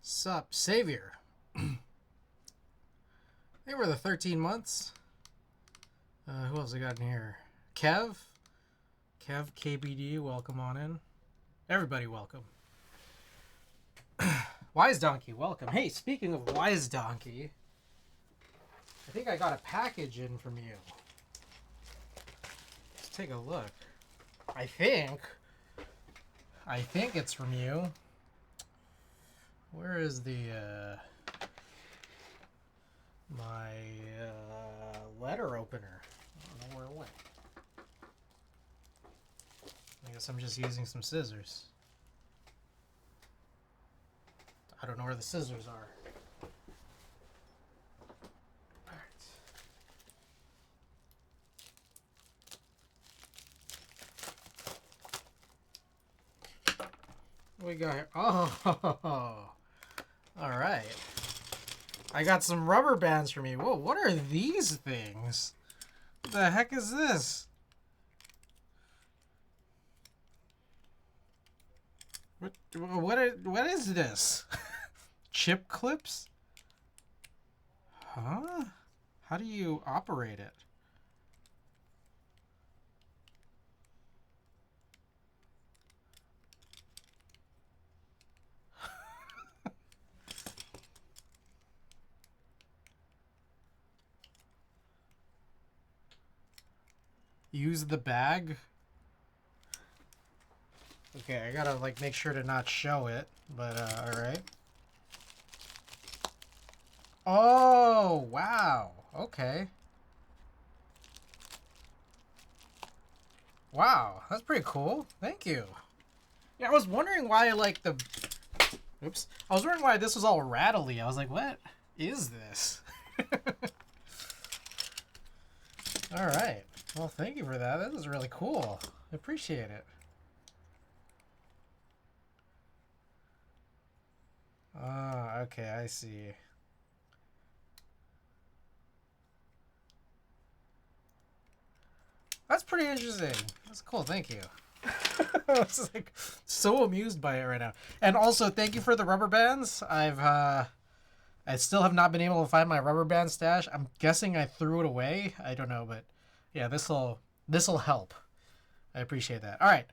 Sup, Savior. They were the 13 months. Who else I got in here? Kev, KBD, welcome on in. Everybody, welcome. Wise Donkey, welcome. Hey, speaking of Wise Donkey, I think I got a package in from you. Let's take a look. I think it's from you. Where is the my letter opener? I don't know where it went. I guess I'm just using some scissors. I don't know where the scissors are. Alright. What we got here? Oh, alright. I got some rubber bands for me. Whoa, what are these things? What the heck is this? What is this? Chip clips? Huh? How do you operate it? Use the bag? Okay, I gotta like make sure to not show it, but alright. Oh, wow. Okay. Wow, that's pretty cool. Thank you. Yeah, I was wondering why like the... Oops. I was wondering why this was all rattly. I was like, what is this? Alright. Well, thank you for that. That was really cool. I appreciate it. Ah, okay, I see. That's pretty interesting. That's cool, thank you. I was like so amused by it right now. And also, thank you for the rubber bands. I still have not been able to find my rubber band stash. I'm guessing I threw it away. I don't know, but yeah, this'll help. I appreciate that. All right.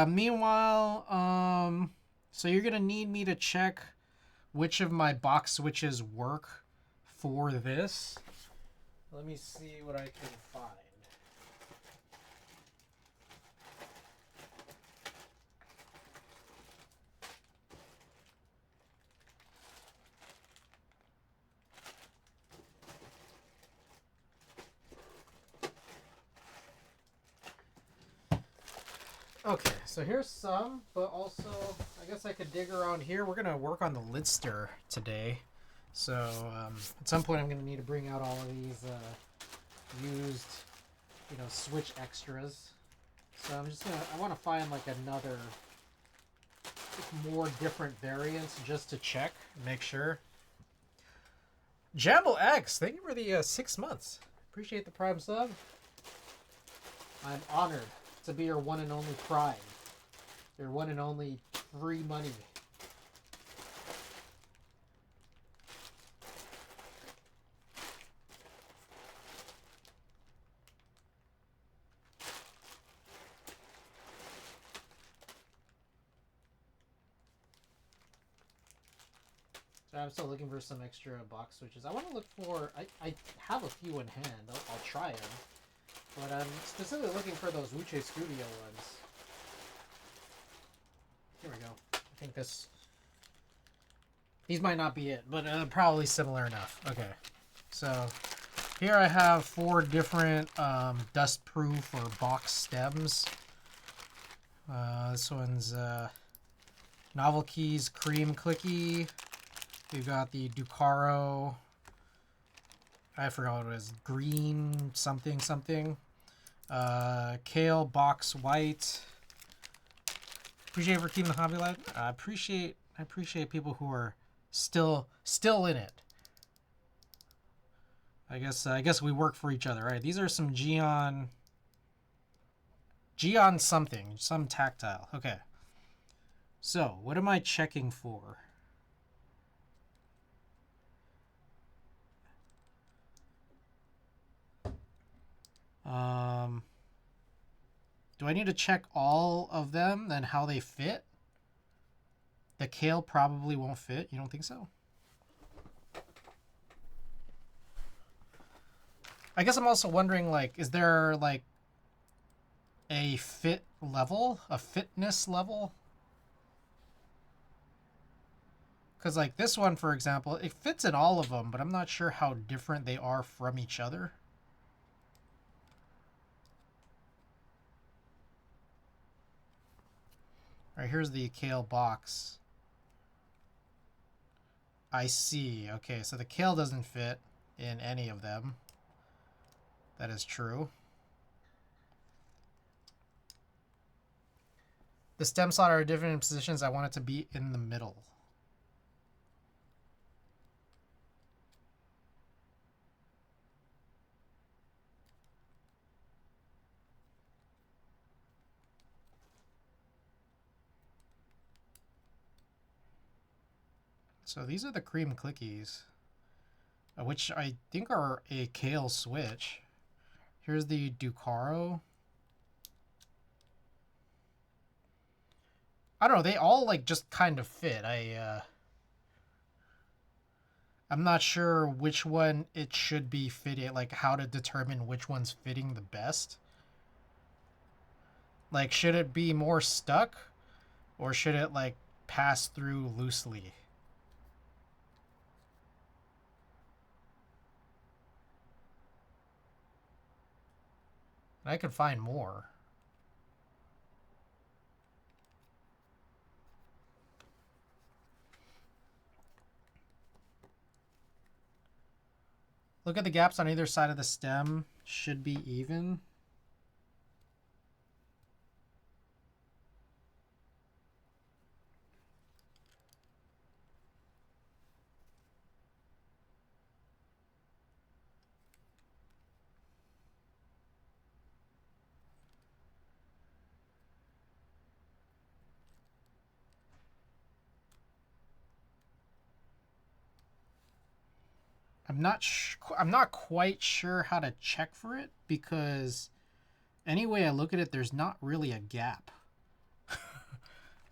Meanwhile, so you're gonna need me to check which of my box switches work for this. Let me see what I can find. Okay, so here's some, but also I guess I could dig around here. We're gonna work on the litster today, so at some point I'm gonna need to bring out all of these used, switch extras. So I'm just gonna, I want to find like another more different variants just to check and make sure. Jamble X, thank you for the 6 months. Appreciate the Prime sub. I'm honored to be your one and only Prime. Your one and only free money. So I'm still looking for some extra box switches. I want to look for... I have a few in hand. I'll try them. But I'm specifically looking for those Wuche Studio ones. Here we go. I think this... These might not be it, but probably similar enough. Okay. So, here I have 4 different dust-proof or box stems. This one's Novel Keys Cream Clicky. We've got the Ducaro... I forgot what it was. Green something something. Kale box white. Appreciate for keeping the hobby alive. I appreciate people who are still in it. I guess we work for each other, right? These are some Geon something, some tactile. Okay. So, what am I checking for? Do I need to check all of them and how they fit? The kale probably won't fit. You don't think so? I guess I'm also wondering, like, is there, like, a fit level? A fitness level? Because, like, this one, for example, it fits in all of them, but I'm not sure how different they are from each other. All right, here's the kale box. I see. Okay, so the kale doesn't fit in any of them. That is true. The stem slot are different in positions. I want it to be in the middle. So these are the cream clickies, which I think are a kale switch. Here's the Ducaro. I don't know. They all like just kind of fit. I'm not sure which one it should be fitting. Like how to determine which one's fitting the best. Like should it be more stuck, or should it like pass through loosely? I could find more. Look at the gaps on either side of the stem. Should be even. I'm not quite sure how to check for it because any way I look at it, there's not really a gap.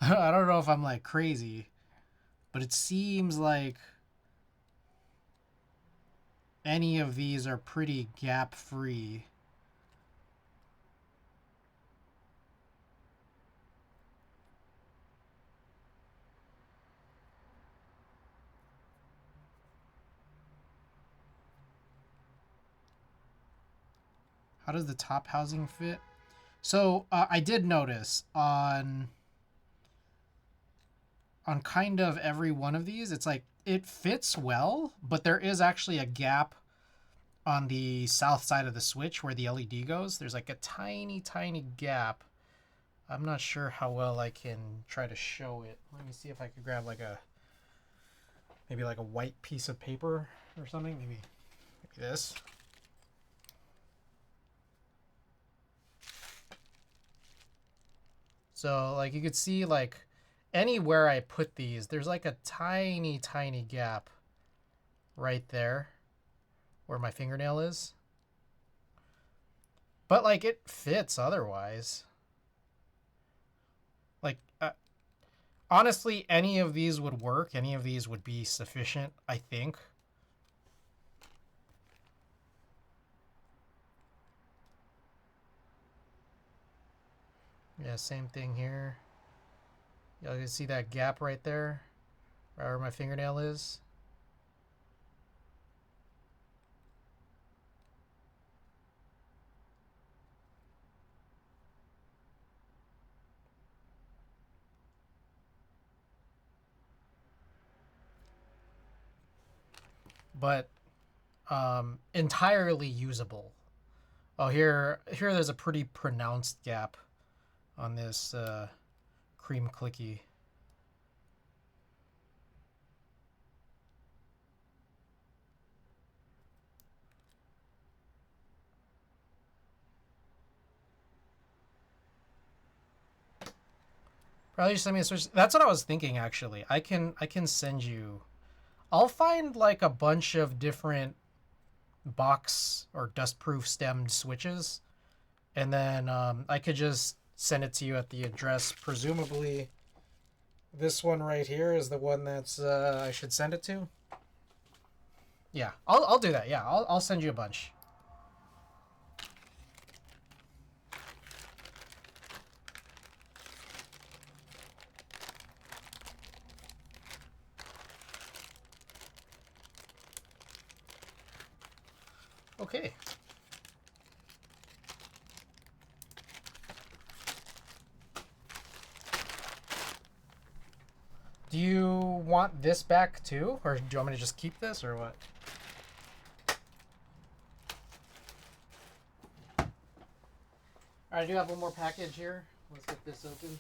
I don't know if I'm like crazy, but it seems like any of these are pretty gap free. How does the top housing fit? So I did notice on kind of every one of these, it's like it fits well, but there is actually a gap on the south side of the switch where the LED goes. There's like a tiny, tiny gap. I'm not sure how well I can try to show it. Let me see if I could grab like maybe like a white piece of paper or something. Maybe this. So like you could see like anywhere I put these, there's like a tiny, tiny gap right there where my fingernail is. But like it fits otherwise. Like honestly, any of these would work. Any of these would be sufficient, I think. Yeah, same thing here. Y'all can see that gap right there, right where my fingernail is. But entirely usable. Oh, here there's a pretty pronounced gap on this cream clicky. Probably just send me a switch. That's what I was thinking actually. I can send you. I'll find like a bunch of different box or dustproof stemmed switches, and then I could just send it to you at the address. Presumably, this one right here is the one that's I should send it to. Yeah, I'll do that. Yeah, I'll send you a bunch. Okay. Do you want this back too? Or do you want me to just keep this or what? Alright, I do have one more package here. Let's get this open.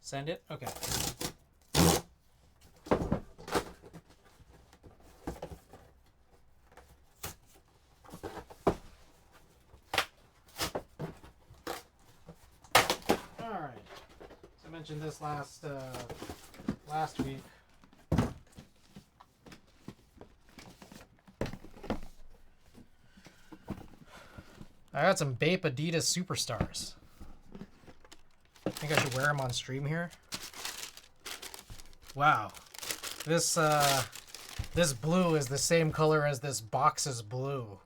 Send it? Okay. Alright. So I mentioned this last week. I got some Bape Adidas Superstars. I think I should wear them on stream here. Wow. This blue is the same color as this box's blue.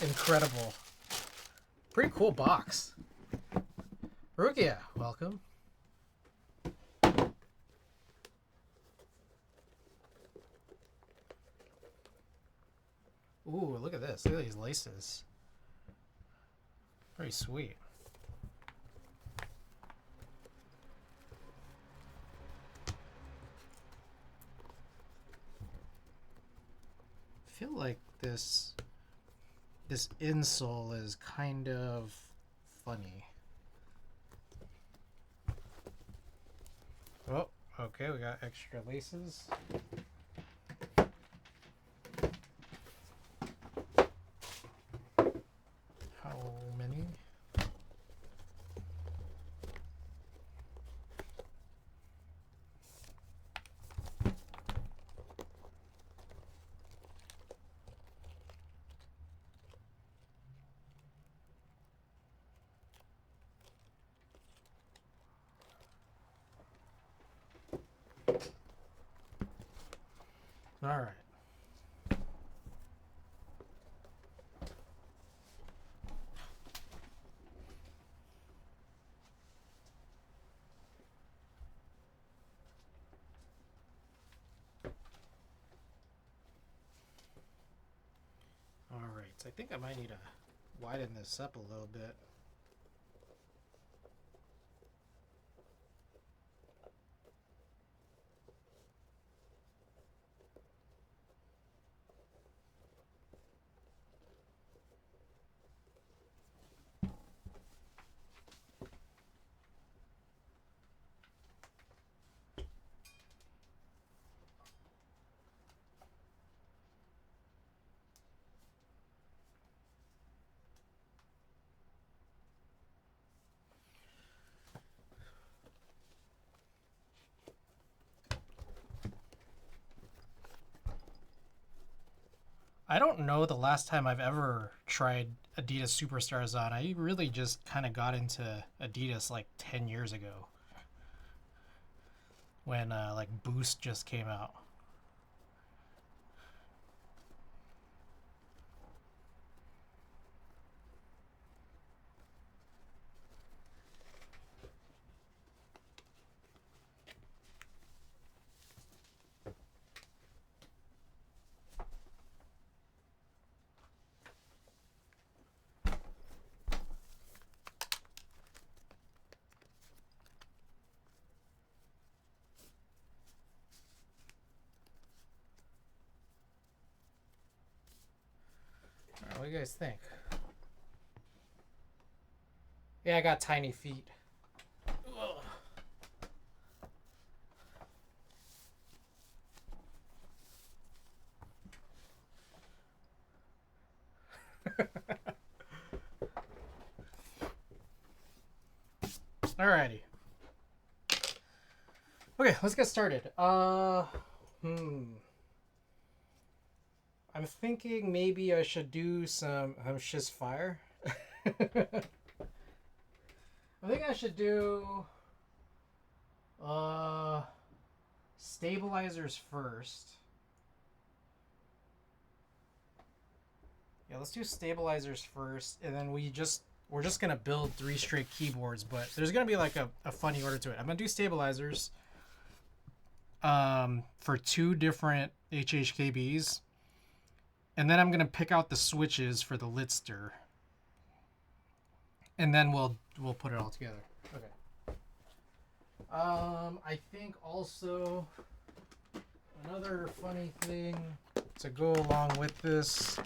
Incredible. Pretty cool box. Rukia, welcome. Ooh, look at this. Look at these laces. Pretty sweet. I feel like this insole is kind of funny. Oh, okay, we got extra laces. How many? All right. All right. So I think I might need to widen this up a little bit. I don't know the last time I've ever tried Adidas Superstars on. I really just kind of got into Adidas like 10 years ago when like Boost just came out. All right, what do you guys think? Yeah, I got tiny feet. Alrighty. Okay, let's get started. I'm thinking maybe I should do some shiz fire. I think I should do stabilizers first. Yeah, let's do stabilizers first, and then we're just gonna build 3 straight keyboards, but there's gonna be like a funny order to it. I'm gonna do stabilizers for 2 different HHKBs, and then I'm gonna pick out the switches for the litster, and then we'll put it all together. Okay. I think also another funny thing to go along with this.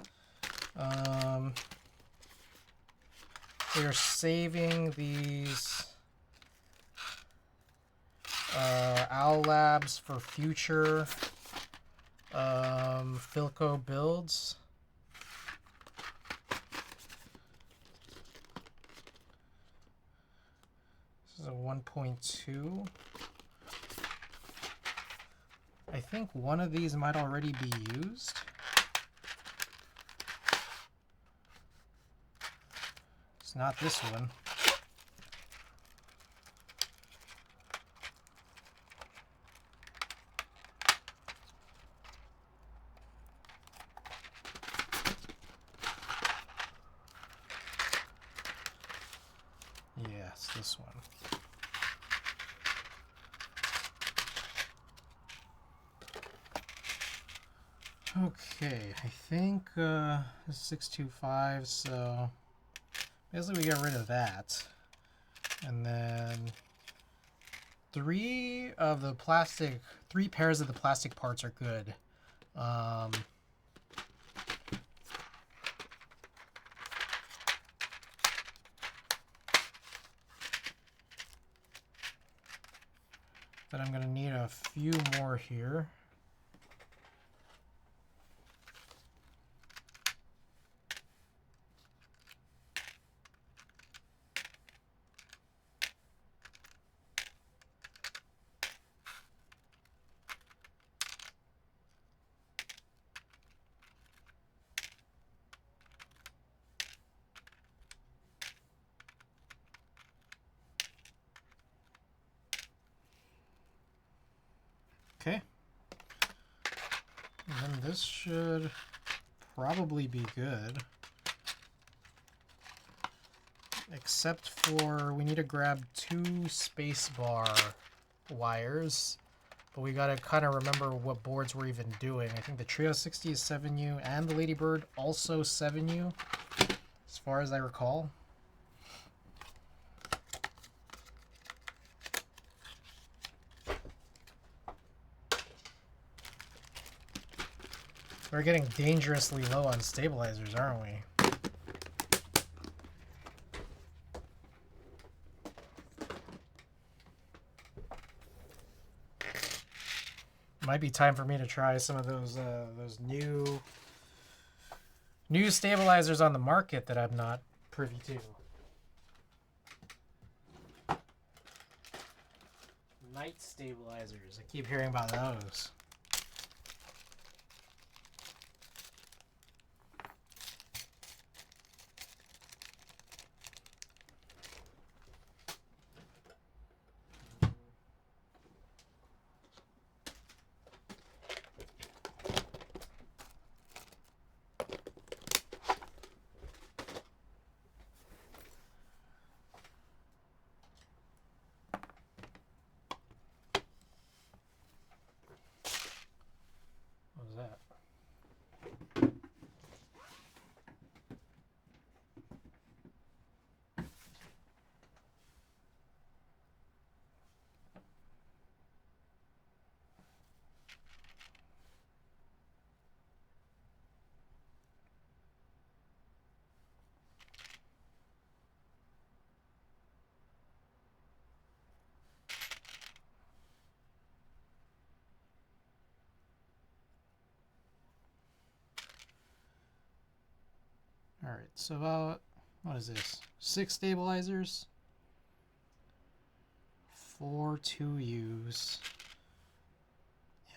We are saving these Owl Labs for future Philco builds. This is a 1.2. I think one of these might already be used. It's not this one. Yeah, it's this one. Okay, I think 625, so basically we got rid of that. And then 3 pairs of the plastic parts are good. Then I'm gonna need a few more here. Okay. And then this should probably be good. Except for we need to grab 2 spacebar wires. But we gotta kind of remember what boards we're even doing. I think the trio-60 is 7U and the ladybird also 7U, as far as I recall. We're getting dangerously low on stabilizers, aren't we? Might be time for me to try some of those new stabilizers on the market that I'm not privy to. Night stabilizers. I keep hearing about those. What was that? Alright, so about, what is this? 6 stabilizers, 4 2Us.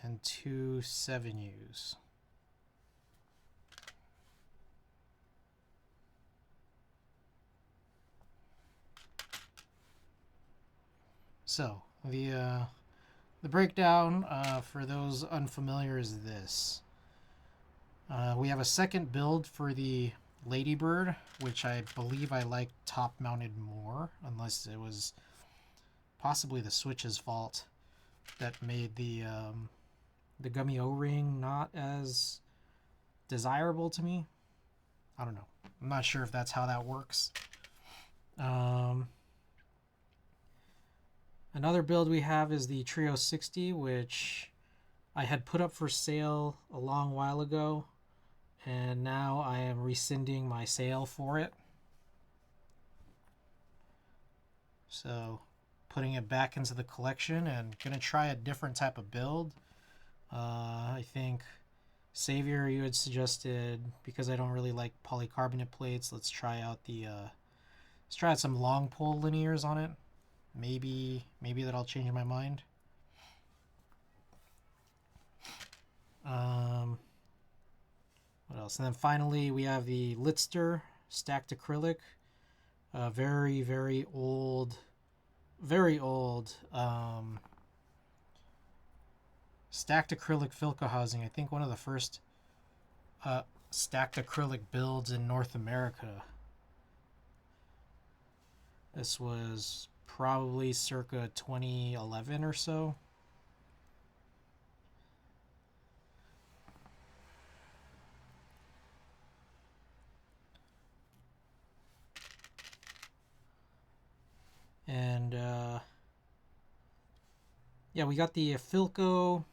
and 2 7Us. So the breakdown for those unfamiliar is this. We have a second build for the ladybird, which I believe I like top mounted more, unless it was possibly the switch's fault that made the gummy O-ring not as desirable to me. I don't know. I'm not sure if that's how that works. Another build we have is the trio-60, which I had put up for sale a long while ago, and now I am rescinding my sale for it. So putting it back into the collection and gonna try a different type of build. I think Savior, you had suggested, because I don't really like polycarbonate plates, let's try out some long pole linears on it. Maybe that'll change my mind. What else? And then finally we have the litster stacked acrylic. Very, very old stacked acrylic Filco housing. I think one of the first stacked acrylic builds in North America. This was probably circa 2011 or so. And yeah, we got the Filco,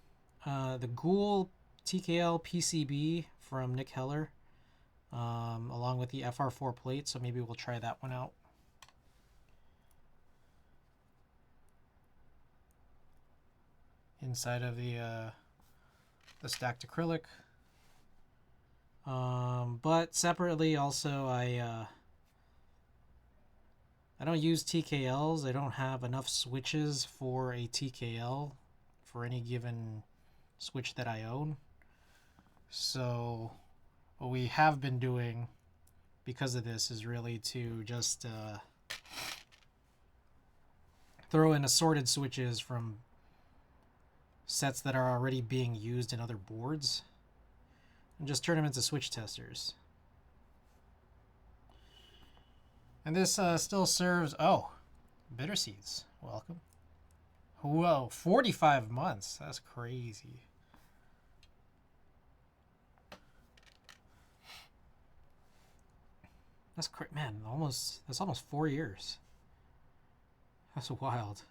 the Ghoul TKL PCB from Nick Heller, along with the FR4 plate, so maybe we'll try that one out. Inside of the stacked acrylic. But separately also I don't use TKLs. I don't have enough switches for a TKL for any given switch that I own. So what we have been doing because of this is really to just throw in assorted switches from sets that are already being used in other boards and just turn them into switch testers. And this still serves... Oh, Bitter Seeds. Welcome. Whoa, 45 months. That's crazy. That's man, that's almost 4 years. That's wild.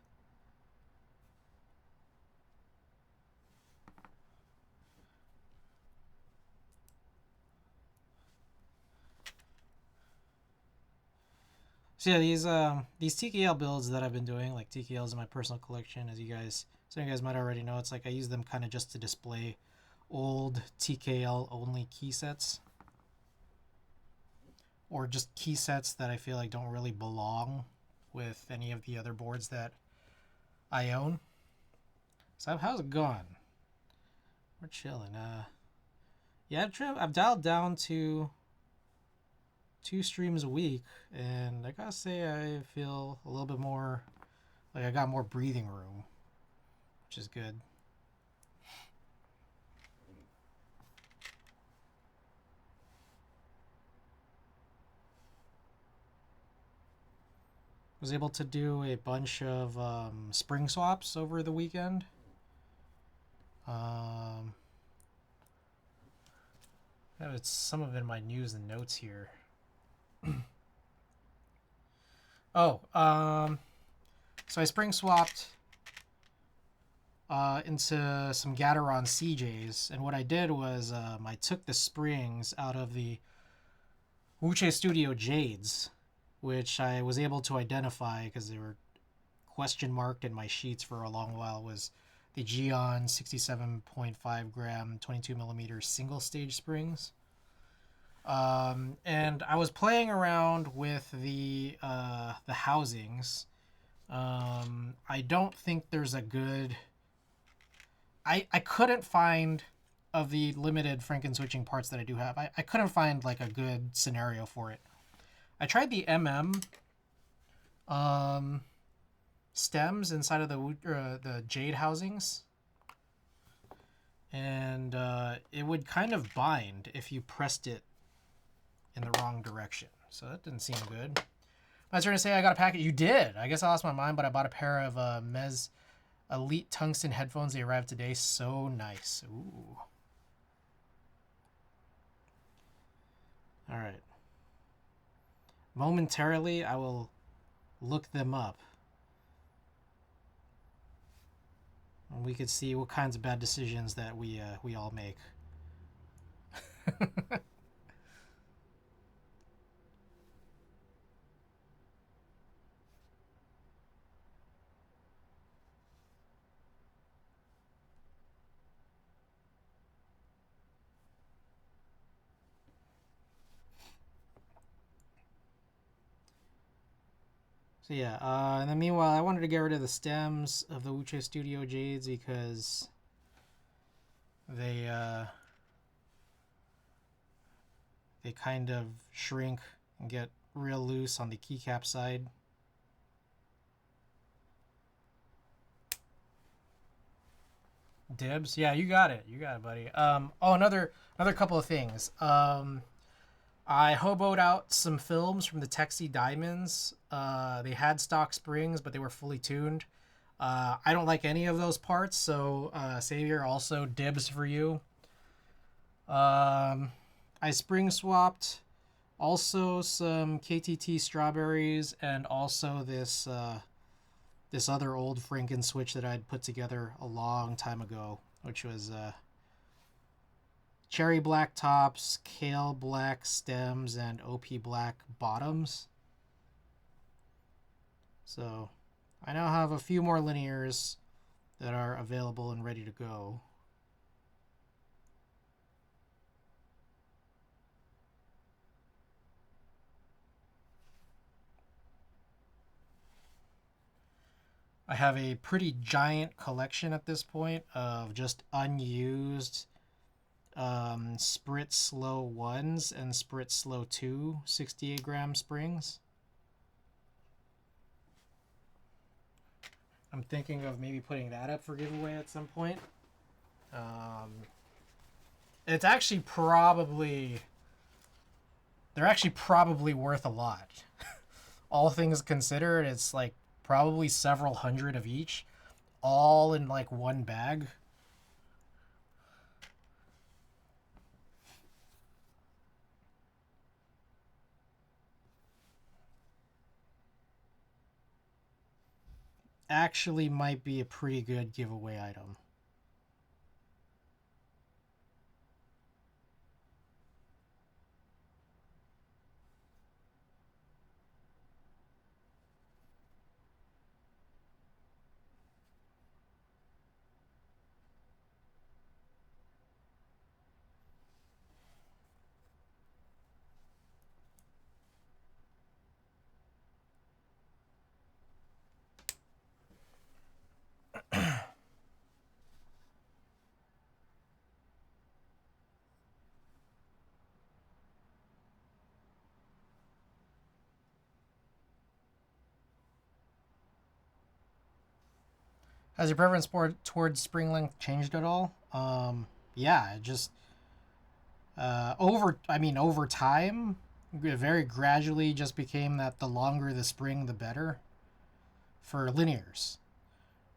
So yeah, these TKL builds that I've been doing, like TKLs in my personal collection, as some of you guys might already know, it's like I use them kind of just to display old TKL only key sets, or just key sets that I feel like don't really belong with any of the other boards that I own. So how's it going? We're chilling. Yeah, I've dialed down to 2 streams a week, and I gotta say I feel a little bit more like I got more breathing room, which is good. Was able to do a bunch of spring swaps over the weekend. I have some of it in my news and notes here. So I spring swapped into some Gateron CJs, and what I did was I took the springs out of the Wuche Studio Jades, which I was able to identify because they were question marked in my sheets for a long while, was the Geon 67.5 gram 22 millimeter single stage springs. And I was playing around with the housings. I don't think there's a good I couldn't find, of the limited Franken switching parts that I do have, I couldn't find like a good scenario for it. I tried the stems inside of the jade housings, and it would kind of bind if you pressed it in the wrong direction. So that didn't seem good. I was trying to say I got a package. You did. I guess I lost my mind, but I bought a pair of Mez Elite tungsten headphones. They arrived today. So nice. Ooh. All right. Momentarily, I will look them up. And we could see what kinds of bad decisions that we all make. So yeah, and then meanwhile, I wanted to get rid of the stems of the Wuche Studio Jades because they kind of shrink and get real loose on the keycap side. Dibs, yeah, you got it, buddy. Oh, another couple of things. I hoboed out some films from the Texie Diamonds. They had stock springs, but they were fully tuned. I don't like any of those parts, so Savior, also dibs for you. I spring swapped also some KTT strawberries, and also this this other old Franken switch that I'd put together a long time ago, which was cherry black tops, kale black stems, and OP black bottoms. So I now have a few more linears that are available and ready to go. I have a pretty giant collection at this point of just unused Sprit Slow 1s and Sprit Slow 2 68-gram springs. I'm thinking of maybe putting that up for giveaway at some point. It's actually probably... They're actually probably worth a lot. All things considered, it's like probably several hundred of each, all in like one bag. Actually might be a pretty good giveaway item. Has your preference towards spring length changed at all? Yeah, just over time, it very gradually just became that the longer the spring, the better for linears.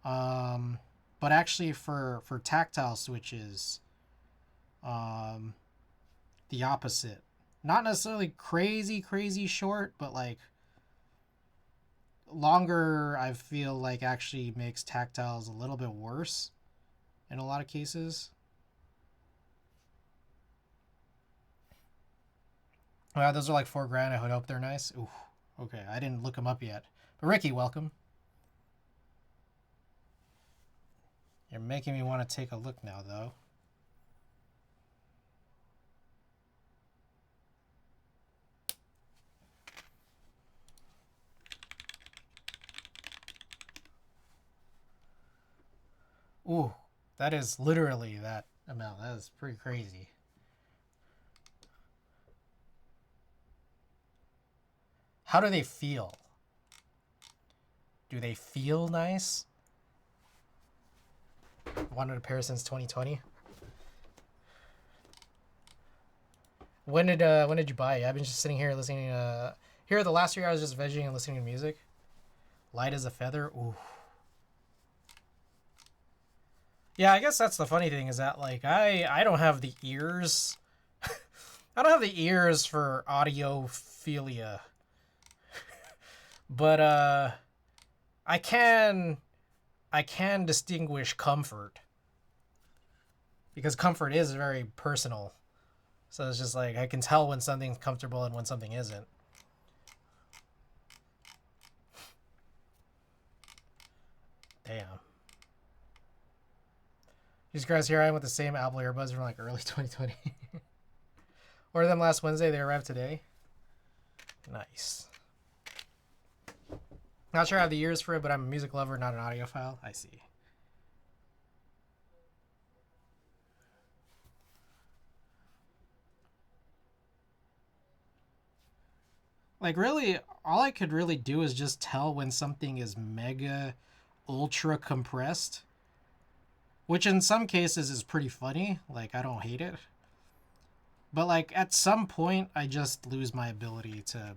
But actually for tactile switches, the opposite. Not necessarily crazy short, but like longer, I feel like actually makes tactiles a little bit worse in a lot of cases. Wow, those are like $4,000. I would hope they're nice. Ooh, okay, I didn't look them up yet. But Ricky, welcome. You're making me want to take a look now, though. Ooh, That is literally that amount. That is pretty crazy. How do they feel? Do they feel nice? Wanted a pair since 2020. When did you buy it? I've been just sitting here listening. Here the last year I was just vegging and listening to music. Light as a feather. Ooh. Yeah, I guess that's the funny thing is that like I don't have the ears. I don't have the ears for audiophilia. But I can distinguish comfort. Because comfort is very personal. So it's just like I can tell when something's comfortable and when something isn't. Damn. Jesus Christ, here I am with the same Apple earbuds from like early 2020. Ordered them last Wednesday, they arrived today. Nice. Not sure I have the ears for it, but I'm a music lover, not an audiophile. I see. Like really, all I could really do is just tell when something is mega ultra compressed. Which in some cases is pretty funny. Like, I don't hate it. But, like, at some point, I just lose my ability to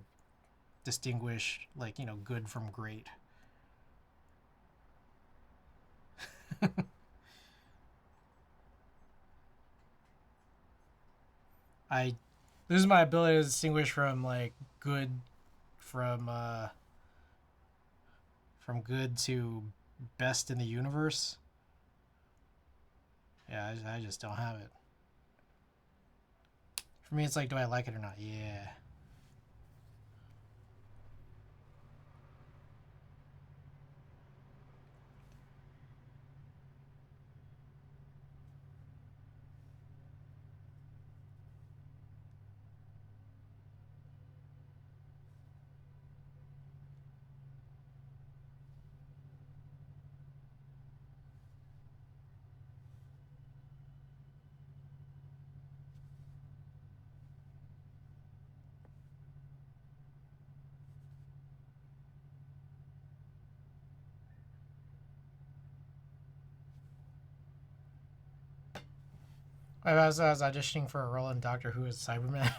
distinguish, like, you know, good from great. I lose my ability to distinguish from, like, good from good to best in the universe. Yeah, I just don't have it. For me, it's like, do I like it or not? Yeah. I was auditioning for a role in Doctor Who as Cyberman.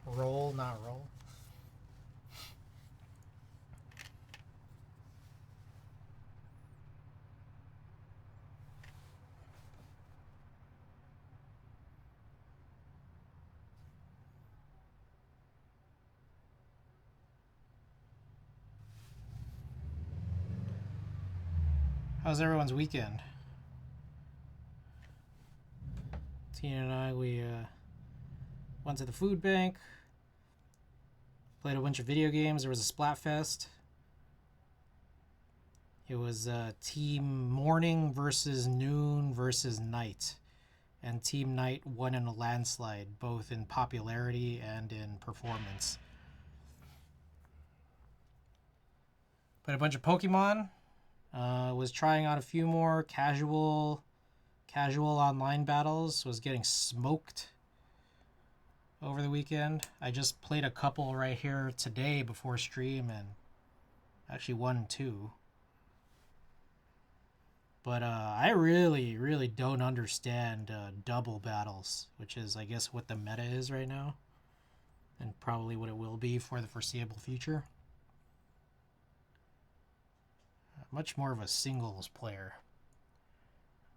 Roll, not roll. How's everyone's weekend? Tina and I, we went to the food bank, played a bunch of video games. There was a Splatfest. It was team morning versus noon versus night. And team night won in a landslide, both in popularity and in performance. Played a bunch of Pokemon. Was trying out a few more casual online battles. Was getting smoked over the weekend. I just played a couple right here today before stream and actually won 2. But I really don't understand double battles, which is, I guess, what the meta is right now. And probably what it will be for the foreseeable future. Much more of a singles player.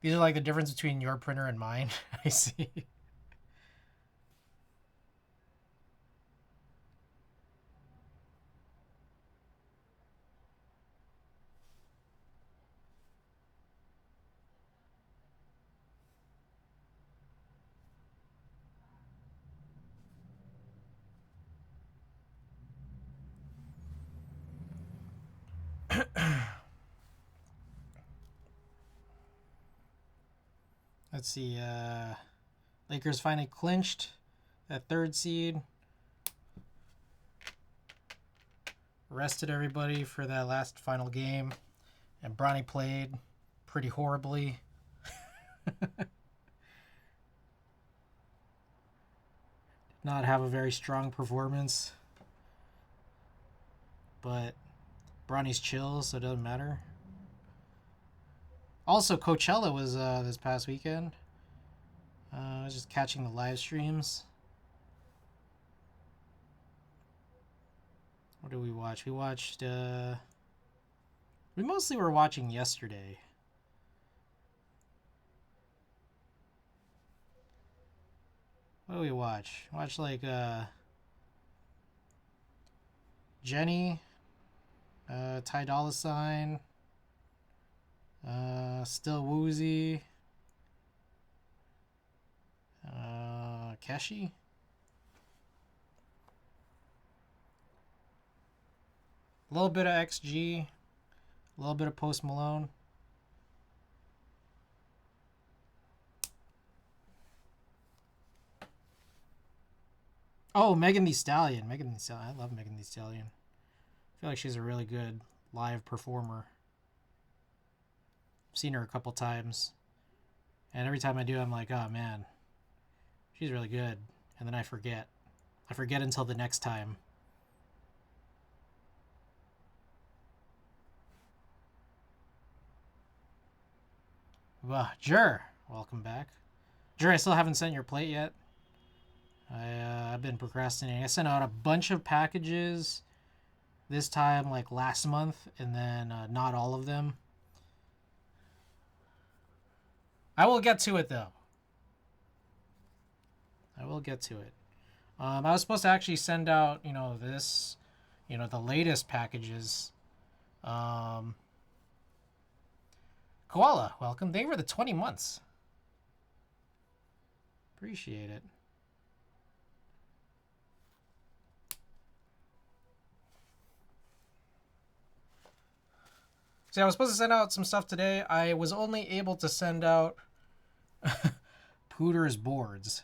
These are like the difference between your printer and mine. I see. Let's see. Lakers finally clinched. that third seed. Rested everybody for that last final game. And Bronny played pretty horribly. Did not have a very strong performance. But Bronny's chill, so it doesn't matter. Also, Coachella was this past weekend. I was just catching the live streams. What did we watch? We watched... we mostly were watching yesterday. What did we watch? Watch like Jenny, Ty Dolla $ign, Still Woozy, Keshi. A little bit of XG, a little bit of Post Malone. Oh, Megan Thee Stallion. Megan Thee Stallion. I love Megan Thee Stallion. I feel like she's a really good live performer. I've seen her a couple times. And every time I do, I'm like, oh man, she's really good. And then I forget. I forget until the next time. Jur, welcome back. Jur, I still haven't sent your plate yet. I've been procrastinating. I sent out a bunch of packages this time, like last month, and then not all of them. I will get to it, though. I will get to it. I was supposed to actually send out, this, the latest packages. Koala, welcome. Thank you for the 20 months. Appreciate it. So I was supposed to send out some stuff today. I was only able to send out Pooter's boards.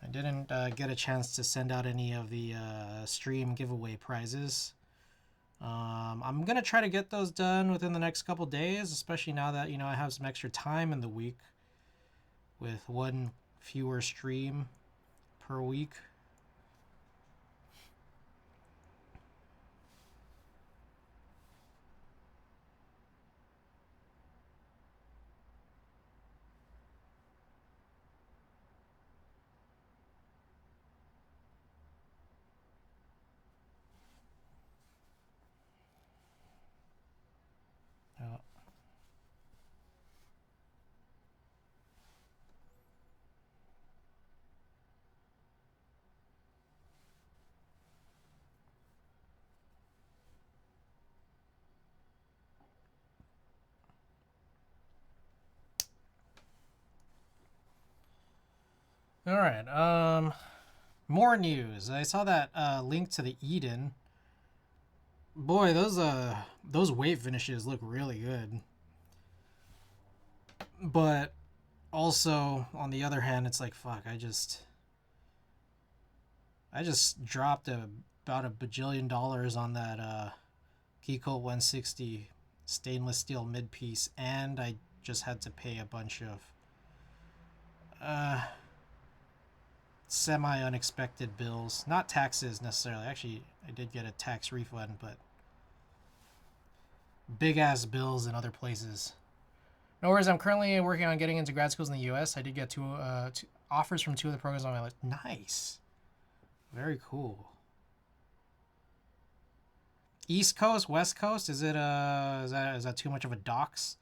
I didn't get a chance to send out any of the stream giveaway prizes. I'm going to try to get those done within the next couple days, especially now that, I have some extra time in the week with one fewer stream per week. All right. More news. I saw that link to the Eden. Boy, those weight finishes look really good. But also, on the other hand, it's like, fuck, I just dropped about $1 bajillion on that Kiko 160 stainless steel mid piece, and I just had to pay a bunch of semi unexpected bills. Not taxes necessarily. Actually, I did get a tax refund, but big ass bills in other places. No worries. I'm currently working on getting into grad schools in the U.S. I did get two offers from 2 of the programs on my list. Nice. Very cool. East Coast, West Coast. Is it is that too much of a dox?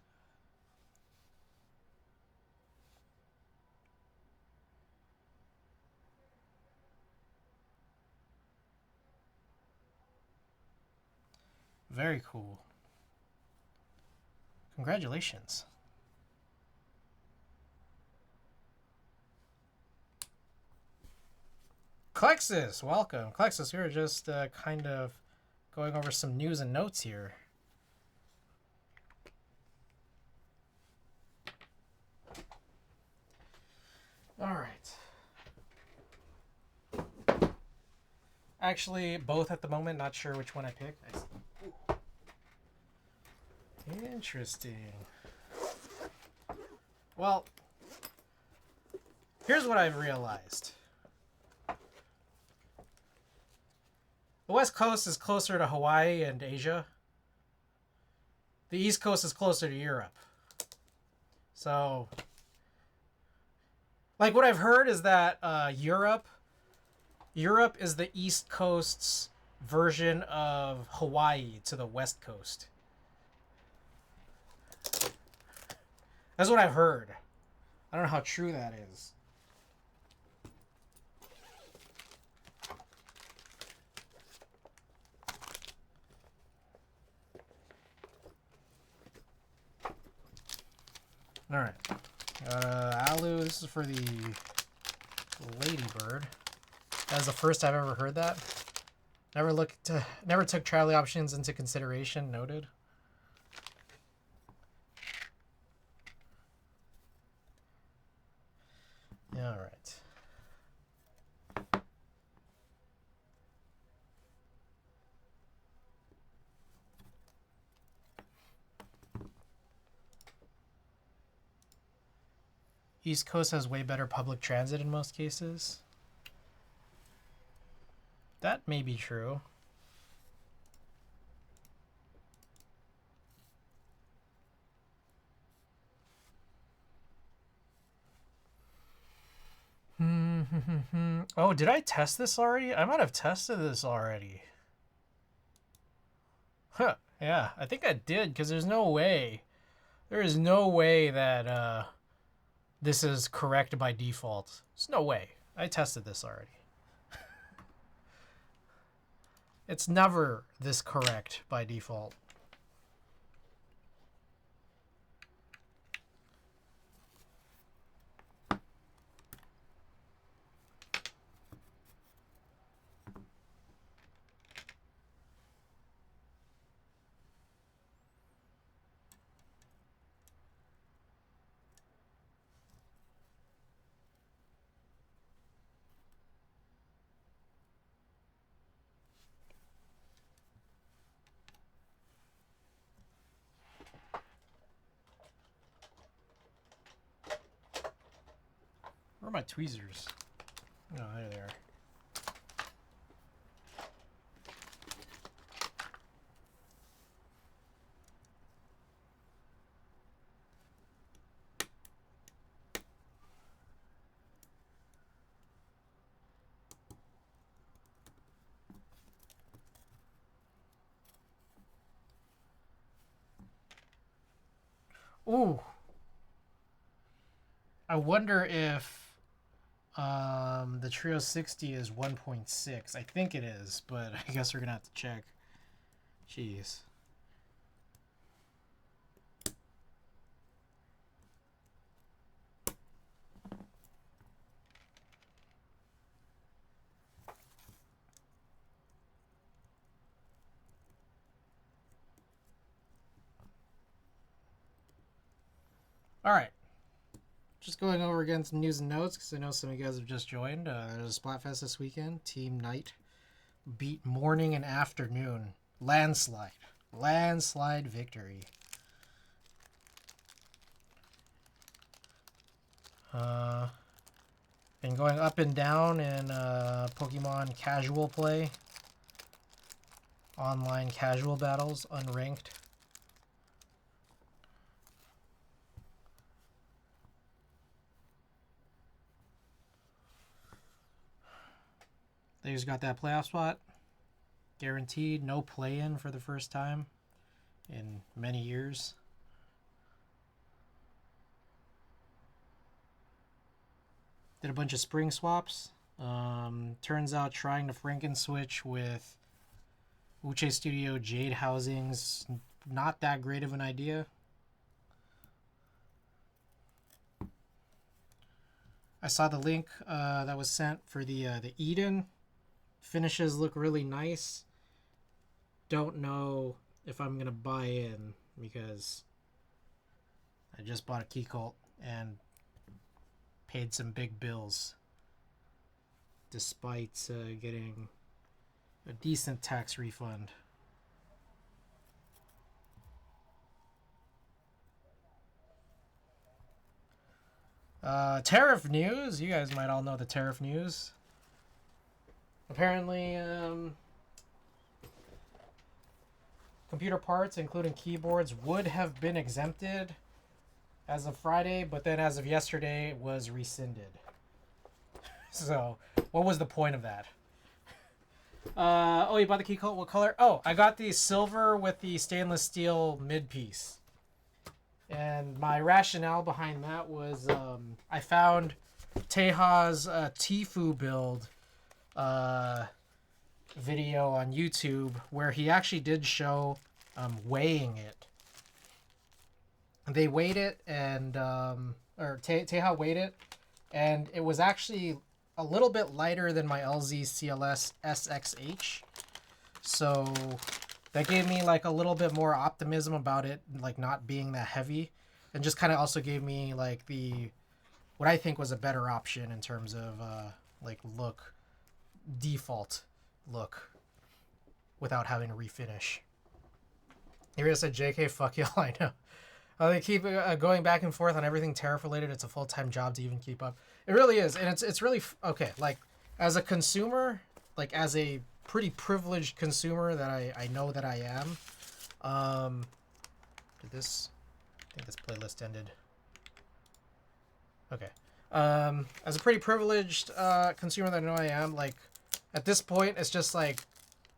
Very cool. Congratulations. Clexus, welcome. Clexus, we were just kind of going over some news and notes here. All right. Actually, both at the moment. Not sure which one I pick. Interesting. Well, here's what I've realized. The West Coast is closer to Hawaii and Asia. The East Coast is closer to Europe. So, like what I've heard is that Europe is the East Coast's version of Hawaii to the West Coast. That's what I've heard. I don't know how true that is. All right. Alu, this is for the ladybird. That was the first I've ever heard that. Never took traveling options into consideration. Noted. All right. East Coast has way better public transit in most cases. That may be true. Oh, did I test this already? I might have tested this already. Huh, yeah, I think I did, because there's no way. There is no way that this is correct by default. There's no way. I tested this already. It's never this correct by default. Where are my tweezers? Oh, there they are. Ooh. I wonder if the trio-60 is 1.6. I think it is, but I guess we're gonna have to check. Jeez. All right. Just going over again some news and notes because I know some of you guys have just joined. There's a Splatfest this weekend. Team Night beat morning and afternoon. Landslide. Landslide victory. Been going up and down in Pokemon casual play. Online casual battles, unranked. They just got that playoff spot. Guaranteed, no play-in for the first time in many years. Did a bunch of spring swaps. Turns out trying to Franken switch with Uche Studio Jade housings not that great of an idea. I saw the link that was sent for the Eden. Finishes look really nice. Don't know if I'm gonna buy in because I just bought a key cult and paid some big bills despite getting a decent tax refund. Tariff news. You guys might all know the tariff news. Apparently, computer parts, including keyboards, would have been exempted as of Friday, but then as of yesterday, it was rescinded. So, what was the point of that? Oh, you bought the key coat? What color? Oh, I got the silver with the stainless steel mid piece. And my rationale behind that was I found Teja's Tifu build video on YouTube where he actually did show weighing it. They weighed it and or Teja weighed it, and it was actually a little bit lighter than my LZ CLS SXH. So that gave me like a little bit more optimism about it, like not being that heavy, and just kind of also gave me like the what I think was a better option in terms of like look, default look, without having to refinish. Here it said, "JK, fuck y'all." I know. They keep going back and forth on everything tariff related. It's a full-time job to even keep up. It really is, and it's really okay. Like as a consumer, like as a pretty privileged consumer that I know that I am. Did this? I think this playlist ended. Okay. As a pretty privileged consumer that I know I am, like at this point, it's just like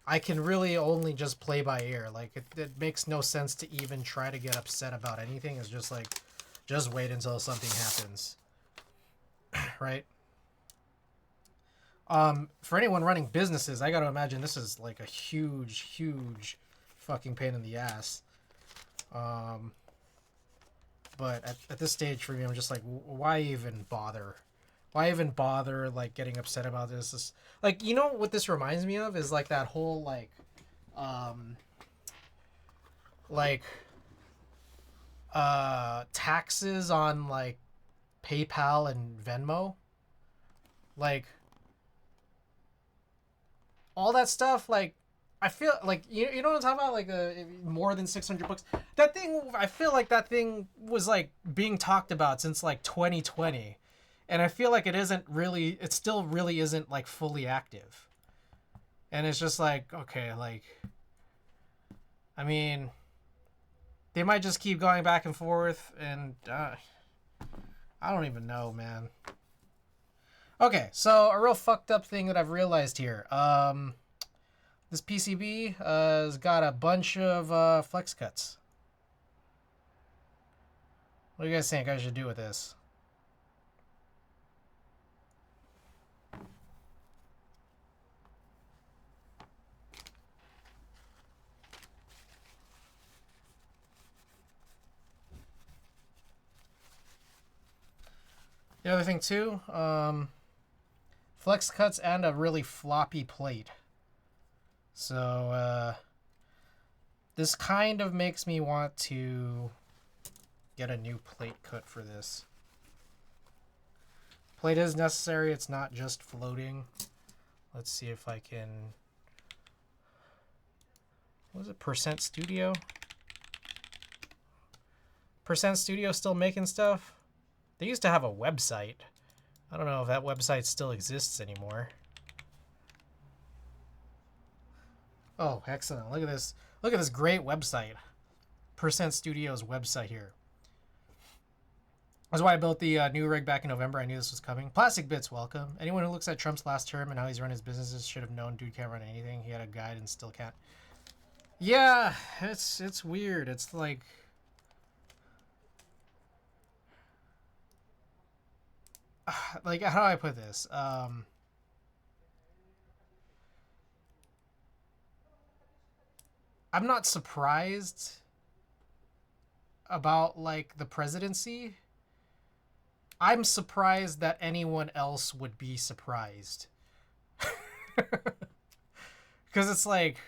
I can really only just play by ear. Like it makes no sense to even try to get upset about anything. It's just like, just wait until something happens, right? For anyone running businesses, I got to imagine this is like a huge fucking pain in the ass. But at this stage for me, I'm just like, why even bother? Why even bother like getting upset about this? This like, you know what this reminds me of is like that whole taxes on like PayPal and Venmo. Like all that stuff, like I feel like you know what I'm talking about, like more than $600. That thing, I feel like that thing was like being talked about since like 2020, and I feel like it still really isn't like fully active. And it's just like, okay, like I mean, they might just keep going back and forth, and I don't even know, man. Okay, so a real fucked up thing that I've realized here. This PCB has got a bunch of flex cuts. What do you guys think I should do with this? The other thing too, flex cuts and a really floppy plate. So this kind of makes me want to get a new plate cut for this. Plate is necessary, it's not just floating. Let's see if I can... What was it? Percent Studio? Percent Studio still making stuff? They used to have a website. I don't know if that website still exists anymore. Oh, excellent. Look at this. Look at this great website. Percent Studio's website here. That's why I built the new rig back in November. I knew this was coming. Plastic Bits, welcome. Anyone who looks at Trump's last term and how he's run his businesses should have known dude can't run anything. He had a guide and still can't. Yeah, it's weird. It's like... like, how do I put this? I'm not surprised about, like, the presidency. I'm surprised that anyone else would be surprised. Because it's like...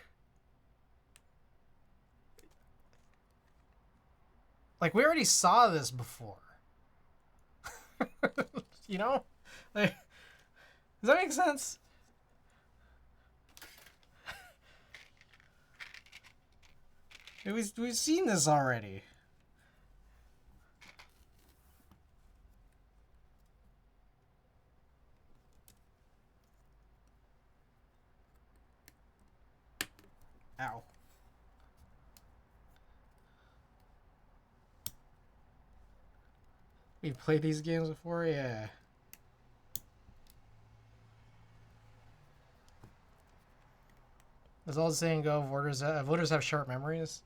Like, we already saw this before. You know? Like, does that make sense? We've seen this already. Ow. We've played these games before, yeah. As old saying go, voters have short memories.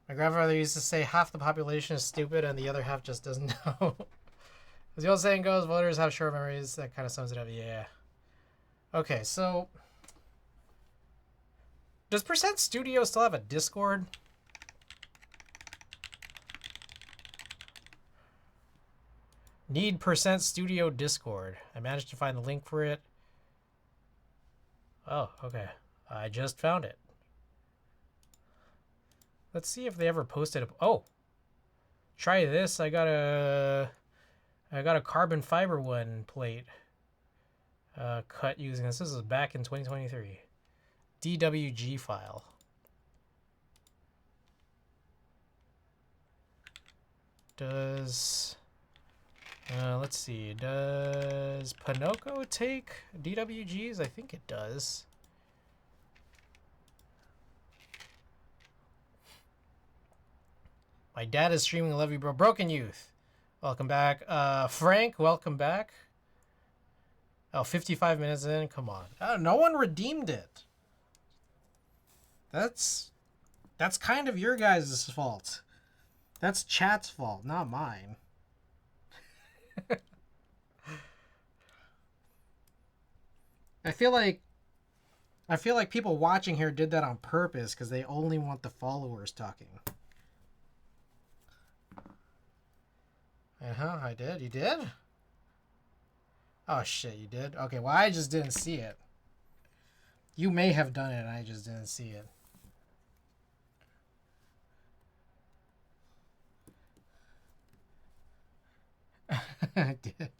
My grandfather used to say half the population is stupid and the other half just doesn't know. As the old saying goes, voters have short memories. That kind of sums it up, yeah. Okay, so does Percent Studio still have a Discord? Need Percent Studio Discord. I managed to find the link for it. Oh, okay. I just found it. Let's see if they ever posted a... Oh! Try this. I got a carbon fiber one plate cut using this. This is back in 2023. DWG file. Does... let's see. Does Pinocchio take DWGs? I think it does. My dad is streaming. Love you, bro. Broken Youth. Welcome back. Frank, welcome back. Oh, 55 minutes in. Come on. Oh, no one redeemed it. That's kind of your guys' fault. That's chat's fault, not mine. I feel like people watching here did that on purpose because they only want the followers talking. I did. You did? Oh shit, you did? Okay, well I just didn't see it. You may have done it and I just didn't see it. I did.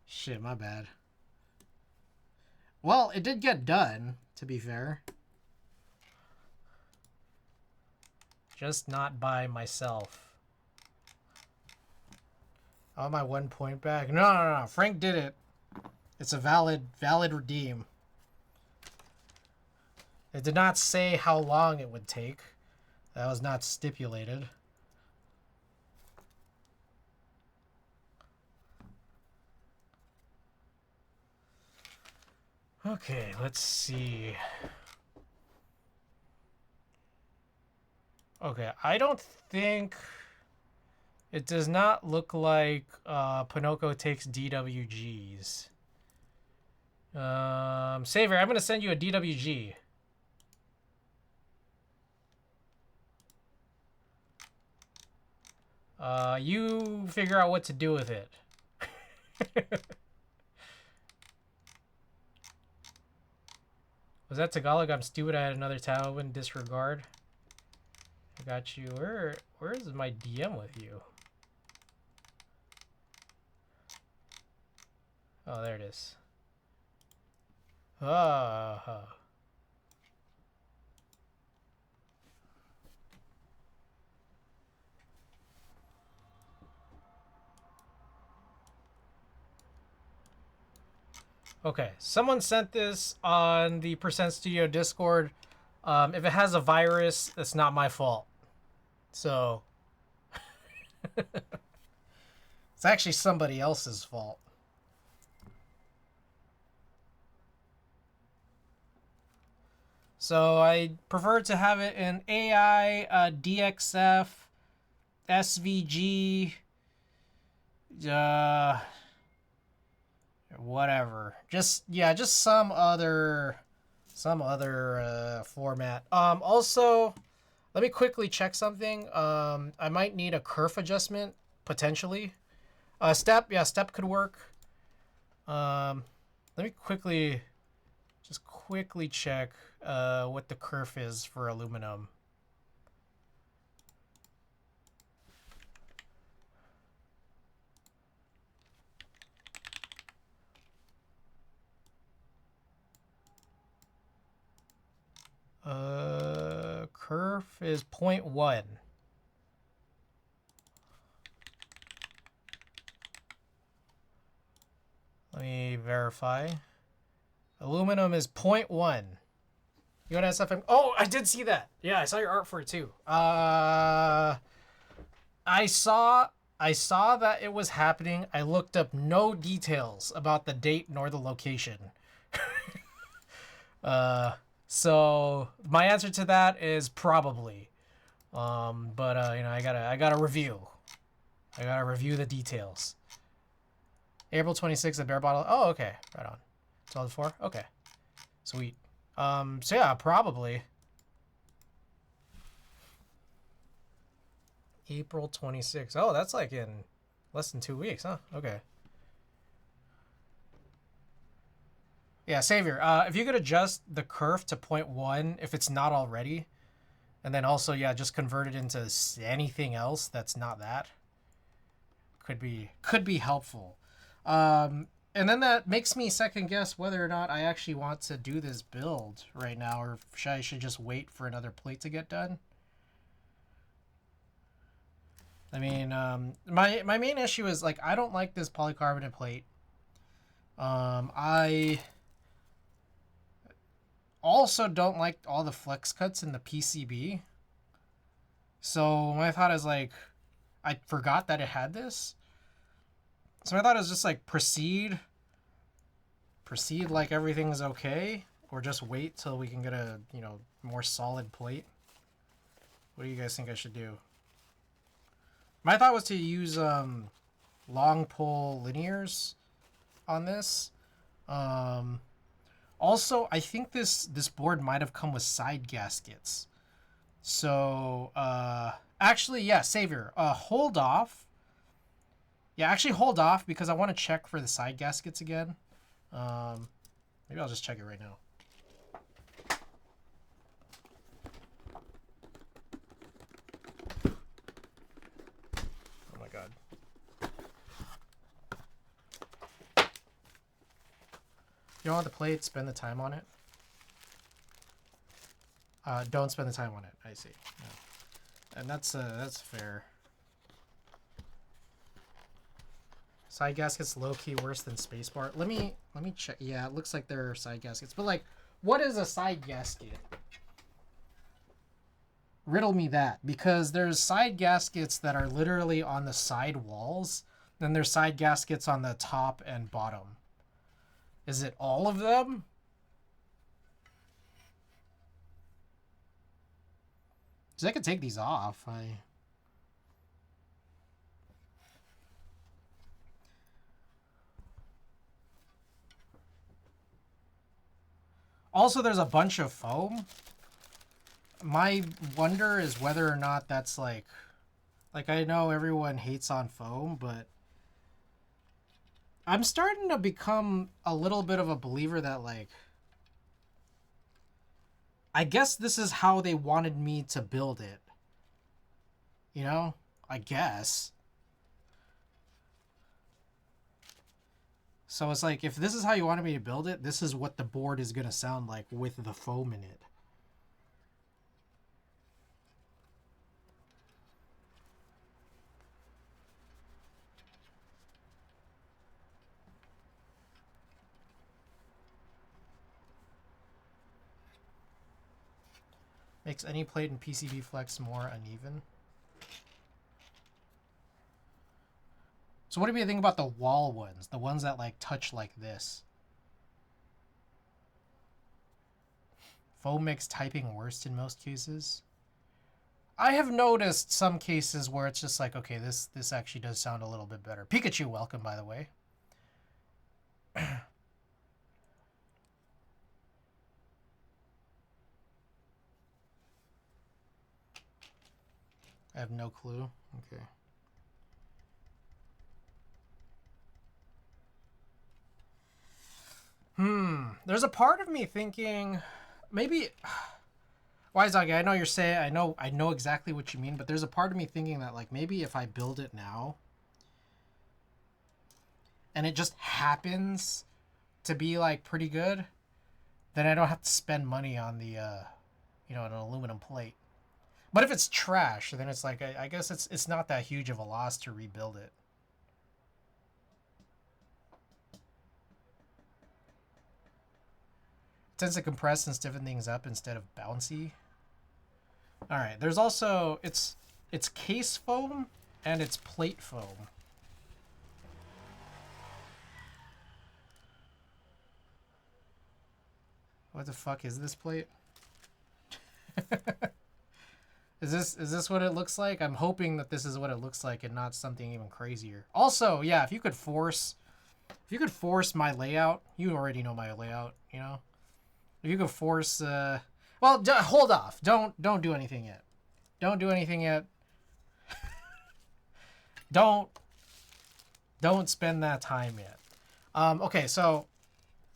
Shit, my bad. Well, it did get done, to be fair. Just not by myself. Oh, my 1 point back. No. Frank did it. It's a valid redeem. It did not say how long it would take. That was not stipulated. Okay, let's see. Okay, I don't think... It does not look like Pinocchio takes DWGs. Saver, I'm going to send you a DWG. You figure out what to do with it. Was that Tagalog? I'm stupid. I had another tab in disregard. I got you. Where is my DM with you? Oh, there it is. Okay, someone sent this on the Percent Studio Discord. If it has a virus, that's not my fault. So, it's actually somebody else's fault. So I prefer to have it in AI, DXF, SVG, whatever. Just some other format. Also, let me quickly check something. I might need a kerf adjustment potentially. Step could work. Let me quickly check what the kerf is for aluminum. Kerf is 0.1. Let me verify. Aluminum is 0.1. You want SFM? Oh, I did see that. Yeah, I saw your art for it too. I saw that it was happening. I looked up no details about the date nor the location. So my answer to that is probably. But you know, I gotta review. I gotta review the details. April 26th, the bear bottle. Oh, okay, right on. 12/4. Okay, sweet. So yeah, probably. April 26th. Oh, that's like in less than 2 weeks, huh? Okay. Yeah, Savior, if you could adjust the kerf to 0.1 if it's not already, and then also, yeah, just convert it into anything else that's not that, could be helpful. And then that makes me second guess whether or not I actually want to do this build right now, or if I should just wait for another plate to get done. I mean, my main issue is, like, I don't like this polycarbonate plate. I also don't like all the flex cuts in the PCB. So my thought is, like, I forgot that it had this. So I thought it was just like proceed like everything is okay, or just wait till we can get a, you know, more solid plate. What do you guys think I should do? My thought was to use long pull linears on this. Also, I think this board might have come with side gaskets. So actually, yeah, Savior, hold off. Yeah, actually hold off, because I want to check for the side gaskets again. Maybe I'll just check it right now. Oh my god. You don't want the plate, spend the time on it? Don't spend the time on it. I see. Yeah. And that's fair. Side gaskets low-key worse than spacebar. Let me check. Yeah, it looks like there are side gaskets. But, like, what is a side gasket? Riddle me that. Because there's side gaskets that are literally on the side walls. Then there's side gaskets on the top and bottom. Is it all of them? Because I could take these off. Also, there's a bunch of foam. My wonder is whether or not that's like I know everyone hates on foam, but I'm starting to become a little bit of a believer that, like, I guess this is how they wanted me to build it. You know? I guess. So it's like, if this is how you wanted me to build it, this is what the board is going to sound like with the foam in it. Makes any plate in PCB flex more uneven. So what do you think about the wall ones? The ones that, like, touch like this? Foam makes typing worse in most cases. I have noticed some cases where it's just like, okay, this actually does sound a little bit better. Pikachu, welcome, by the way. I have no clue. Okay. There's a part of me thinking, maybe. Wise-Doggy, I know you're saying, I know exactly what you mean, but there's a part of me thinking that, like, maybe if I build it now, and it just happens to be, like, pretty good, then I don't have to spend money on the, you know, an aluminum plate. But if it's trash, then it's like I guess it's not that huge of a loss to rebuild it. It tends to compress and stiffen things up instead of bouncy. All right, there's also it's case foam and it's plate foam. What the fuck is this plate? Is this what it looks like? I'm hoping that this is what it looks like and not something even crazier. Also, yeah, if you could force my layout, you already know my layout, you know? If you could force well, hold off. Don't do anything yet. Don't do anything yet. Don't spend that time yet. Okay, so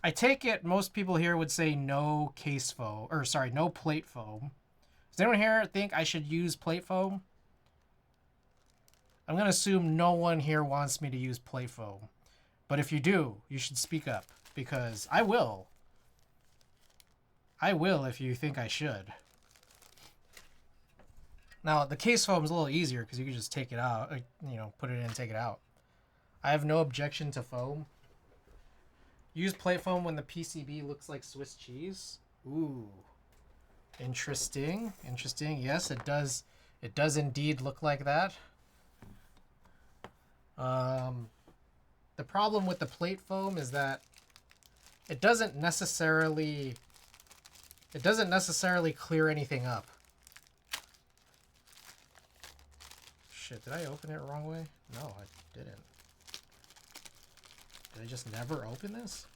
I take it most people here would say no case foam, or sorry, no plate foam. Does anyone here think I should use plate foam? I'm gonna assume no one here wants me to use plate foam. But if you do, you should speak up, because I will. I will if you think I should. Now, the case foam is a little easier because you can just take it out, you know, put it in and take it out. I have no objection to foam. Use plate foam when the PCB looks like Swiss cheese. Ooh. Interesting. Interesting. Yes, it does. It does indeed look like that. The problem with the plate foam is that it doesn't necessarily clear anything up. Shit, did I open it the wrong way? No, I didn't. Did I just never open this?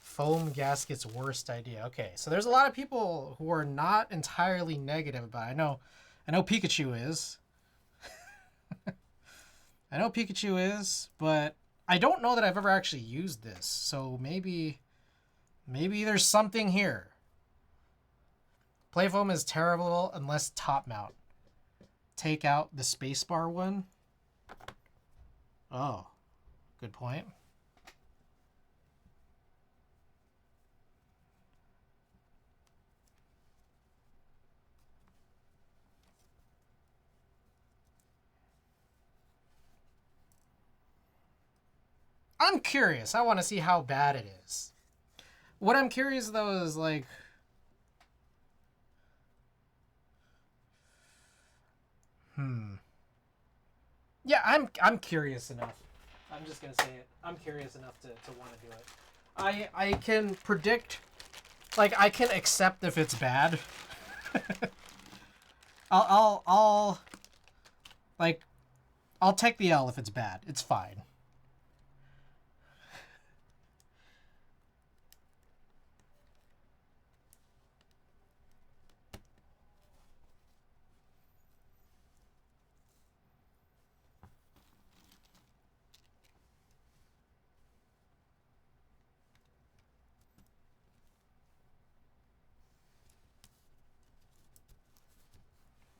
Foam gasket's worst idea. Okay, so there's a lot of people who are not entirely negative about it. I know Pikachu is. I know Pikachu is, but I don't know that I've ever actually used this. So maybe there's something here. Plate foam is terrible unless top mount. Take out the spacebar one. Oh, good point. I'm curious. I want to see how bad it is. What I'm curious though is like, yeah, I'm curious enough. I'm just gonna say it. I'm curious enough to want to do it. I can predict, like I can accept if it's bad. I'll take the L if it's bad. It's fine.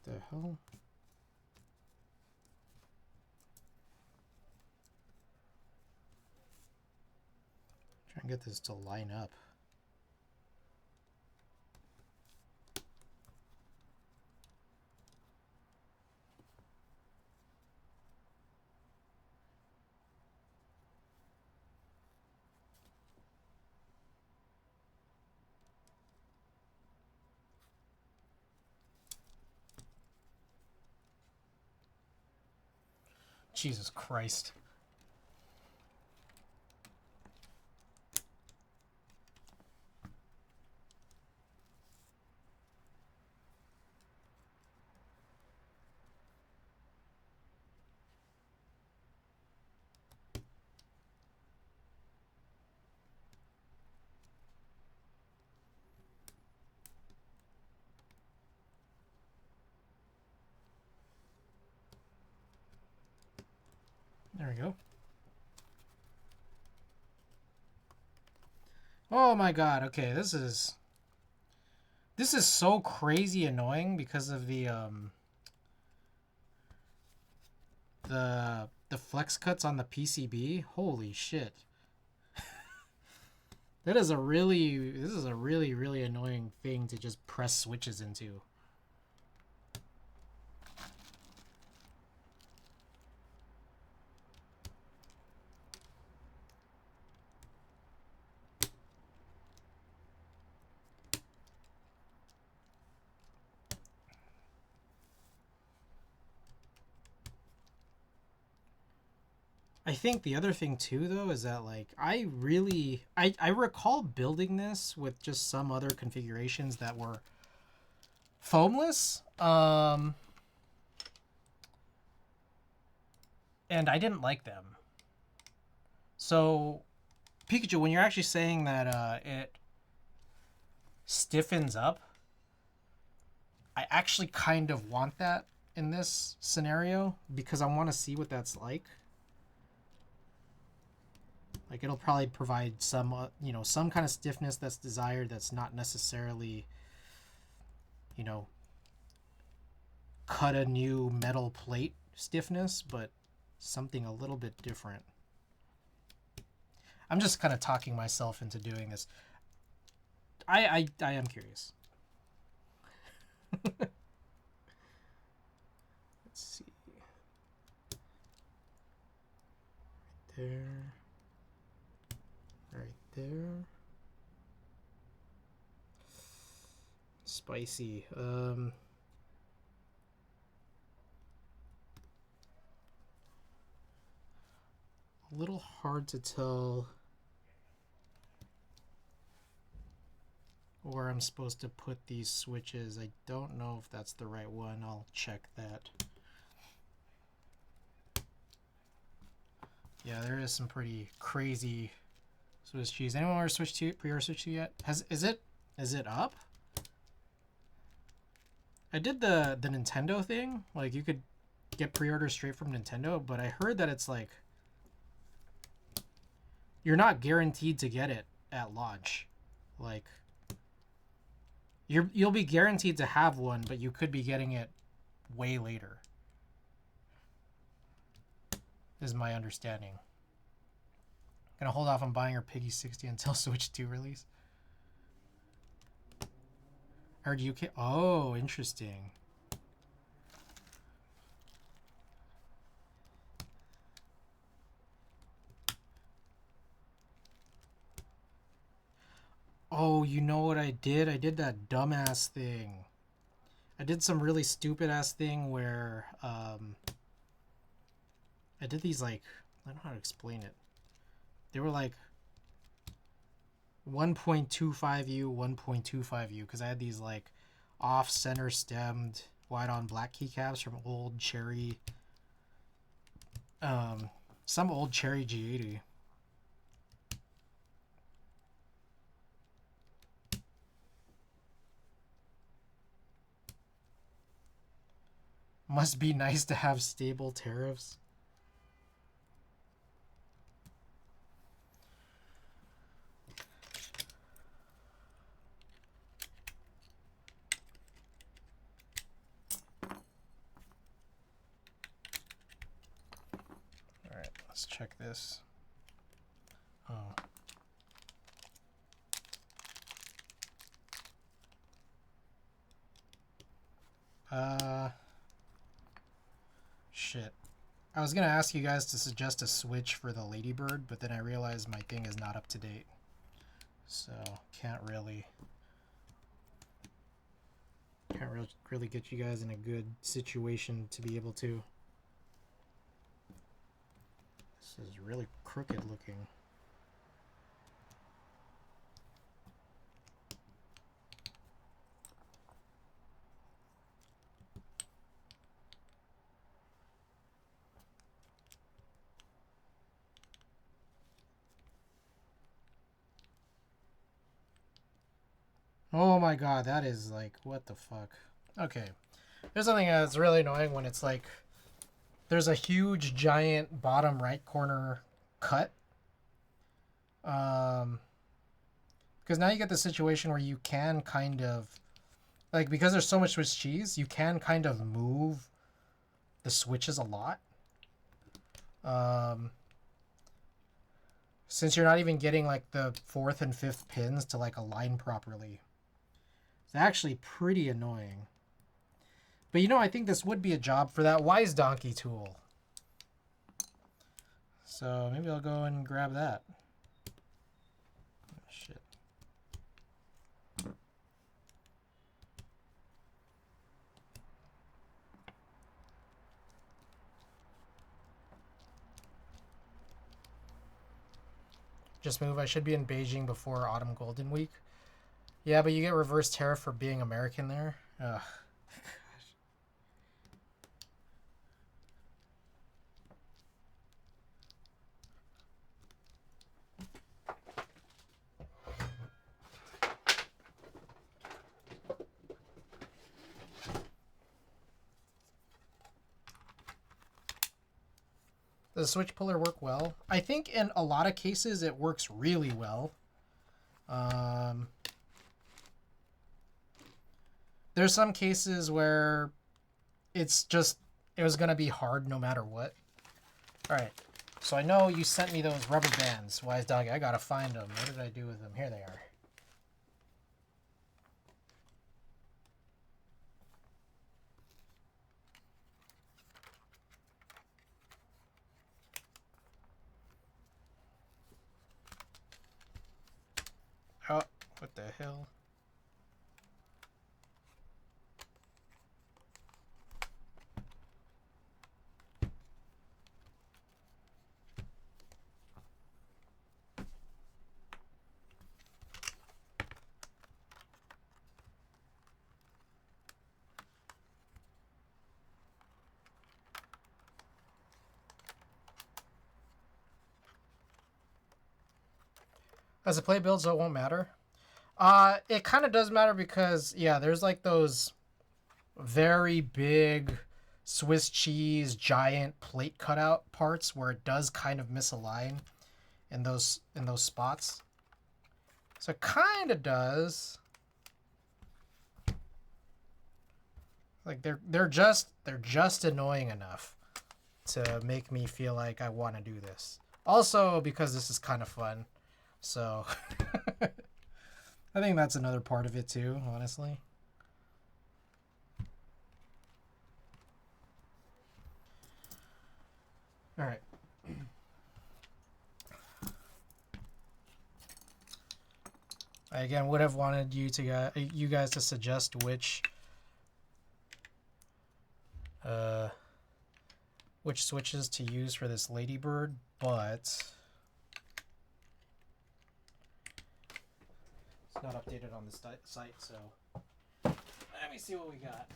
The hell? Try and get this to line up. Jesus Christ. There we go. Oh my god, okay, this is so crazy annoying because of the flex cuts on the PCB. Holy shit. That is a really, this is a really, really annoying thing to just press switches into. I think the other thing too though is that like I recall building this with just some other configurations that were foamless. And I didn't like them. So Pikachu, when you're actually saying that it stiffens up, I actually kind of want that in this scenario because I want to see what that's like. Like it'll probably provide some, some kind of stiffness that's desired that's not necessarily, cut a new metal plate stiffness, but something a little bit different. I'm just kind of talking myself into doing this. I am curious. Let's see. Right there. Right there. Spicy. A little hard to tell where I'm supposed to put these switches. I don't know if that's the right one. I'll check that. Yeah, there is some pretty crazy Swiss cheese. Anyone want to switch to pre-order switch to yet? Is it up? I did the Nintendo thing. Like you could get pre-order straight from Nintendo, but I heard that it's like you're not guaranteed to get it at launch. Like you'll be guaranteed to have one, but you could be getting it way later. Is my understanding. Gonna hold off on buying her Piggy 60 until Switch 2 release. Heard UK. Oh, interesting. Oh, you know what I did? I did that dumbass thing. I did some really stupid ass thing where I did these like, I don't know how to explain it. They were like 1.25U, 1.25U, because I had these like off-center stemmed white on black keycaps from old Cherry, some old Cherry G80. Must be nice to have stable tariffs. Alright, let's check this. Oh. Shit. I was gonna ask you guys to suggest a switch for the ladybird, but then I realized my thing is not up to date. So, can't really get you guys in a good situation to be able to. This is really crooked looking. Oh my god, that is like, what the fuck. Okay. There's something that's really annoying when it's like, there's a huge, giant bottom right corner cut. Because now you get the situation where you can kind of, like, because there's so much Swiss cheese, you can kind of move the switches a lot. since you're not even getting like the 4th and 5th pins to like align properly. It's actually pretty annoying. But you know, I think this would be a job for that Wise Donkey tool. So maybe I'll go and grab that. Oh, shit. Just move. I should be in Beijing before Autumn Golden Week. Yeah, but you get reverse tariff for being American there. Ugh. Does the switch puller work well? I think in a lot of cases it works really well. There's some cases where it's just, it was going to be hard no matter what. All right. So I know you sent me those rubber bands, Wise Doggy. I got to find them. What did I do with them? Here they are. Oh, what the hell? As a play build, so it won't matter. It kind of does matter because, yeah, there's like those very big Swiss cheese giant plate cutout parts where it does kind of misalign in those spots. So it kind of does. Like they're just annoying enough to make me feel like I want to do this. Also because this is kind of fun. So I think that's another part of it too, honestly. All right. I again would have wanted you guys to suggest which switches to use for this ladybird, but it's not updated on the site, so let me see what we got.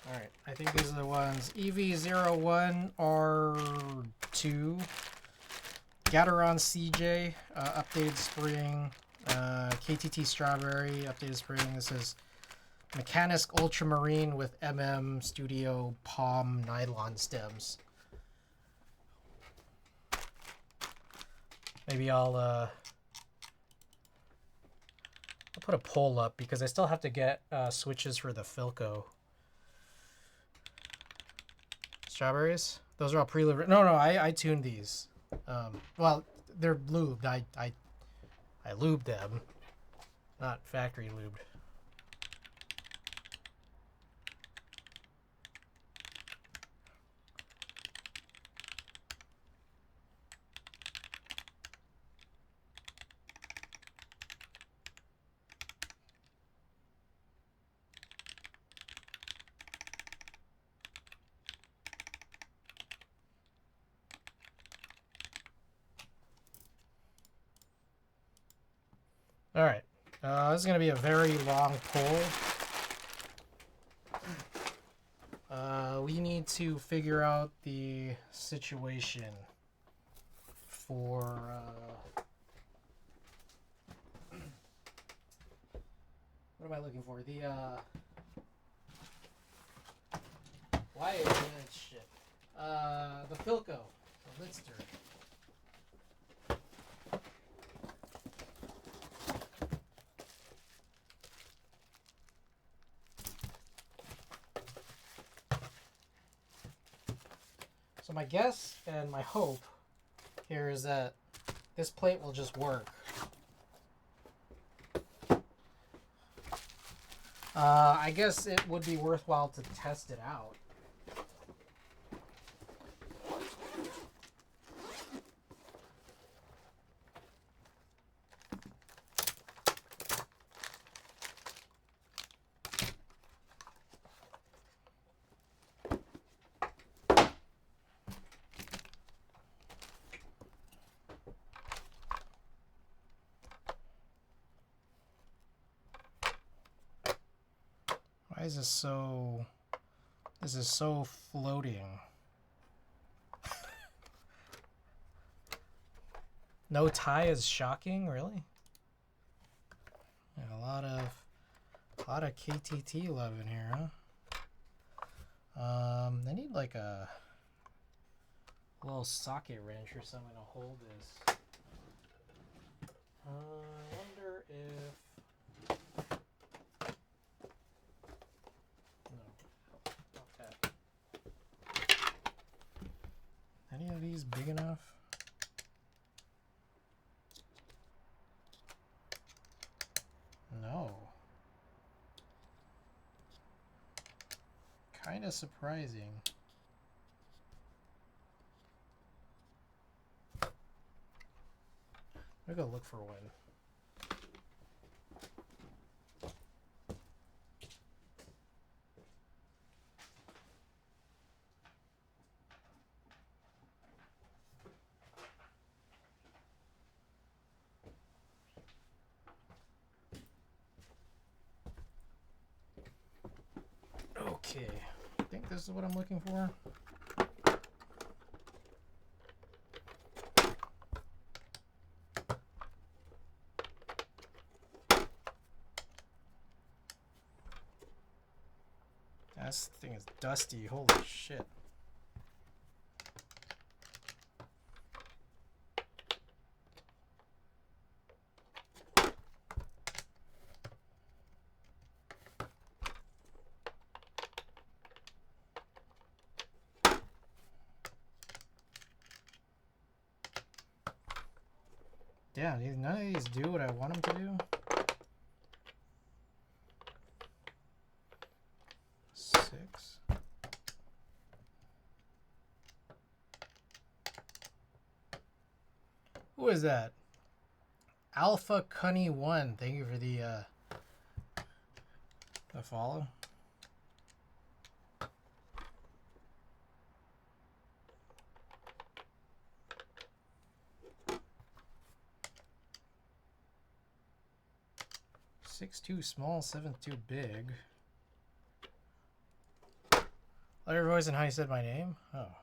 All right, I think these are the ones. EV01R2, Gateron CJ, updated spring, KTT Strawberry, updated spring. This is Mechanisk Ultramarine with Studio Palm nylon stems. Maybe I'll put a poll up because I still have to get switches for the Philco. Strawberries? Those are all pre-lubed. No, I tuned these. Well, they're lubed. I lubed them, not factory lubed. All right, this is going to be a very long poll. We need to figure out the situation for what am I looking for? The why is that shit? The Philco, the litster. So my guess and my hope here is that this plate will just work. I guess it would be worthwhile to test it out. Why is this so... This is so floating. No tie is shocking, really? Yeah, a lot of KTT love in here, huh? They need like a little socket wrench or something to hold this. I wonder if... Any of these big enough? No. Kind of surprising. I'm gonna go look for one. Okay, I think this is what I'm looking for. This thing is dusty, holy shit. Yeah, none of these do what I want them to do. 6. Who is that? Alpha Cunny 1. Thank you for the follow. Six too small, 7 too big. Letter voice and how you said my name? Oh.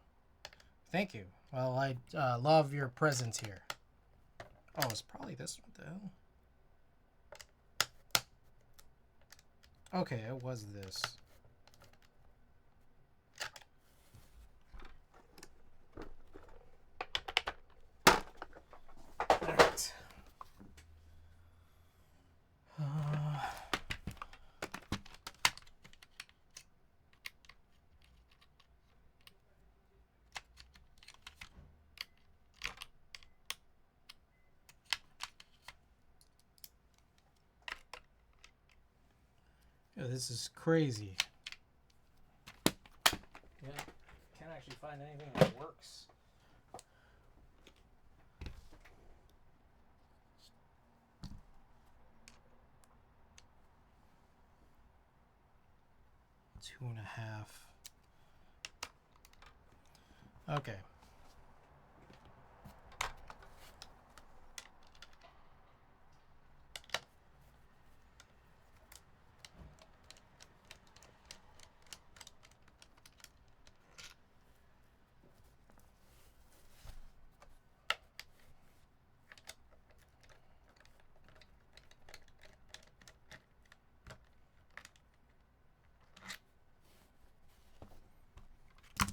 Thank you. Well, I love your presence here. Oh, it's probably this one. What the hell? Okay, it was this. Alright. Yeah, this is crazy. Yeah, can't actually find anything that works. Two and a half. Okay.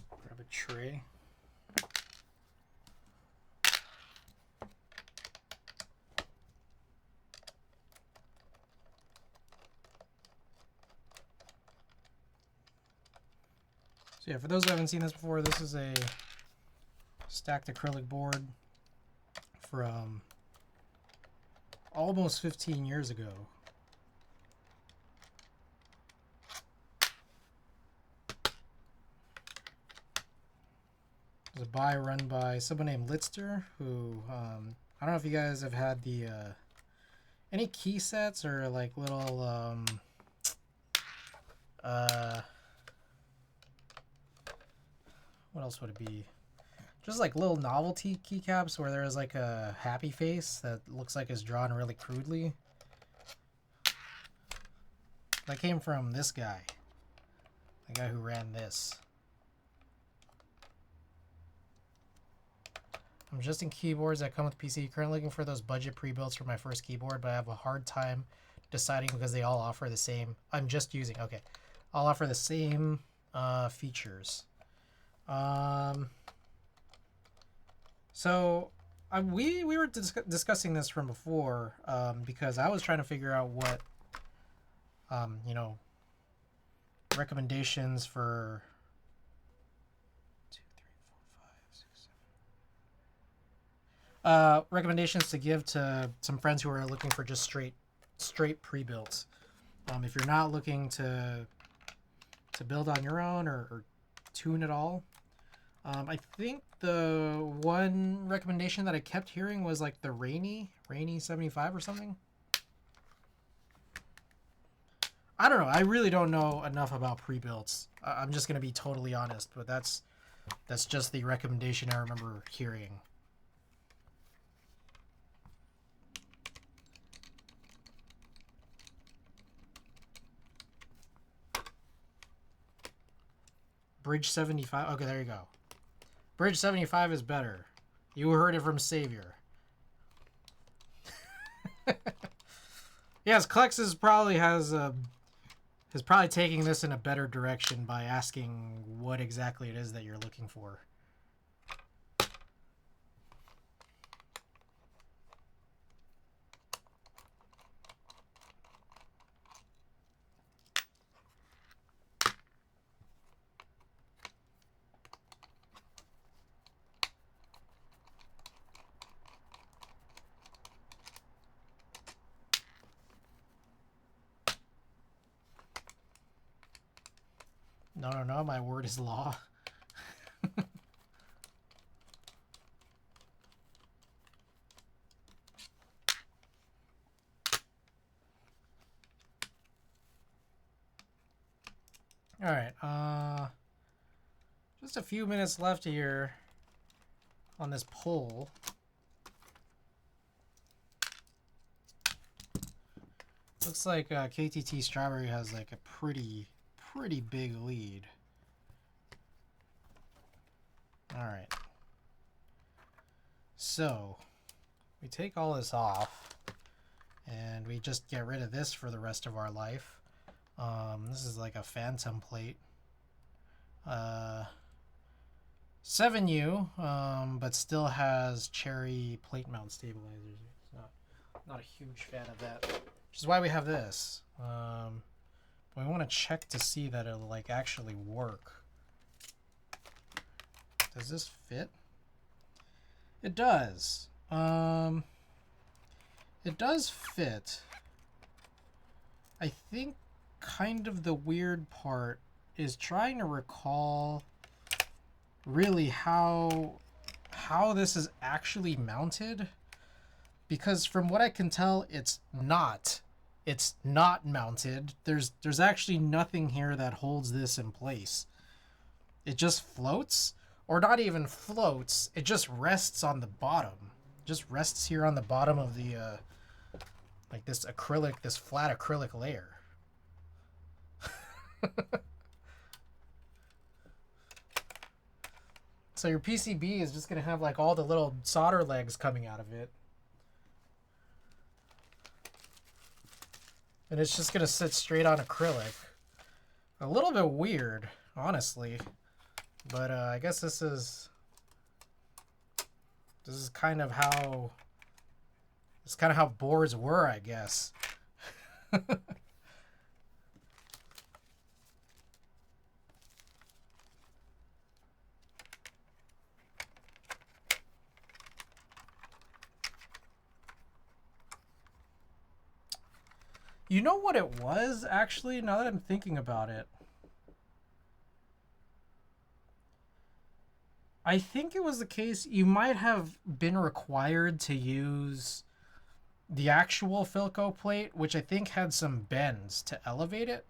Grab a tray. So yeah, for those who haven't seen this before, this is a stacked acrylic board from almost 15 years ago. It was a buy run by someone named Litster, who I don't know if you guys have had the any key sets or like little what else would it be? Just like little novelty keycaps where there's like a happy face that looks like it's drawn really crudely. That came from this guy. The guy who ran this. I'm just in keyboards that come with PC. Currently looking for those budget pre-builds for my first keyboard, but I have a hard time deciding because they all offer the same. I'm just using, okay. All offer the same features. So we were discussing this from before because I was trying to figure out what, you know, recommendations for recommendations to give to some friends who are looking for just straight pre-builds. If you're not looking to build on your own or tune at all, I think the one recommendation that I kept hearing was like the Rainy 75 or something. I don't know. I really don't know enough about pre-builds. I'm just gonna be totally honest, but that's just the recommendation I remember hearing. Bridge 75. Okay, there you go. Bridge 75 is better. You heard it from Savior. Yes, Klex is probably is probably taking this in a better direction by asking what exactly it is that you're looking for. No, my word is law. All right, just a few minutes left here on this poll. Looks like KTT Strawberry has like a pretty big lead. All right. So we take all this off and we just get rid of this for the rest of our life. This is like a phantom plate. 7U, but still has cherry plate mount stabilizers. It's not a huge fan of that, which is why we have this. We want to check to see that it'll like actually work. Does this fit? It does. It does fit. I think kind of the weird part is trying to recall really how this is actually mounted, because from what I can tell, it's not mounted. There's actually nothing here that holds this in place. It just floats, or not even floats, it just rests on the bottom. Just rests here on the bottom of the like this flat acrylic layer. So your PCB is just gonna have like all the little solder legs coming out of it. And it's just gonna sit straight on acrylic. A little bit weird, honestly. But I guess this is kind of how boards were, I guess. You know what it was, actually, now that I'm thinking about it? I think it was the case you might have been required to use the actual Philco plate, which I think had some bends to elevate it.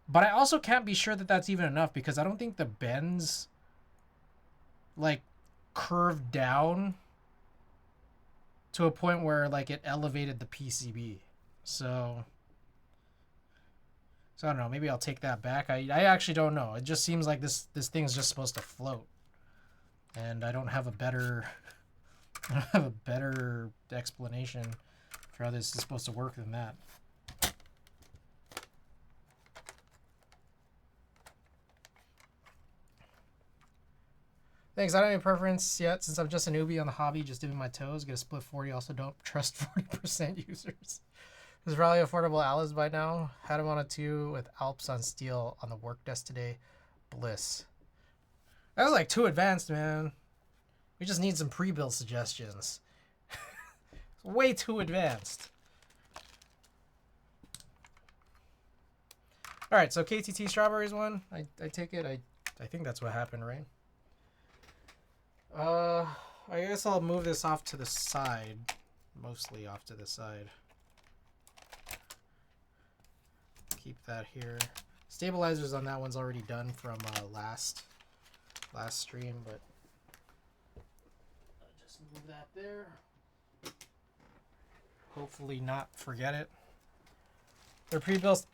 But I also can't be sure that that's even enough because I don't think the bends like curved down to a point where like it elevated the PCB. So I don't know. Maybe I'll take that back. I actually don't know. It just seems like this thing's just supposed to float, and I don't have a better I don't have a better explanation for how this is supposed to work than that. Thanks. I don't have a preference yet since I'm just a newbie on the hobby, just dipping my toes. Get a split 40. Also, don't trust 40% users. This is probably affordable Alice by now. Had him on a 2 with Alps on steel on the work desk today. Bliss. That was like too advanced, man. We just need some pre-build suggestions. Way too advanced. Alright, so KTT Strawberries one. I take it. I think that's what happened, right? I guess I'll move this off to the side. Mostly off to the side. Keep that here. Stabilizers on that one's already done from last stream, but I'll just move that there. Hopefully not forget it. They're pre-built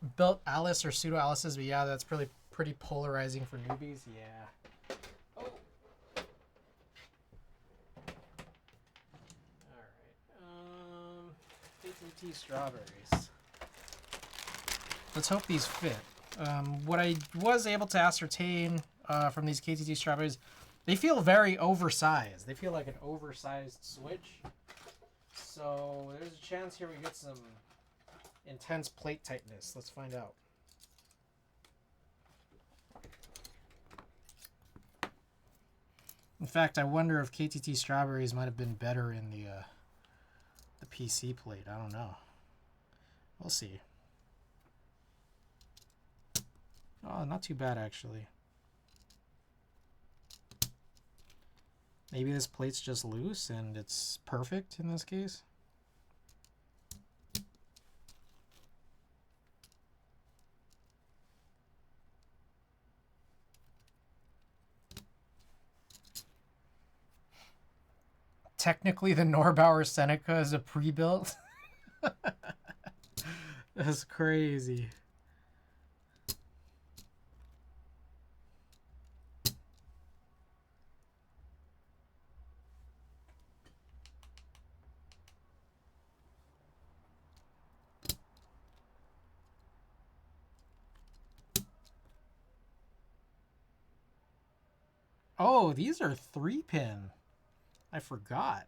Alice or pseudo Alice's, but yeah, that's pretty polarizing for newbies. Yeah. Oh. All right. KTT Strawberries. Let's hope these fit. What I was able to ascertain from these KTT Strawberries, they feel very oversized. They feel like an oversized Switch. So there's a chance here we get some intense plate tightness. Let's find out. In fact, I wonder if KTT Strawberries might have been better in the PC plate. I don't know. We'll see. Oh, not too bad, actually. Maybe this plate's just loose and it's perfect in this case. Technically, the Norbauer Seneca is a pre-built. That's crazy. Oh, these are 3-pin. I forgot.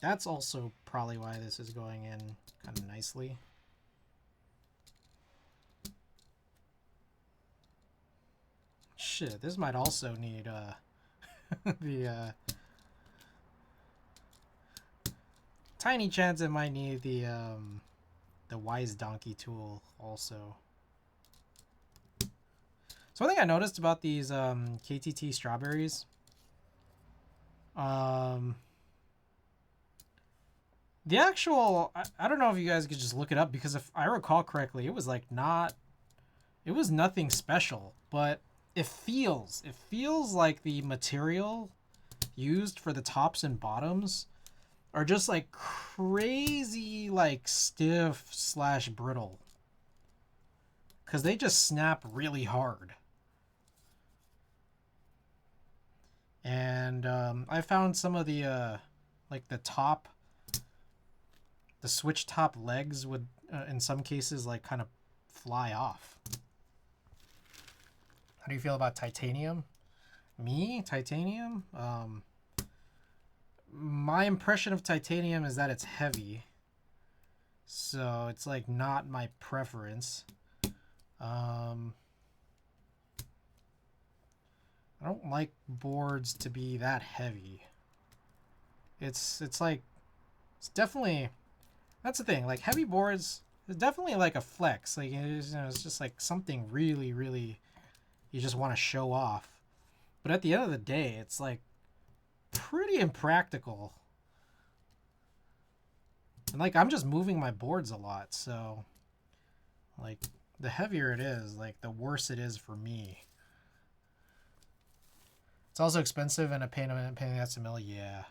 That's also probably why this is going in kind of nicely. Shit, this might also need the tiny chance it might need the Wise Donkey tool also. So one thing I noticed about these KTT Strawberries, the actual, I don't know if you guys could just look it up, because if I recall correctly, it was like it was nothing special, but it feels like the material used for the tops and bottoms are just like crazy like stiff / brittle, because they just snap really hard. And I found some of the like the switch top legs would in some cases like kind of fly off. How do you feel about titanium? Me? Titanium? My impression of titanium is that it's heavy. So it's like not my preference. I don't like boards to be that heavy. It's like It's definitely, that's the thing. Like heavy boards, it's definitely like a flex. Like it's just like something really, really you just want to show off. But at the end of the day, it's like pretty impractical. And like I'm just moving my boards a lot, so like the heavier it is, like the worse it is for me. It's also expensive and a pain in the ass to mill, yeah.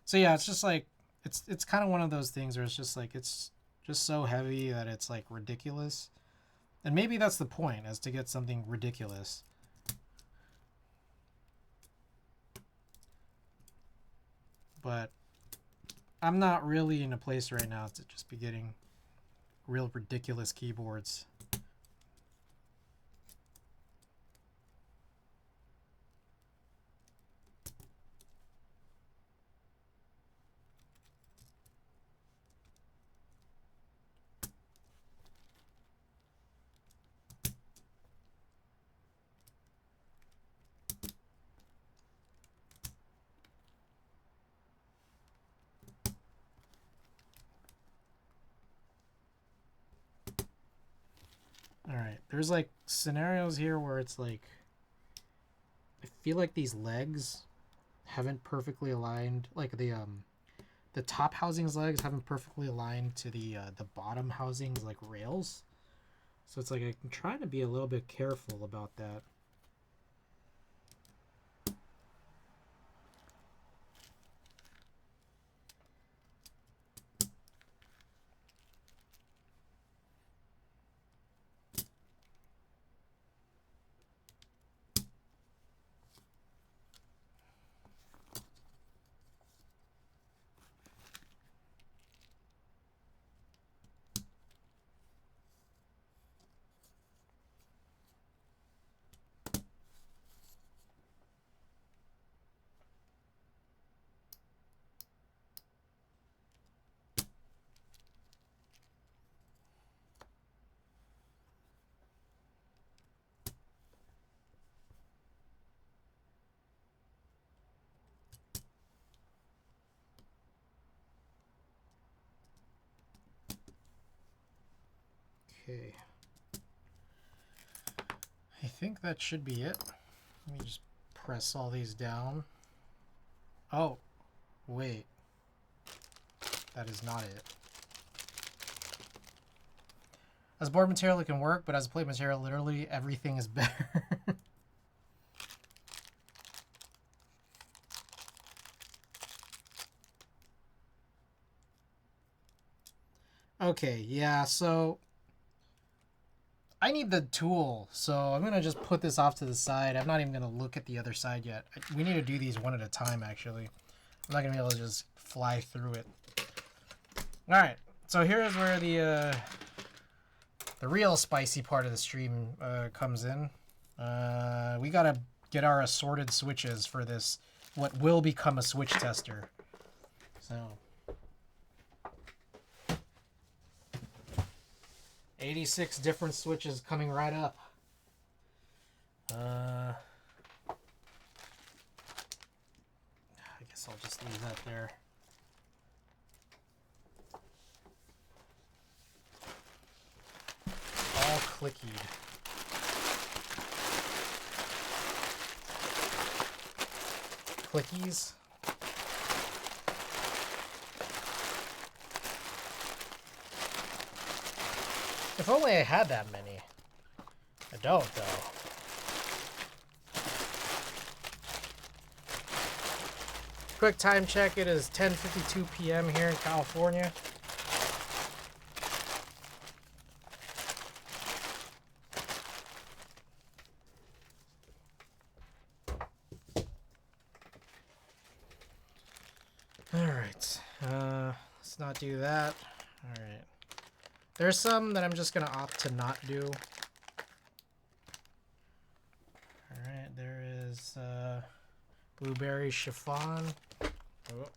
So yeah, it's just like it's kind of one of those things where it's just like it's just so heavy that it's like ridiculous. And maybe that's the point, is to get something ridiculous. But I'm not really in a place right now to just be getting real ridiculous keyboards. Alright, there's like scenarios here where it's like I feel like these legs haven't perfectly aligned, like the top housing's legs haven't perfectly aligned to the bottom housing's like rails. So it's like I'm trying to be a little bit careful about that. Okay. I think that should be it. Let me just press all these down. Oh, wait. That is not it. As board material, it can work, but as plate material, literally everything is better. Okay, yeah, so I need the tool, so I'm going to just put this off to the side. I'm not even going to look at the other side yet. We need to do these one at a time, actually. I'm not going to be able to just fly through it. Alright, so here's where the real spicy part of the stream comes in. We got to get our assorted switches for this, what will become a switch tester. So 86 different switches coming right up. I guess I'll just leave that there. All clicky. Clickies. If only I had that many. I don't, though. Quick time check. It is 10:52 p.m. here in California. Alright. Let's not do that. Alright. There's some that I'm just going to opt to not do. Alright, there is blueberry chiffon. Oh.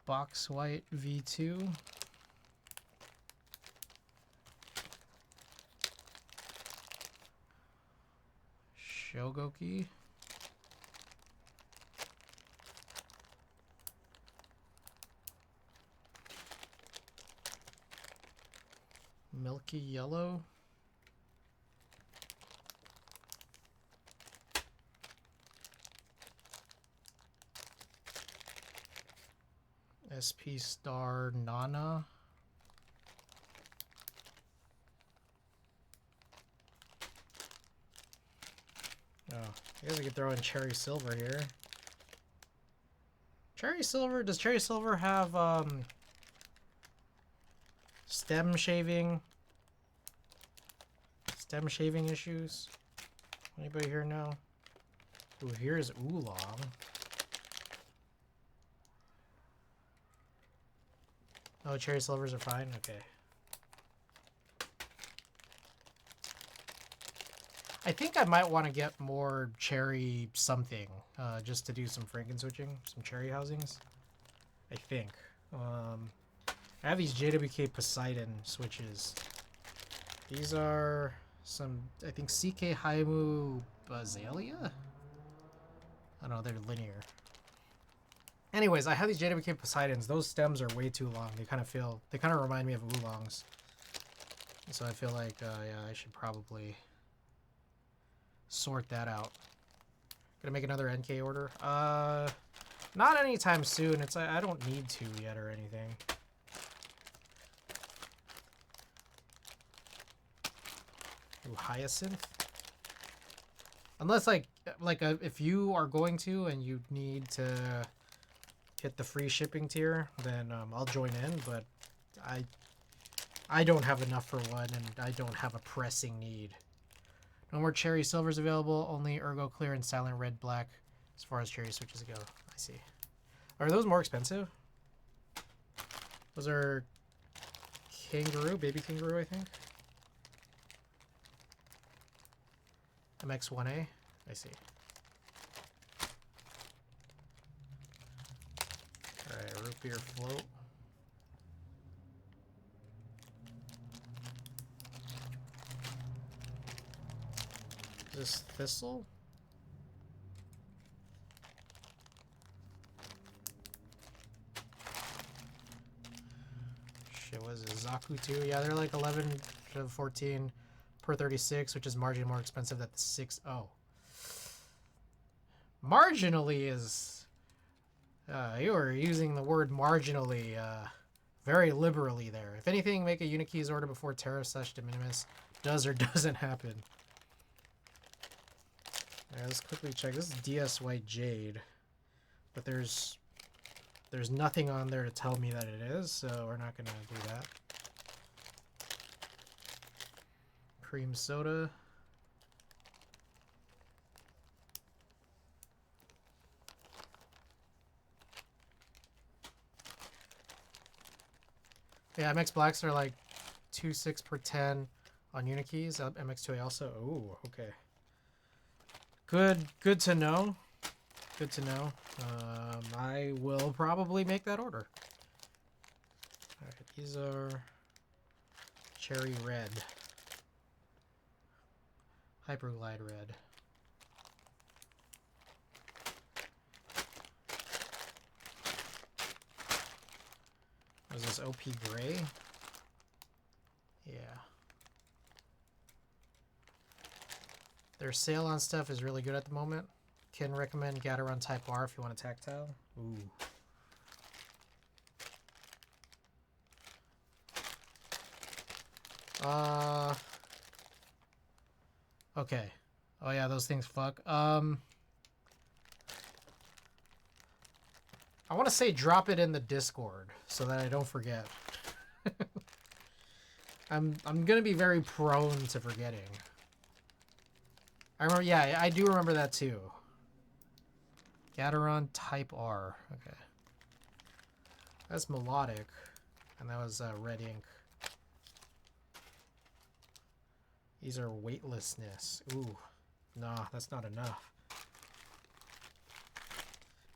Box white V2. Togeki. Milky yellow. SP Star Nana. Oh, I guess I could throw in Cherry Silver here. Cherry Silver, does Cherry Silver have stem shaving issues? Anybody here know? Ooh, here's Oolong. Oh, Cherry Silvers are fine? Okay. I think I might want to get more cherry something, just to do some Franken switching, some cherry housings. I think. I have these JWK Poseidon switches. These are some, I think, CK Haimu Basalia? I don't know, they're linear. Anyways, I have these JWK Poseidons. Those stems are way too long. They kind of remind me of Oolongs. So I feel like, yeah, I should probably sort that out. Gonna make another NK order? Not anytime soon. I don't need to yet or anything. Ooh, Hyacinth? Unless, if you are going to and you need to hit the free shipping tier, then I'll join in, but I don't have enough for one, and I don't have a pressing need. No more Cherry Silvers available, only Ergo Clear and Silent Red Black as far as cherry switches go. I see. Are those more expensive? Those are Kangaroo, Baby Kangaroo, I think. MX1A, I see. Alright, Root Beer Float. Is this Thistle? Shit, what is it? Zaku 2? Yeah, they're like 11 to 14 per 36, which is marginally more expensive than the 6. Oh. Marginally is... you are using the word marginally very liberally there. If anything, make a Unikeys order before tariff/de minimis does or doesn't happen. Yeah, let's quickly check. This is DS White Jade, but there's nothing on there to tell me that it is, so we're not gonna do that. Cream soda. Yeah, MX Blacks are like 2.6 per 10 on Unikeys. MX2A also. Ooh, okay. Good to know. Good to know. I will probably make that order. Alright, these are Cherry Red. Hyperglide Red. What is this, OP Gray? Yeah. Their sale on stuff is really good at the moment. Can recommend Gateron Type R if you want a tactile. Ooh. Okay. Oh yeah, those things fuck. I want to say drop it in the Discord so that I don't forget. I'm gonna be very prone to forgetting. I remember, yeah, I do remember that too. Gateron Type R. Okay. That's melodic, and that was red ink. These are weightlessness. Ooh, nah, that's not enough.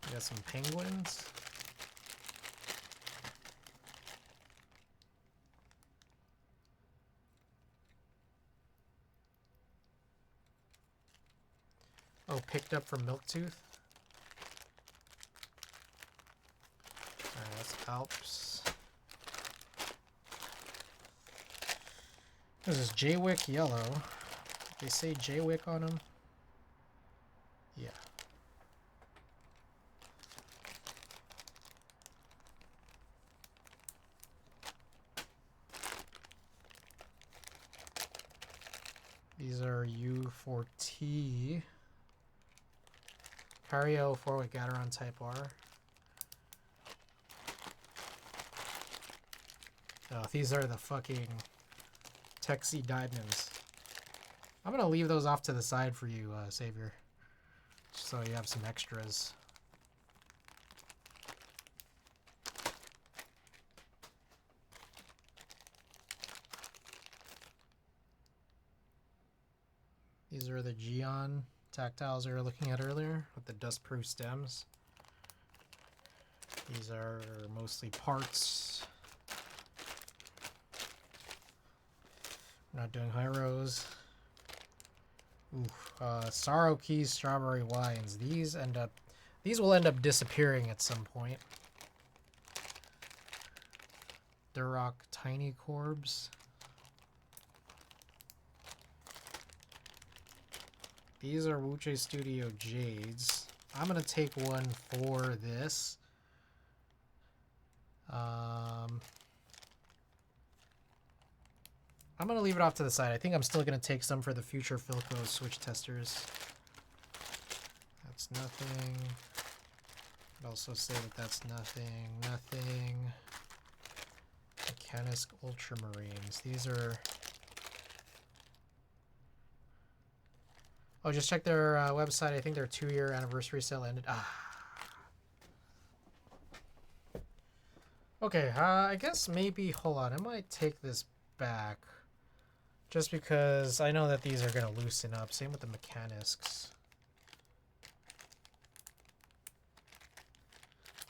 We got some penguins. Oh, picked up from Milktooth. Alright, that's Alps. This is Jaywick Yellow. Did they say Jaywick on them? Yeah. These are U4T. Cario 4 with Gateron Type R. Oh, these are the fucking Texie Diamonds. I'm gonna leave those off to the side for you, Savior. Just so you have some extras. These are the Geon tactiles we were looking at earlier with the dust-proof stems. These are mostly parts. We're not doing high rows. Ooh, Sorrow Keys, Strawberry Wines. These will end up disappearing at some point. Duroc Tiny Corbs. These are Wuche Studio Jades. I'm gonna take one for this. I'm gonna leave it off to the side. I think I'm still gonna take some for the future Philco switch testers. That's nothing. I'd also say that that's nothing. Nothing. Mechanisk Ultramarines. These are... Oh, just check their website. I think their 2-year anniversary sale ended. Okay, I guess maybe... Hold on. I might take this back. Just because I know that these are going to loosen up. Same with the Mechanisks.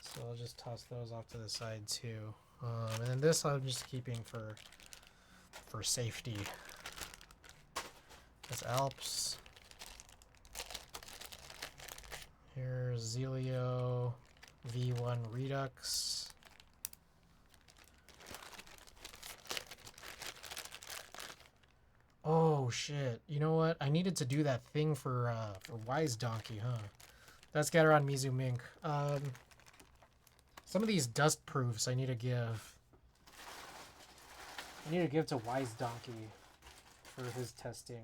So I'll just toss those off to the side too. And then this I'm just keeping for safety. That's Alps. Here's Zelio V1 Redux. Oh shit! You know what? I needed to do that thing for Wise Donkey, huh? That's Gateron Mizu Mink. Some of these dust proofs I need to give. I need to give to Wise Donkey for his testing.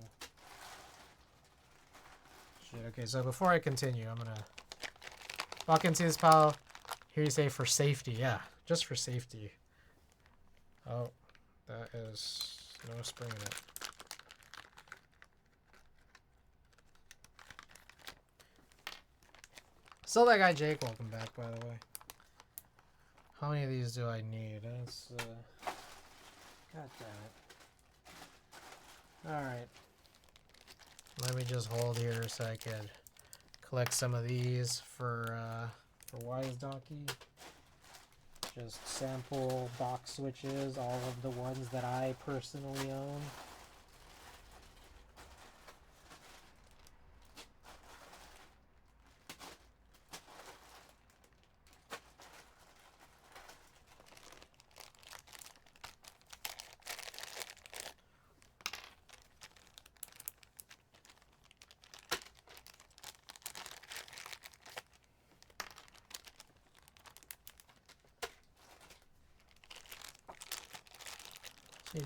Shit. Okay, so before I continue, I'm gonna walk into this pile. Here you say for safety. Yeah, just for safety. Oh, that is no spring in it. Still that guy Jake, welcome back, by the way. How many of these do I need? That's, God damn it. Alright. Let me just hold here so I can collect some of these for Wise Donkey. Just sample box switches, all of the ones that I personally own.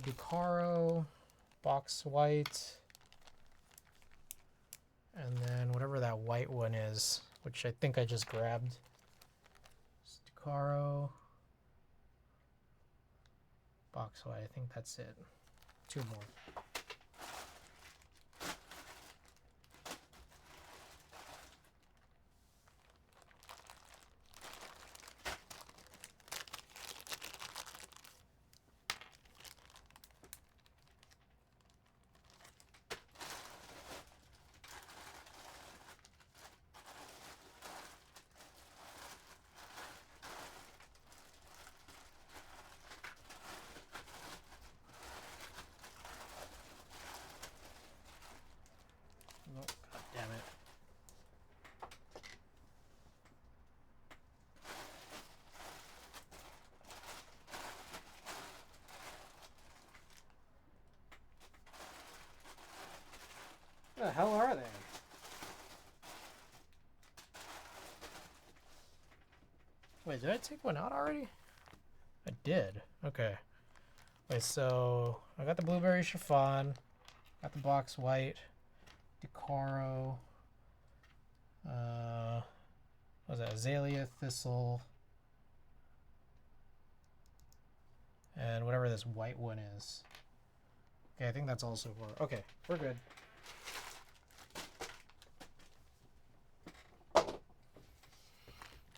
Ducaro, box white, and then whatever that white one is, which I think I just grabbed. Ducaro, box white, I think that's it. 2 more. Wait, did I take one out already? I did. Okay. Wait, so I got the blueberry chiffon, got the box white, Decoro, what was that? Azalea thistle, and whatever this white one is. Okay, I think that's also for. Okay, we're good.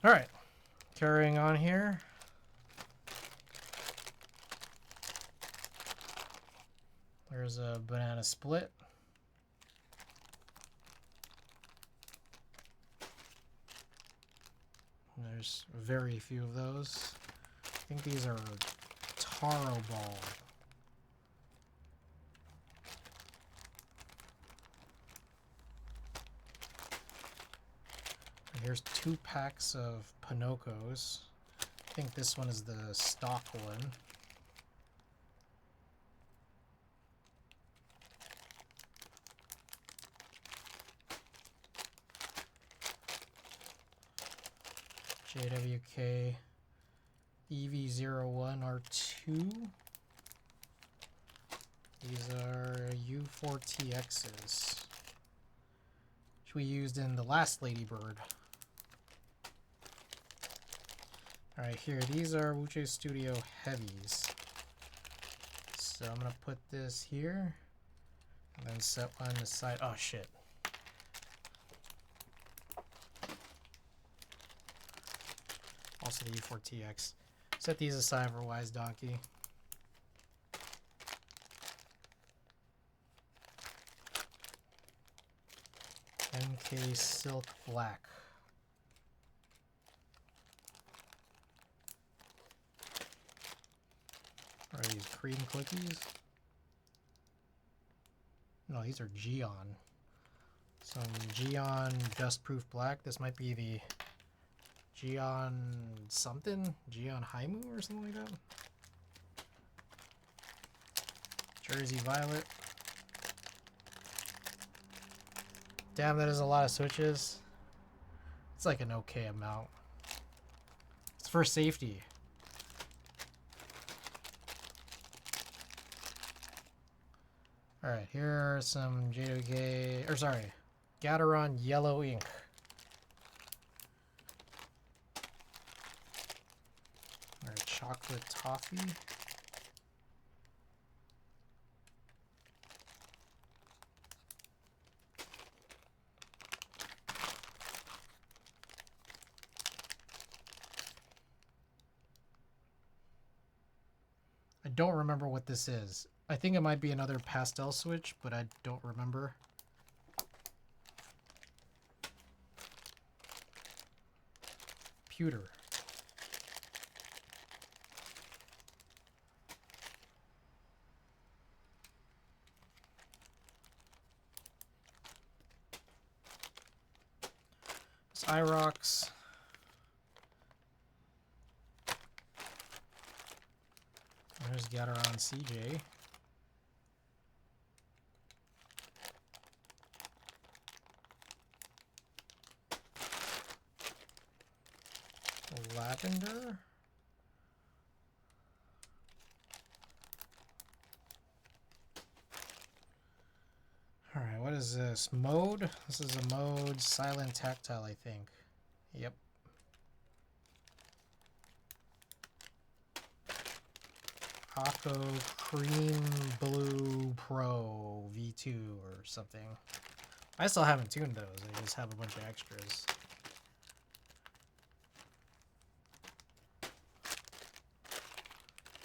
All right, carrying on here. There's a banana split. There's very few of those. I think these are taro ball. And here's 2 packs of Pinocchos. I think this one is the stock one. JWK EV01R2. These are U4TXs, which we used in the last ladybird. Alright, here, these are Wuche Studio Heavies. So I'm going to put this here, and then set one aside. Oh, shit. Also the U4TX. Set these aside for Wise Donkey. MK Silk Black. Are these cream cookies? No, these are Geon. Some Geon Dustproof Black. This might be the Geon something? Geon Haimu or something like that? Jersey Violet. Damn, that is a lot of switches. It's like an okay amount. It's for safety. Alright, here are some JWK, or sorry, Gateron Yellow Ink. Alright, Chocolate Toffee. I don't remember what this is. I think it might be another pastel switch, but I don't remember. Pewter. It's Irox. There's Gateron CJ. Lavender. Alright, what is this? Mode? This is a mode silent tactile, I think. Yep. Aqua Cream Blue Pro V2 or something. I still haven't tuned those. I just have a bunch of extras.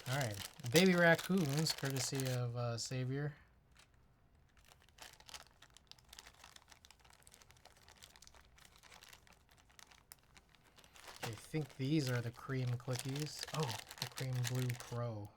Alright, baby raccoons, courtesy of Savior. I think these are the cream cookies. Oh, the cream blue pro.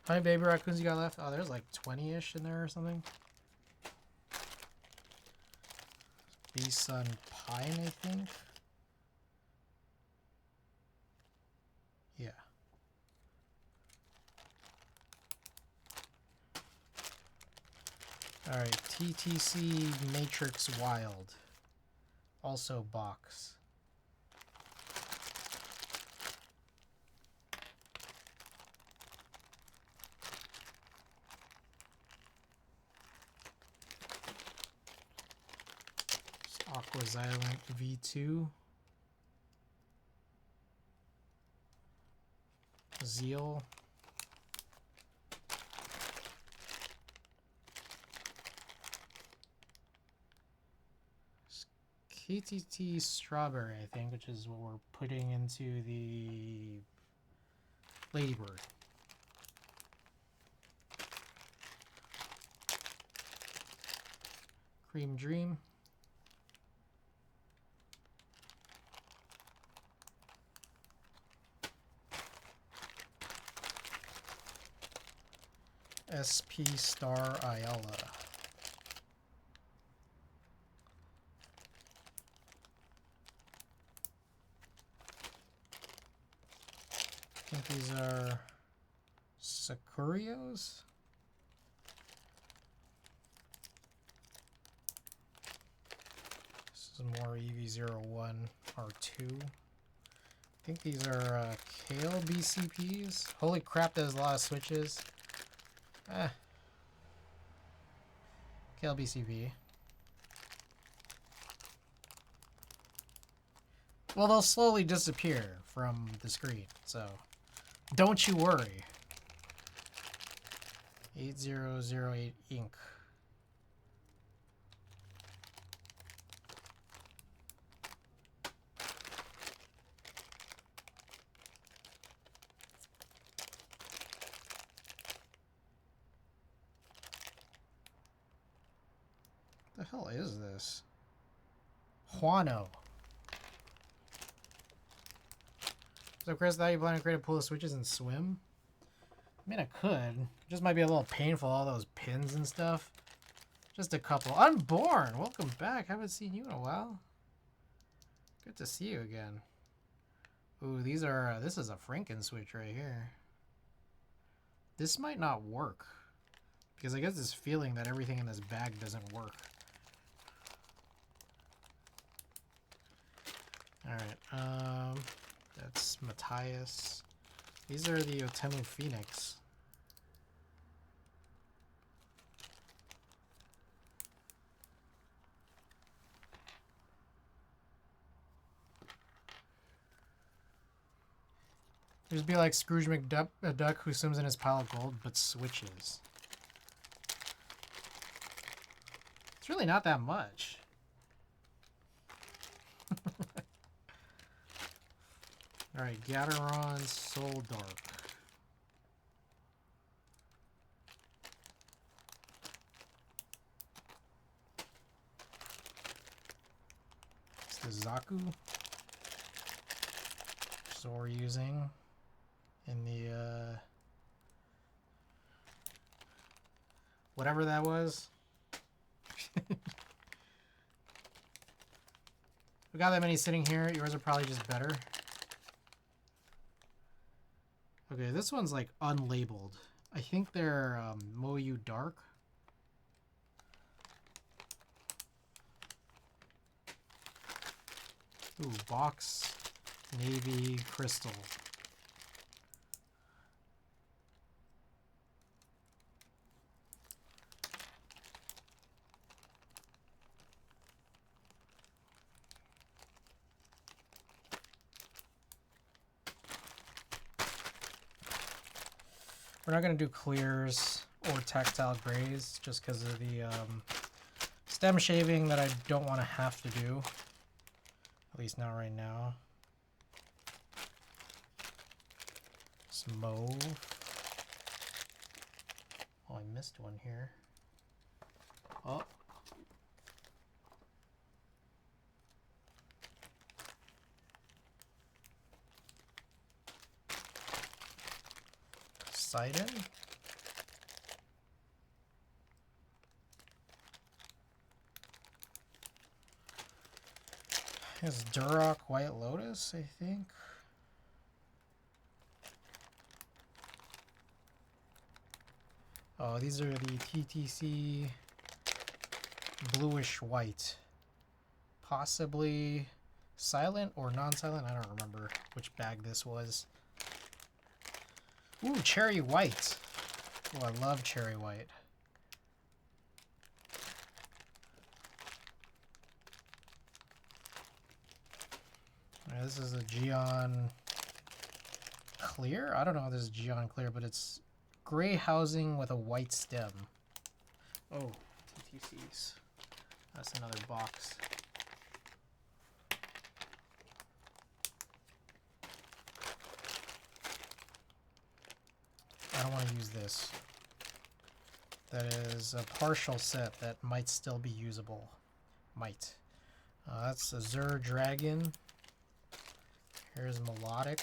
How many baby raccoons you got left? Oh, there's like 20-ish in there or something. Bee Sun Pine, I think. Yeah. Alright, TTC Matrix Wild. Also box. Aqua Xylent V2. Zeal. KTT Strawberry, I think, which is what we're putting into the Ladybird. Cream Dream. SP Star Ayala. I think these are Sakurios. This is more EV01 R2. I think these are Kale BCPs. Holy crap, there's a lot of switches. Kale BCP. Well, they'll slowly disappear from the screen, so don't you worry. 8008 Inc. What the hell is this? Juano. So Chris, thought you plan to create a pool of switches and swim? I mean, I could. It just might be a little painful, all those pins and stuff. Just a couple. Unborn! Welcome back. Haven't seen you in a while. Good to see you again. Ooh, these are, this is a Franken switch right here. This might not work. Because I get this feeling that everything in this bag doesn't work. Alright, that's Matthias. These are the Otemu Phoenix. Just be like Scrooge McDuck, a duck who swims in his pile of gold, but switches. It's really not that much. Alright, Gateron Soul Dark. It's the Zaku. So we're using in the whatever that was. We got that many sitting here. Yours are probably just better. Okay, this one's like unlabeled. I think they're Moyu Dark. Ooh, box, navy, crystal. We're not going to do clears or tactile grays just because of the stem shaving that I don't want to have to do. At least not right now. Some mauve. Oh, I missed one here. Oh. Sidon. It's Duroc White Lotus, I think. Oh, these are the TTC bluish white. Possibly silent or non-silent. I don't remember which bag this was. Ooh, cherry white. Oh, I love cherry white. Right, this is a Geon Clear. I don't know if this is Geon Clear, but it's gray housing with a white stem. Oh, TTCs. That's another box. I don't want to use this. That is a partial set that might still be usable. Might. That's Azure Dragon. Here's Melodic.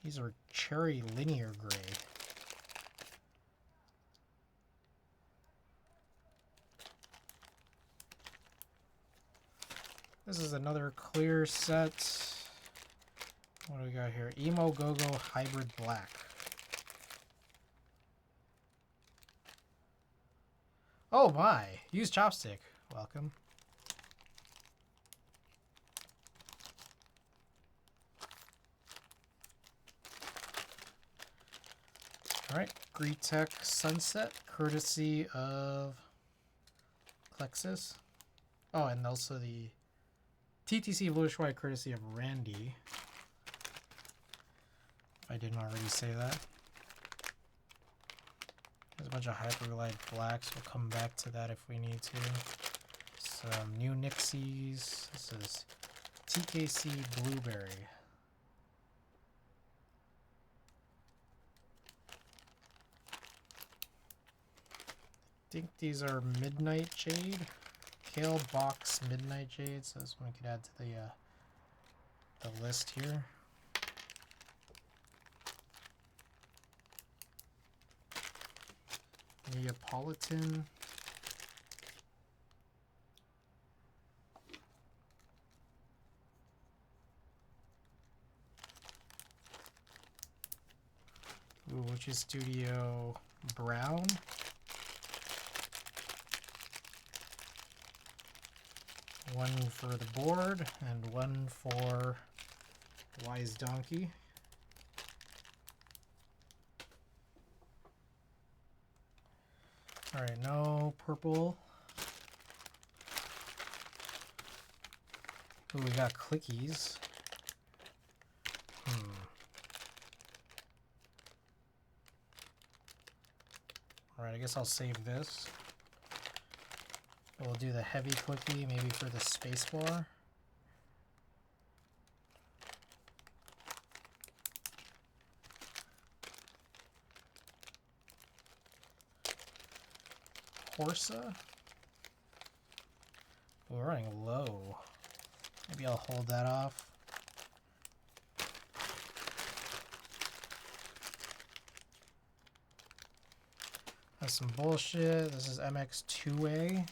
These are cherry linear gray. This is another clear set. What do we got here? Emo Go-Go Hybrid Black. Oh my! Use chopstick. Welcome. Alright, Greetech Sunset, courtesy of Plexus. Oh, and also the TTC Bluish White, courtesy of Randy. If I didn't already say that. There's a bunch of Hyperglide Blacks. We'll come back to that if we need to. Some new Nixies. This is TKC Blueberry. I think these are Midnight Jade. Kale Box Midnight Jade. So this one we could add to the list here. Neapolitan. Ooh, which is Studio Brown. One for the board and one for Wise Donkey. Alright, no purple. Ooh, we got clickies. Alright, I guess I'll save this. We'll do the heavy clicky maybe for the spacebar. Horsa. We're running low. Maybe I'll hold that off. That's some bullshit. This is MX2A.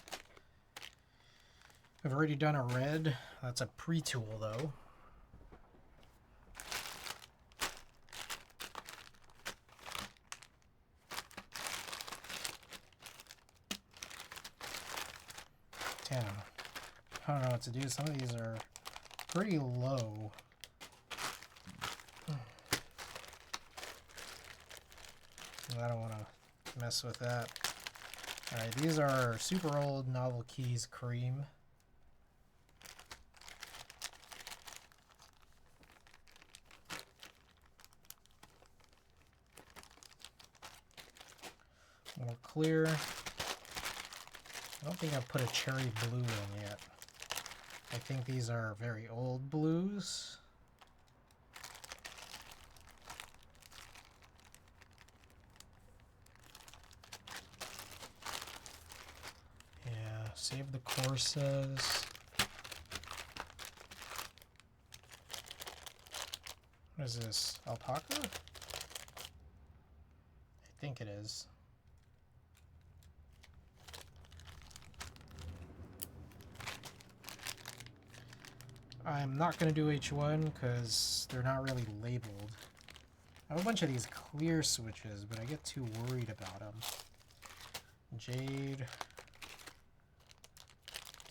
I've already done a red. That's a pre-tool though. Damn. I don't know what to do. Some of these are pretty low. I don't want to mess with that. Alright, these are super old Novel Keys Cream. More clear. I don't think I've put a cherry blue in yet. I think these are very old blues. Yeah, save the Corsas. What is this? Alpaca? I think it is. I'm not going to do H1 because they're not really labeled. I have a bunch of these clear switches, but I get too worried about them. Jade.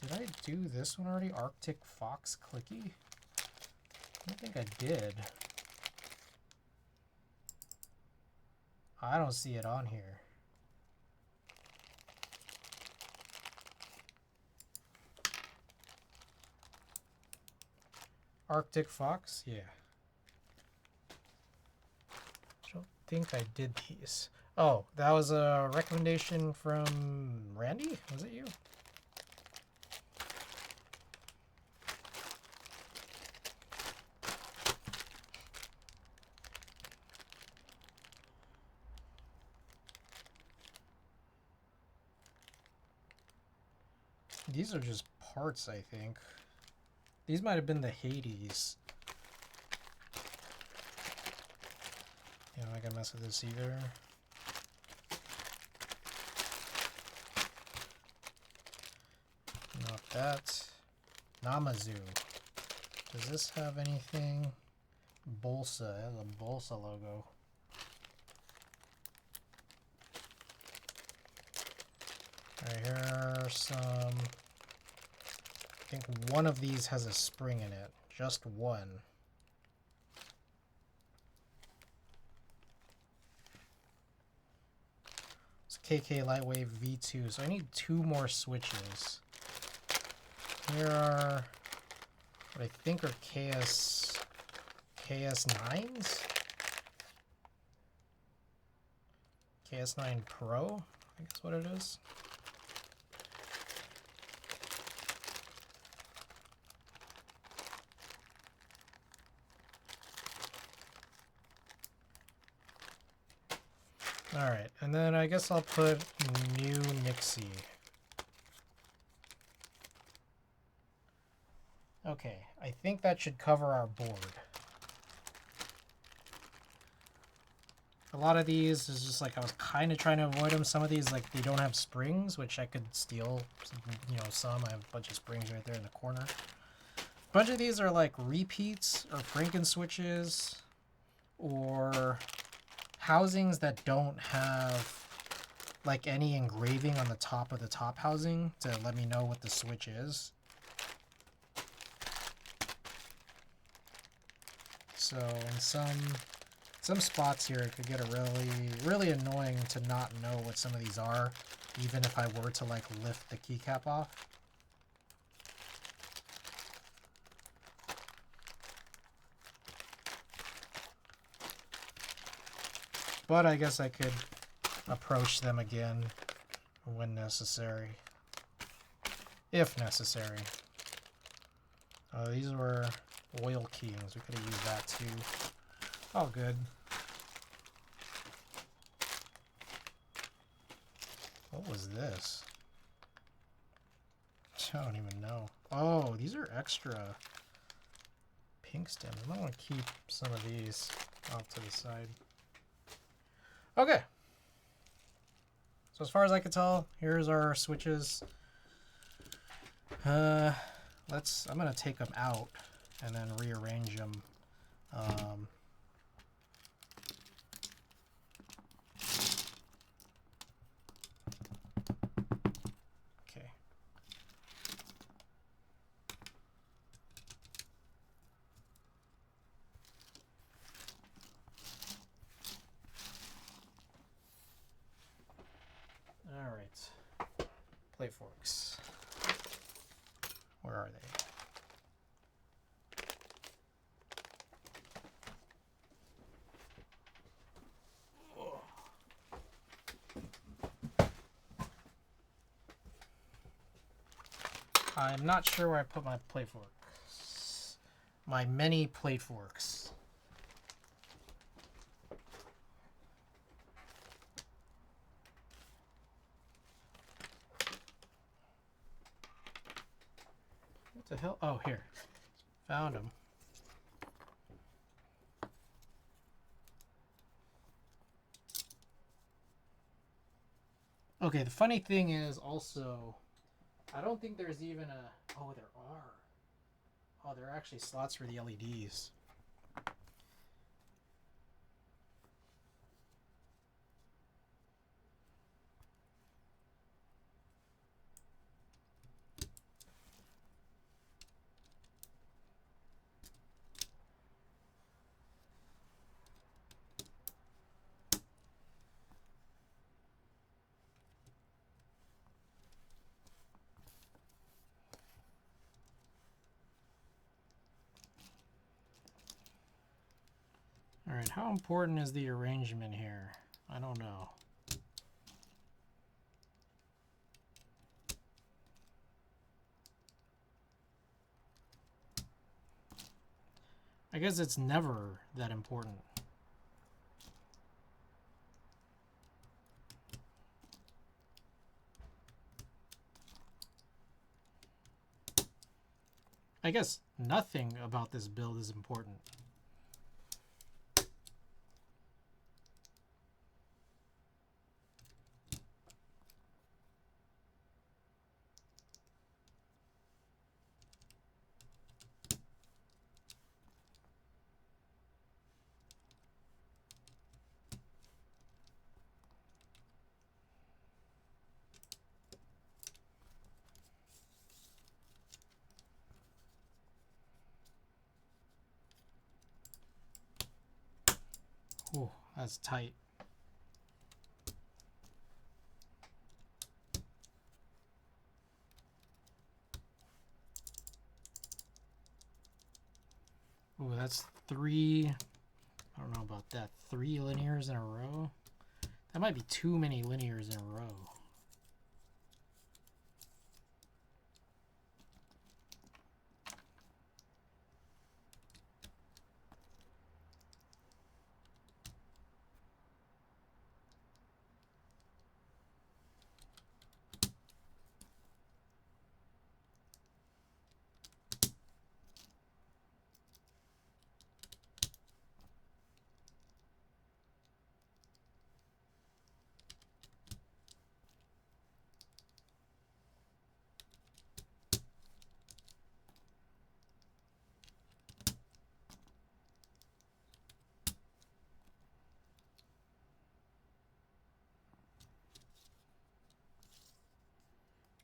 Did I do this one already? Arctic Fox Clicky? I don't think I did. I don't see it on here. Arctic Fox? Yeah. I don't think I did these. Oh, that was a recommendation from Randy? Was it you? These are just parts, I think. These might have been the Hades. You know, I can mess with this either. Not that. Namazu. Does this have anything? Bolsa. It has a Bolsa logo. Alright, here are some. I think one of these has a spring in it. Just one. It's KK Lightwave V2, so I need 2 more switches. Here are what I think are KS9s? KS9 Pro, I think that's what it is. Alright, and then I guess I'll put new Nixie. Okay, I think that should cover our board. A lot of these is just like I was kind of trying to avoid them. Some of these, like, they don't have springs, which I could steal, you know, some. I have a bunch of springs right there in the corner. A bunch of these are like repeats or Franken switches or housings that don't have like any engraving on the top of the top housing to let me know what the switch is. So in some spots here it could get a really annoying to not know what some of these are, even if I were to like lift the keycap off. But I guess I could approach them again when necessary. If necessary. These were oil keyings. We could have used that too. All good. What was this? I don't even know. Oh, these are extra pink stems. I might want to keep some of these off to the side. Okay. So as far as I can tell, here's our switches. I'm gonna take them out and then rearrange them. Okay. All right. Plate forks. Where are they? I'm not sure where I put my plate forks. My many plate forks. What the hell? Oh, here. Found them. Okay, the funny thing is also, I don't think there's even a... Oh, there are. Oh, there are actually slots for the LEDs. All right, how important is the arrangement here? I don't know. I guess it's never that important. I guess nothing about this build is important. Oh, that's tight. Oh, that's three. I don't know about that. 3 linears in a row. That might be too many linears in a row.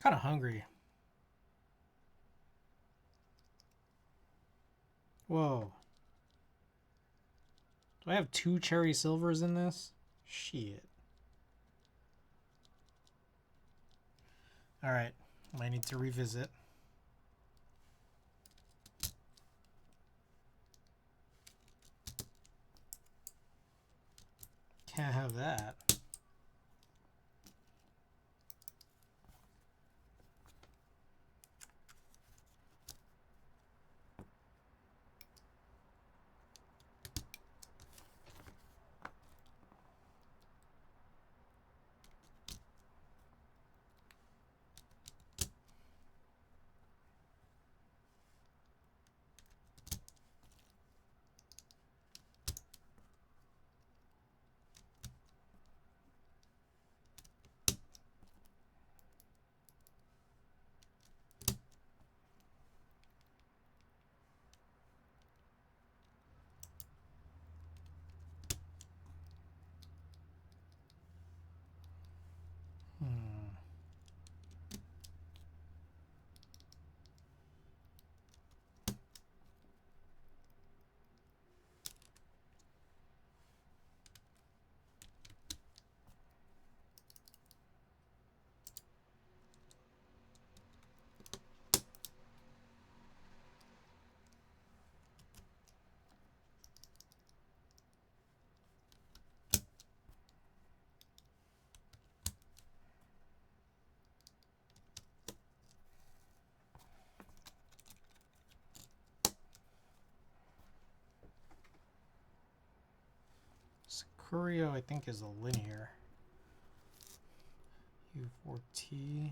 Kind of hungry. Whoa. Do I have 2 cherry silvers in this? Shit. Alright. Might need to revisit. Can't have that. Curio, I think, is a linear. U4T.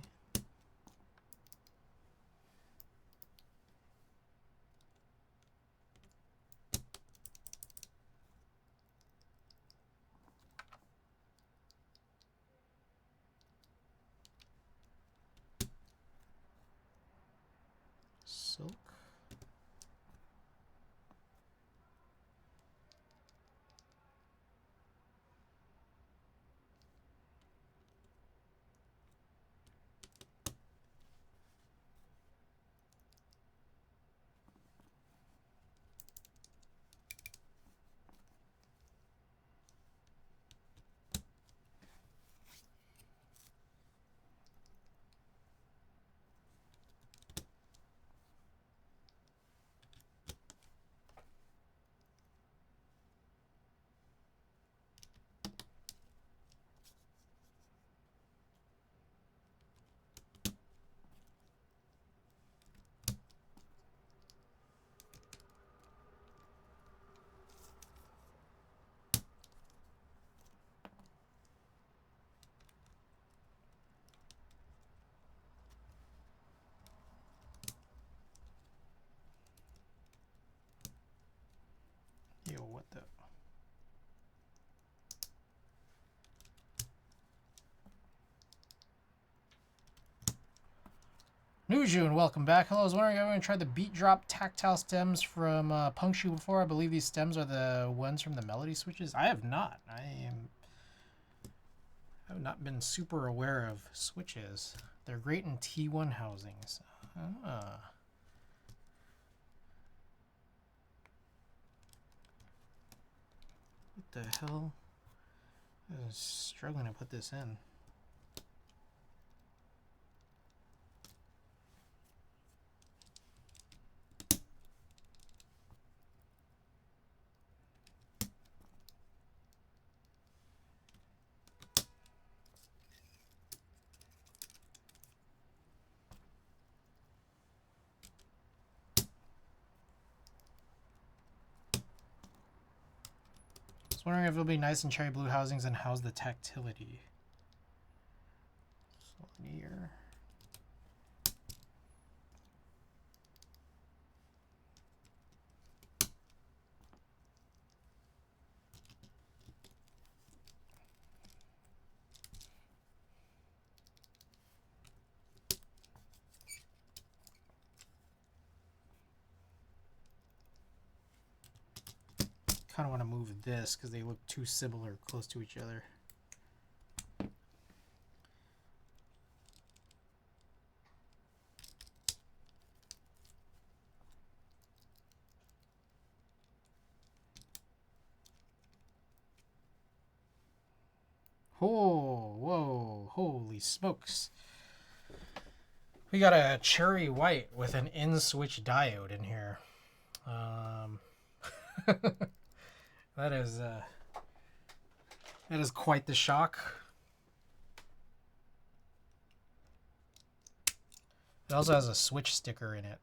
Silk. Nujun, welcome back. Hello, I was wondering if everyone tried the beat drop tactile stems from Punkshoe before. I believe these stems are the ones from the melody switches. I have not. I have not been super aware of switches. They're great in T1 housings. Ah. What the hell? I was struggling to put this in. I was wondering if it'll be nice in cherry blue housings and how's the tactility. So linear. Kind of want to move this because they look too similar, close to each other. Oh, whoa, holy smokes. We got a cherry white with an in-switch diode in here. That is quite the shock. It also has a switch sticker in it.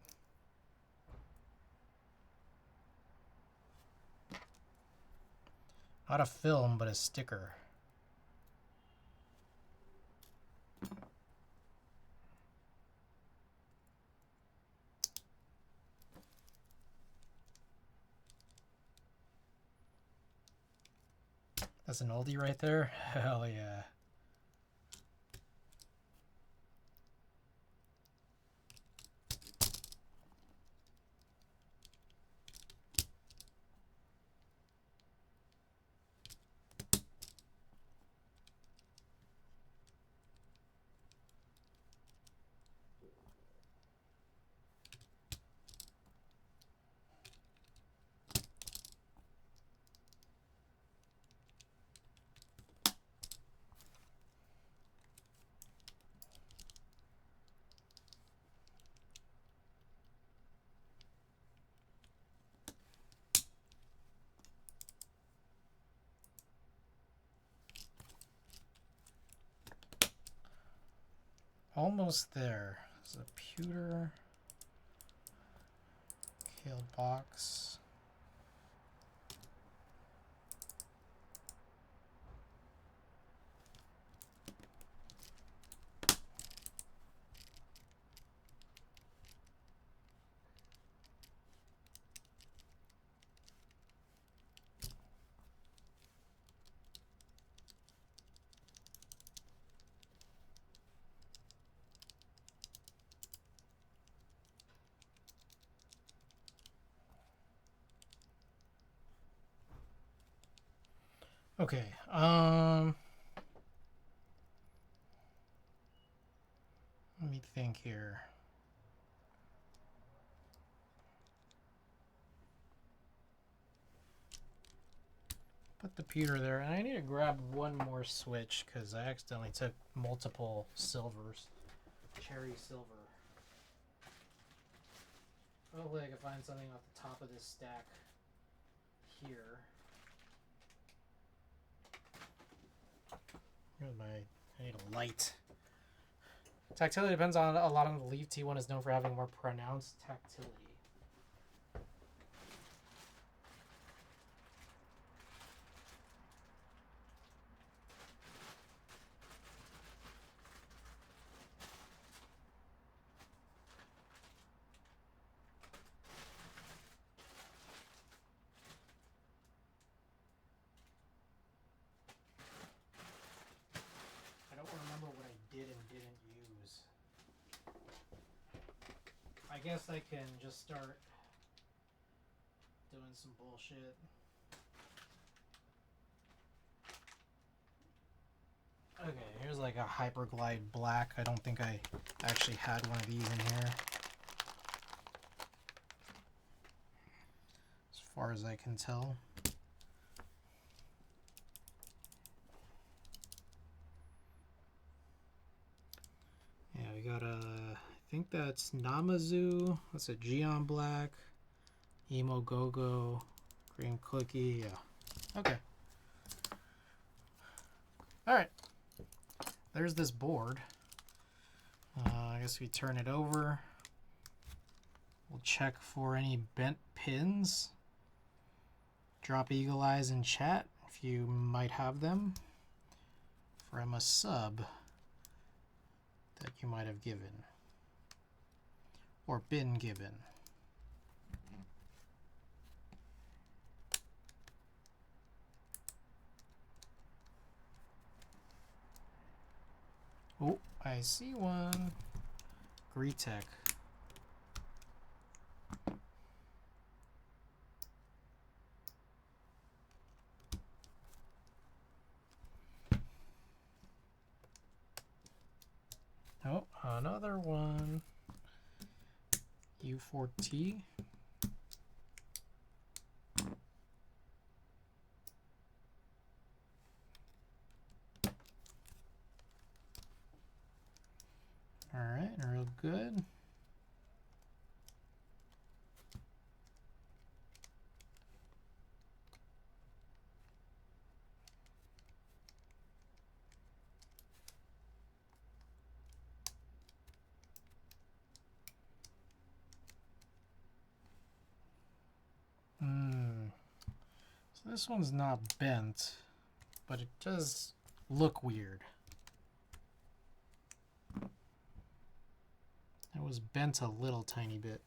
Not a film, but a sticker. That's an oldie right there. Hell yeah. Almost there. There's a pewter. Kale box. Okay, let me think here. Put the pewter there, and I need to grab one more switch because I accidentally took multiple silvers. Cherry silver. Hopefully I can find something off the top of this stack here. I need a light. Tactility depends on a lot on the leaf. T1 is known for having more pronounced tactility. I don't remember what I did and didn't use. I guess I can just start doing some bullshit. Okay, here's like a Hyperglide black. I don't think I actually had one of these in here. As far as I can tell. Yeah, we got a, I think that's Namazu. That's a Geon black. Emo Go-Go. Green Clicky. Yeah. Okay. Alright. There's this board. I guess we turn it over. We'll check for any bent pins. Drop eagle eyes in chat if you might have them from a sub that you might have given or been given. Oh, I see one. Greetech. Oh, another one. U4T. All right, real good. So this one's not bent, but it does look weird. It was bent a little tiny bit.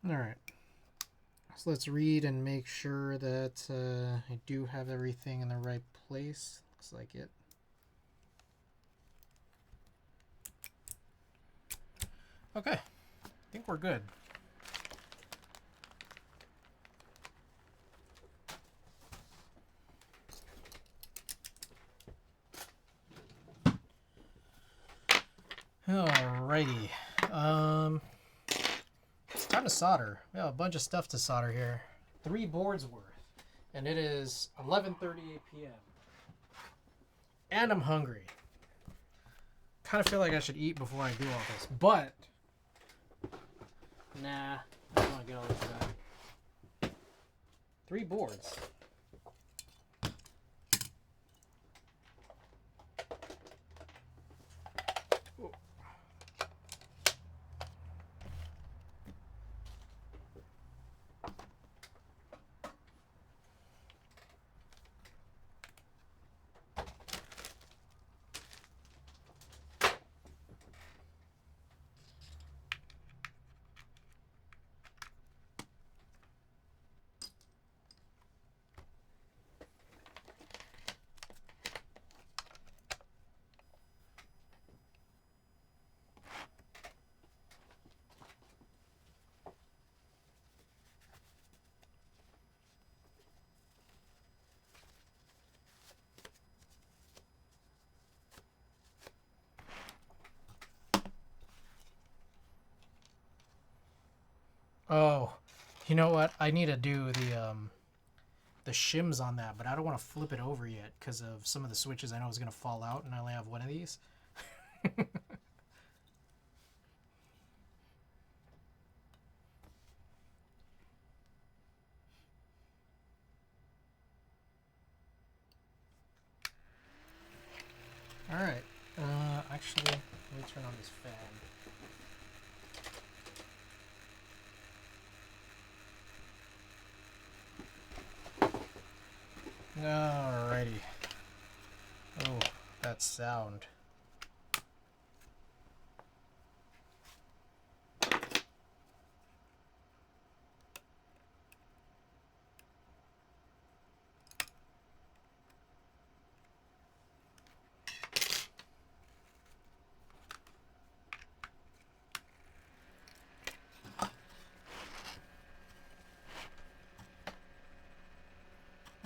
All right. So let's read and make sure that I do have everything in the right place. Looks like it. Okay, I think we're good. Alrighty. It's time to solder. We have a bunch of stuff to solder here. 3 boards worth. And it is 11:38 p.m. And I'm hungry. Kind of feel like I should eat before I do all this, but nah, I don't want to get all this done. 3 boards. Oh, you know what? I need to do the shims on that, but I don't want to flip it over yet because of some of the switches I know is going to fall out, and I only have one of these. All right. Actually, let me turn on this fan. Alrighty. Oh, that sound.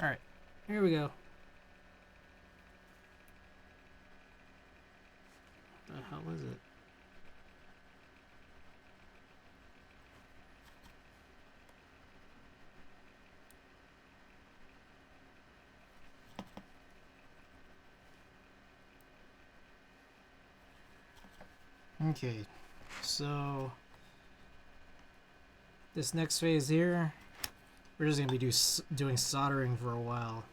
Alright, here we go. What the hell is it? Okay, so this next phase here, we're just gonna be doing soldering for a while.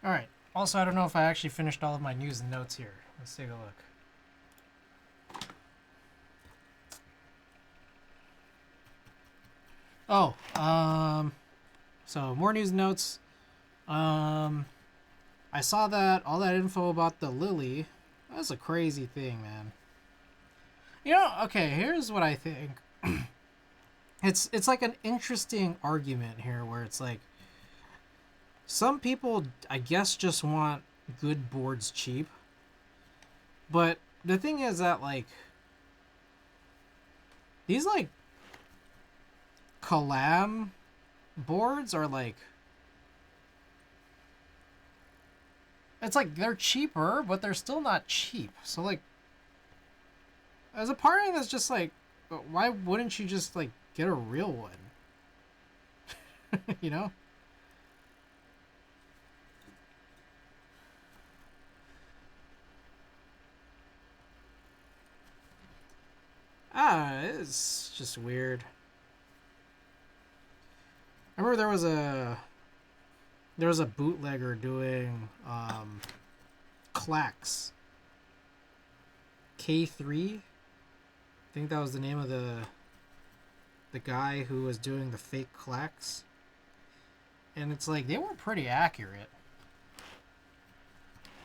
Alright, also I don't know if I actually finished all of my news and notes here. Let's take a look. Oh, so more news and notes. I saw that, all that info about the lily. That's a crazy thing, man. You know, okay, here's what I think. It's like an interesting argument here where it's like, some people, I guess, just want good boards cheap. But the thing is that, like, these, like, Calam boards are, like, it's like they're cheaper, but they're still not cheap. So, like, as a part of me that's just like, why wouldn't you just, like, get a real one? You know? It's just weird. I remember there was a bootlegger doing clacks. K3. I think that was the name of the guy who was doing the fake clacks. And it's like they were pretty accurate.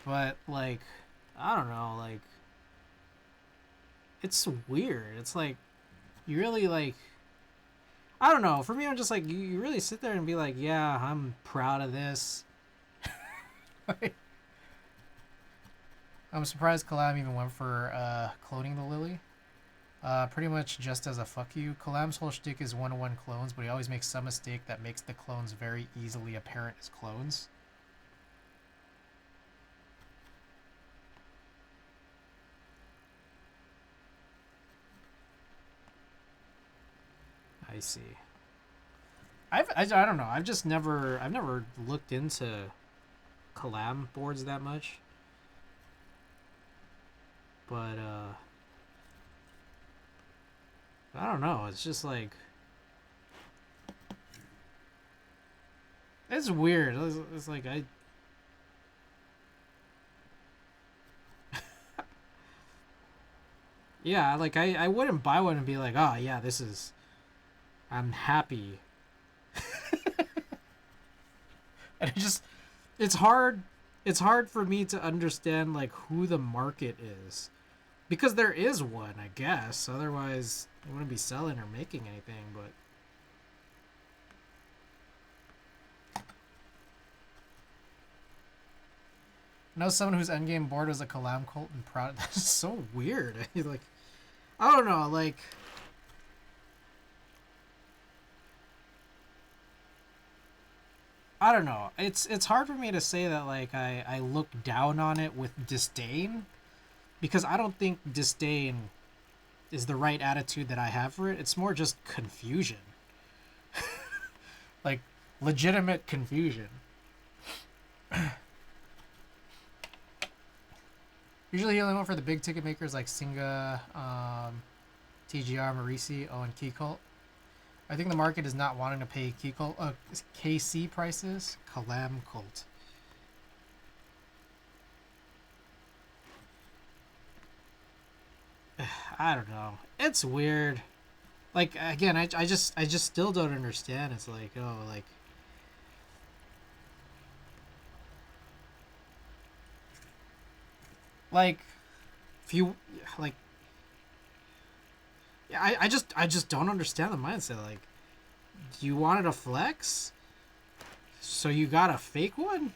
But like, I don't know, like, it's weird. It's like, you really, like, I don't know. For me, I'm just like, you really sit there and be like, yeah, I'm proud of this. I'm surprised Calam even went for cloning the lily. Pretty much just as a fuck you. Calam's whole shtick is one-to-one clones, but he always makes some mistake that makes the clones very easily apparent as clones. I see. I don't know. I've never looked into Calam boards that much. But I don't know. It's just like, it's weird. It's like yeah, like I wouldn't buy one and be like, oh yeah, this is, I'm happy. And it's hard for me to understand like who the market is, because there is one, I guess. Otherwise, I wouldn't be selling or making anything. But I know someone whose endgame board was a Calam cult and proud. That's so weird. Like, I don't know, like, I don't know. It's hard for me to say that like I look down on it with disdain, because I don't think disdain is the right attitude that I have for it. It's more just confusion. Like, legitimate confusion. Usually he only went for the big ticket makers like Singa, TGR, Marisi, and Key Cult. I think the market is not wanting to pay KC prices. Calam Cult. I don't know. It's weird. Like, again, I just still don't understand. It's like, oh, like if you, like, Yeah, I just don't understand the mindset. Like, you wanted a flex, so you got a fake one.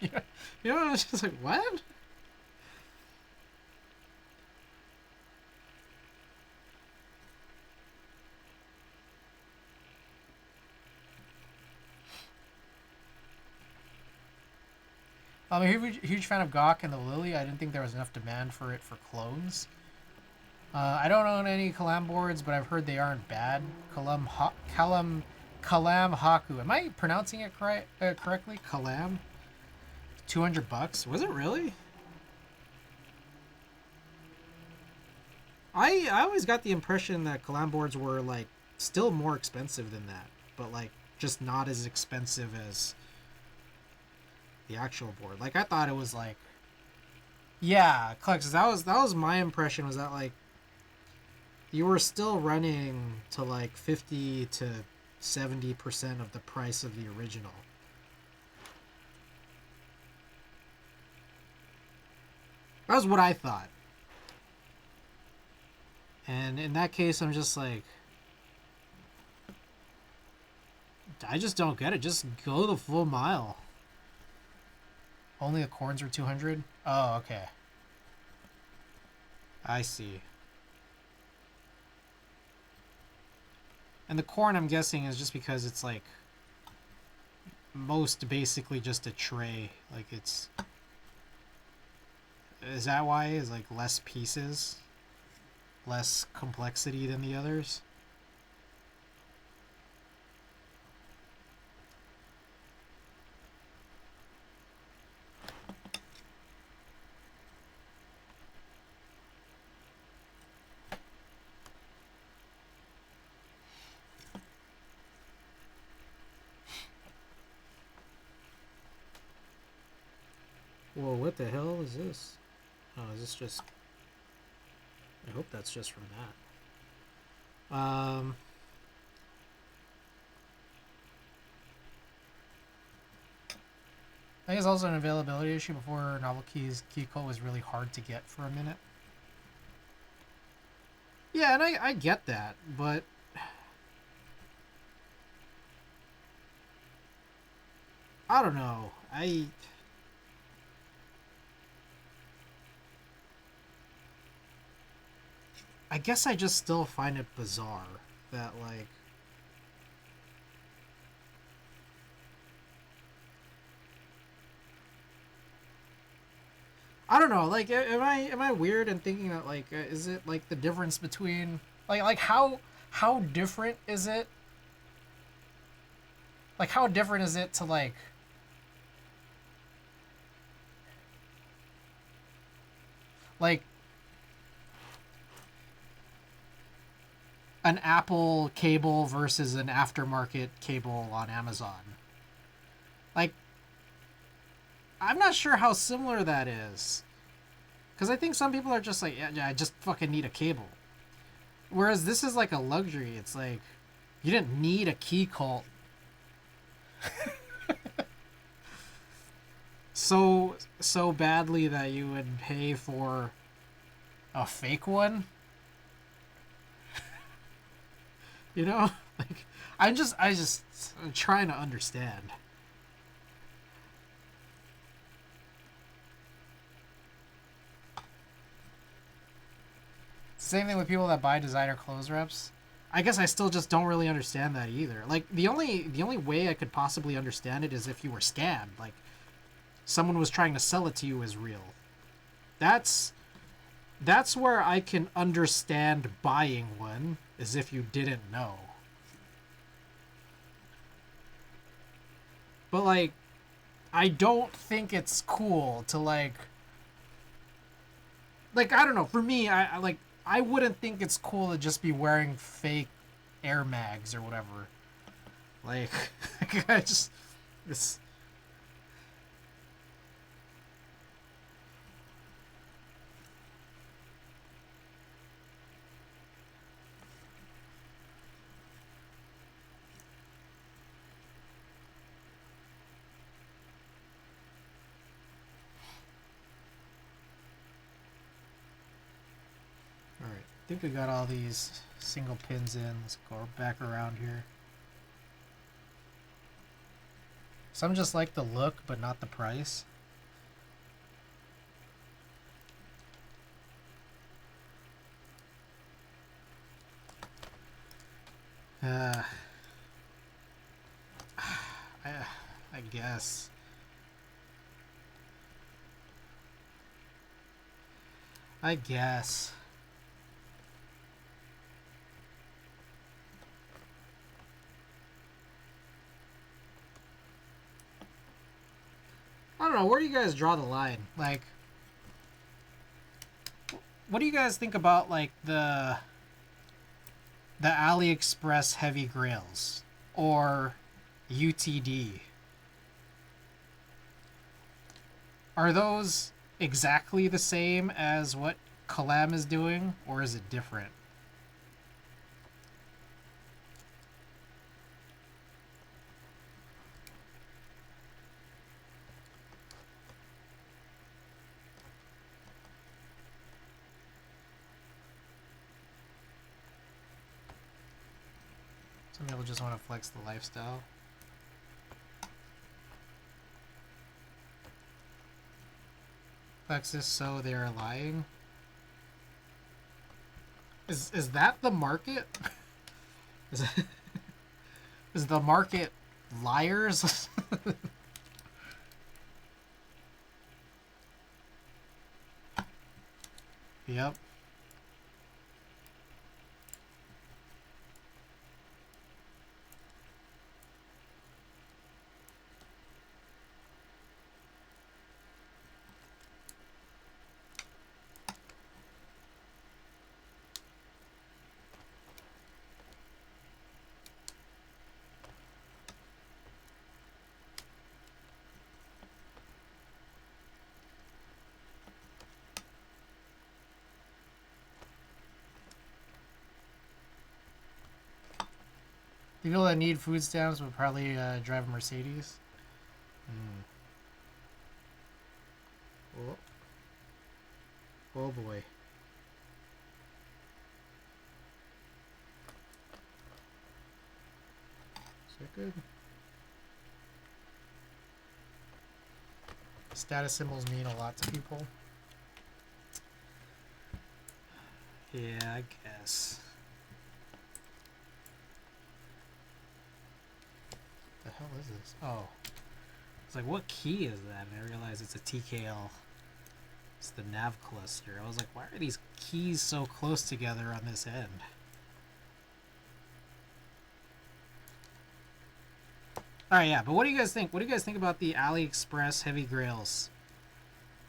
Yeah, you know, it's just like what? I'm a huge fan of Gawk and the Lily. I didn't think there was enough demand for it for clones. I don't own any Kalam boards, but I've heard they aren't bad. Kalam Haku. Am I pronouncing it correctly? Kalam. $200. Was it really? I always got the impression that Kalam boards were like still more expensive than that, but like just not as expensive as the actual board. Like I thought it was like, yeah, Clux. That was my impression, was that like you were still running to like 50 to 70% of the price of the original. That was what I thought. And in that case, I'm just like, I just don't get it. Just go the full mile. Only the corns were 200? Oh, okay. I see. And the corn, I'm guessing, is just because it's like most basically just a tray. Like it's... Is that why? Is like less pieces? Less complexity than the others? Whoa, what the hell is this? Oh, is this just... I hope that's just from that. I think it's also an availability issue. Before Novel Keys, Keycode was really hard to get for a minute. Yeah, and I get that, but... I don't know. I guess I just still find it bizarre that, like... I don't know, like, am I weird in thinking that, like, is it, like, the difference between... Like how different is it? Like, how different is it to, like... Like, an Apple cable versus an aftermarket cable on Amazon. Like, I'm not sure how similar that is. Because I think some people are just like, yeah, I just fucking need a cable. Whereas this is like a luxury. It's like, you didn't need a key cult. so badly that you would pay for a fake one. You know? Like, I'm trying to understand. Same thing with people that buy designer clothes reps. I guess I still just don't really understand that either. Like the only way I could possibly understand it is if you were scammed. Like someone was trying to sell it to you as real. That's where I can understand buying one, is if you didn't know. But like, I don't think it's cool to like I don't know. For me, I wouldn't think it's cool to just be wearing fake Air Mags or whatever. Like, I just this. think we got all these single pins in. Let's go back around here. Some just like the look, but not the price. I guess. I guess. I don't know, where do you guys draw the line? Like, what do you guys think about, like, the AliExpress heavy grails or UTD? Are those exactly the same as what Kalam is doing, or is it different? Some people just want to flex the lifestyle. Flex this so they're lying. Is that the market? Is the market liars? Yep. People that need food stamps would probably drive a Mercedes. Oh. Oh boy. Is that good? Status symbols mean a lot to people. Yeah, I guess. The hell is this? Oh. It's like, what key is that? And I realized it's a TKL. It's the nav cluster. I was like, why are these keys so close together on this end? Alright, yeah, but what do you guys think? What do you guys think about the AliExpress heavy grails?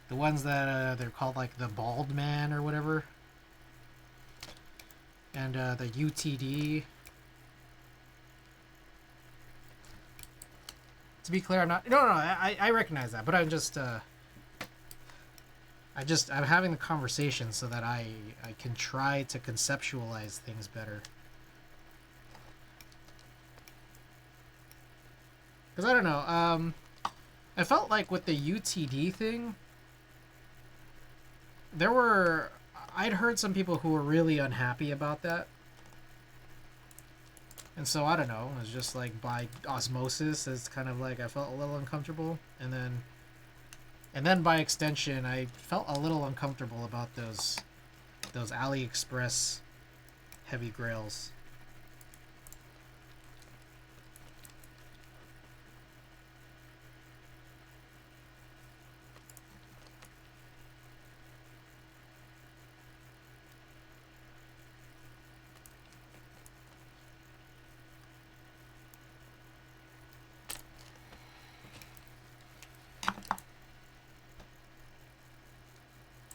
The ones that they're called like the Bald Man or whatever? And the UTD. To be clear, I'm not... No, I recognize that, but I'm just... I'm having the conversation so that I can try to conceptualize things better. Because I don't know, I felt like with the UTD thing, I'd heard some people who were really unhappy about that. And so, I don't know, it was just like by osmosis, it's kind of like I felt a little uncomfortable. And then by extension, I felt a little uncomfortable about those AliExpress heavy grails.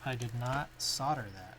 I did not solder that.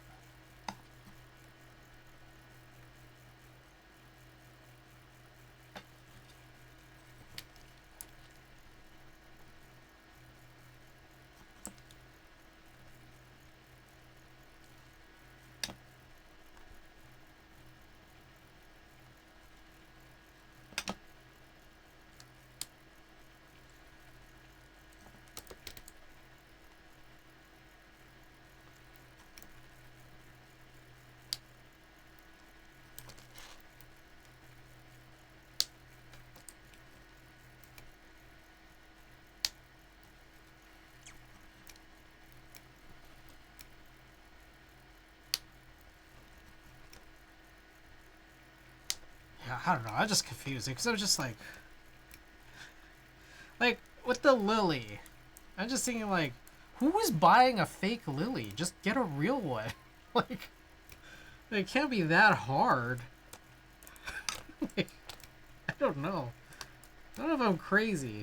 I don't know. I'm just confused because I'm just like with the lily. I'm just thinking like, who is buying a fake lily? Just get a real one. Like, it can't be that hard. Like, I don't know. I don't know if I'm crazy.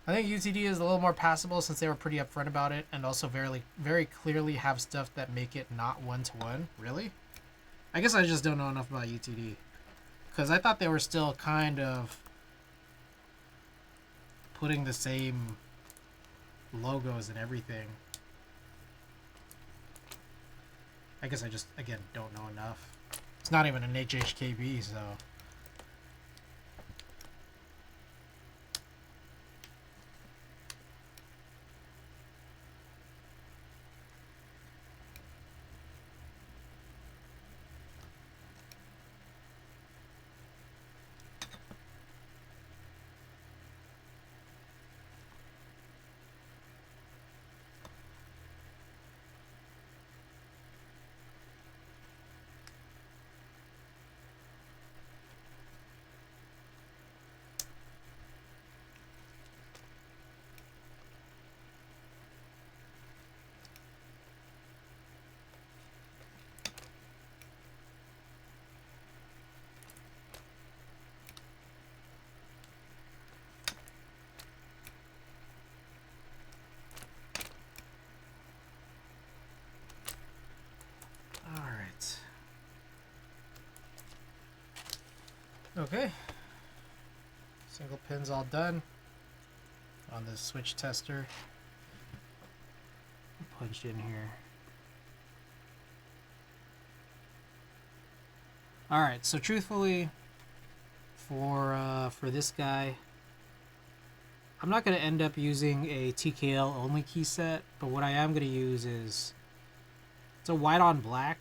I think UTD is a little more passable since they were pretty upfront about it and also very clearly have stuff that make it not one-to-one. Really? I guess I just don't know enough about UTD. Because I thought they were still kind of putting the same logos and everything. I guess I just, again, don't know enough. It's not even an HHKB, so... Alright. Okay. Single pin's all done on the switch tester. Punched in here. Alright, so truthfully, for this guy, I'm not going to end up using a TKL only key set, but what I am going to use is, it's a white on black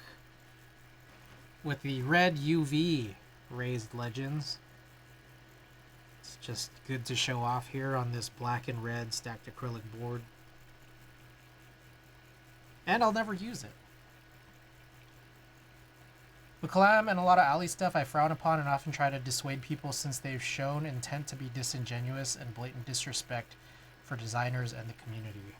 with the red UV raised legends. It's just good to show off here on this black and red stacked acrylic board. And I'll never use it. With Kalam and a lot of alley stuff I frown upon and often try to dissuade people since they've shown intent to be disingenuous and blatant disrespect for designers and the community.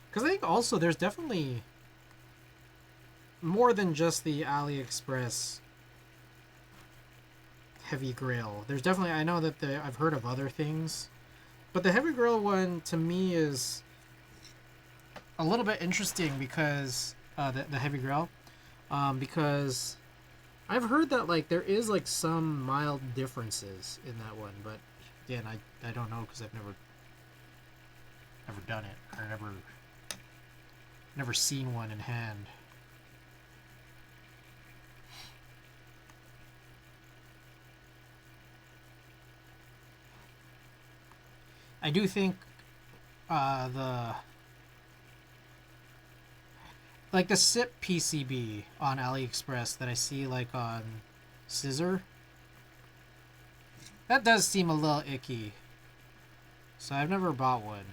Because I think also there's definitely more than just the AliExpress heavy grail. There's definitely, I know that I've heard of other things, but the heavy grail one to me is a little bit interesting because the heavy grail, because I've heard that like there is like some mild differences in that one, but again I don't know because I've never done it or never seen one in hand. I do think the SIP PCB on AliExpress that I see like on Scissor, that does seem a little icky. So I've never bought one.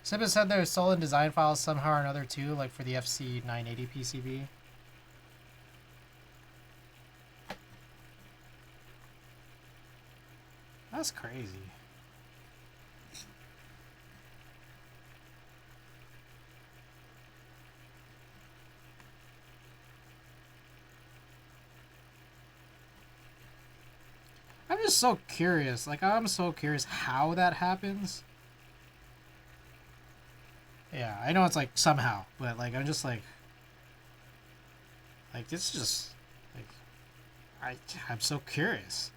Sibba said there's stolen design files somehow or another too, like for the FC 980 PCB. That's crazy. just so curious. Like, I'm so curious how that happens. Yeah, I know it's like somehow, but like, I'm just like it's just like, I'm so curious.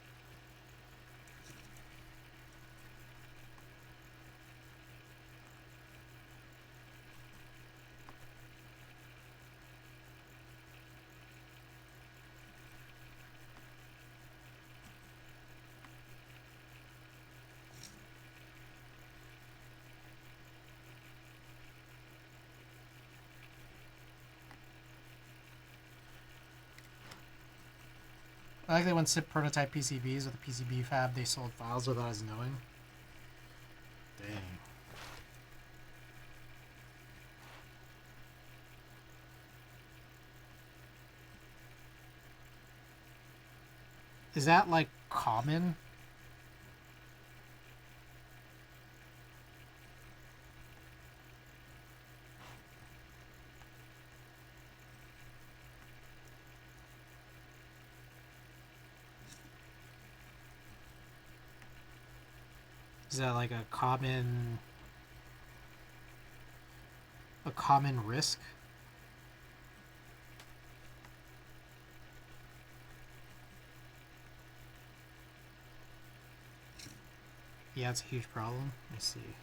I like that when SIP prototype PCBs with a PCB fab, they sold files without us knowing. Dang. Is that like common? Is that like a common risk? Yeah, it's a huge problem. I see.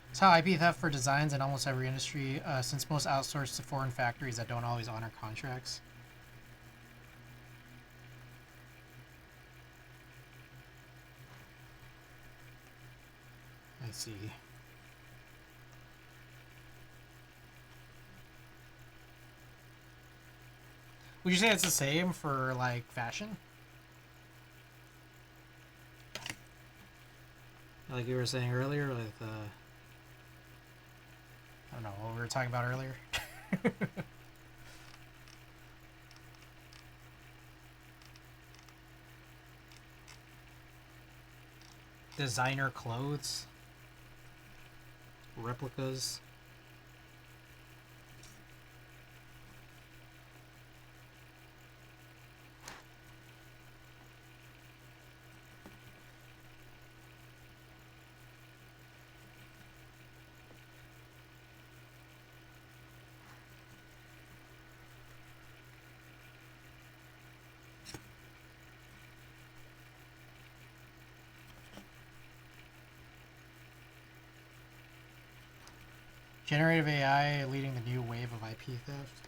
It's how IP theft for designs in almost every industry, since most outsource to foreign factories that don't always honor contracts. I see. Would you say it's the same for like fashion? Like you were saying earlier with I don't know what we were talking about earlier. Designer clothes, replicas. Generative AI leading the new wave of IP theft.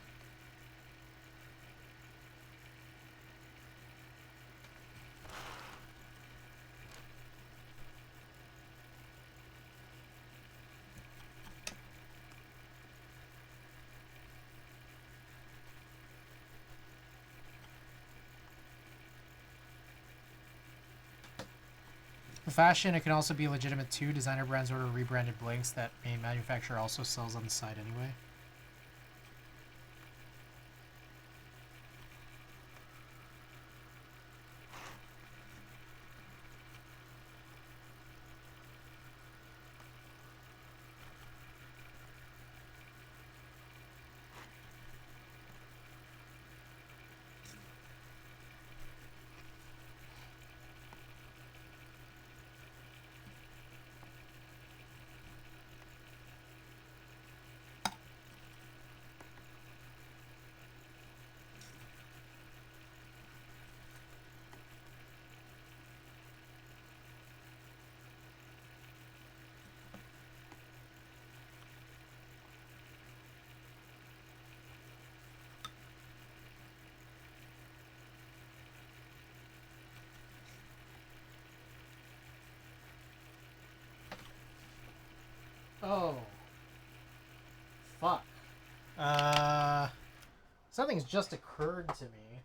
For fashion, it can also be legitimate too. Designer brands order rebranded blinks that main manufacturer also sells on the side anyway. Oh. Fuck. Something's just occurred to me.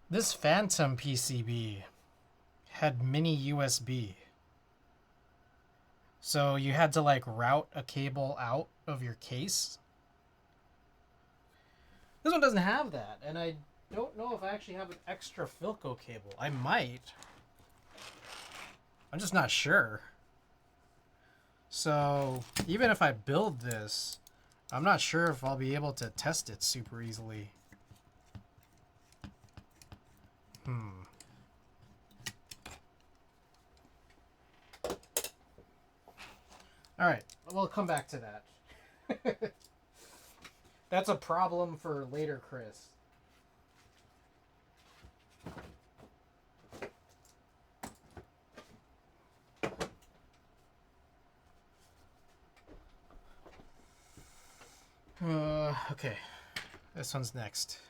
This Phantom PCB had mini USB. So you had to like route a cable out of your case. This one doesn't have that, and I don't know if I actually have an extra Philco cable. I might. I'm just not sure. So even if I build this, I'm not sure if I'll be able to test it super easily. All right, we'll come back to that. That's a problem for later, Chris. Okay. This one's next.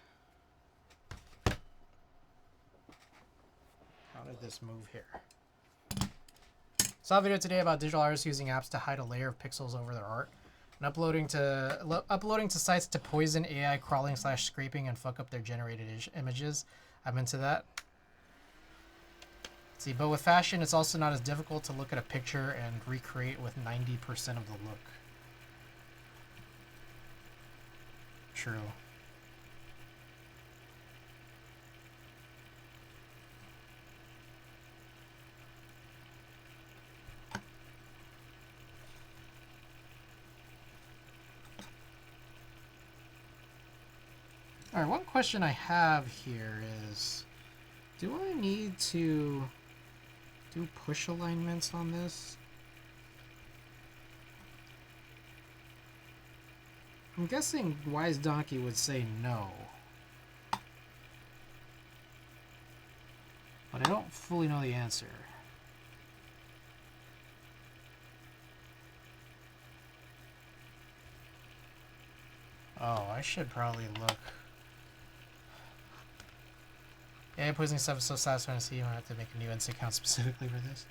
How did this move here? Saw a video today about digital artists using apps to hide a layer of pixels over their art and uploading to sites to poison AI crawling / scraping and fuck up their generated images. I'm into that. See, but with fashion, it's also not as difficult to look at a picture and recreate with 90% of the look. True. All right, one question I have here is, do I need to do push alignments on this? I'm guessing Wise Donkey would say no. But I don't fully know the answer. Oh, I should probably look. Yeah, poisoning stuff is so satisfying to see. I have to make a new Insta account specifically for this.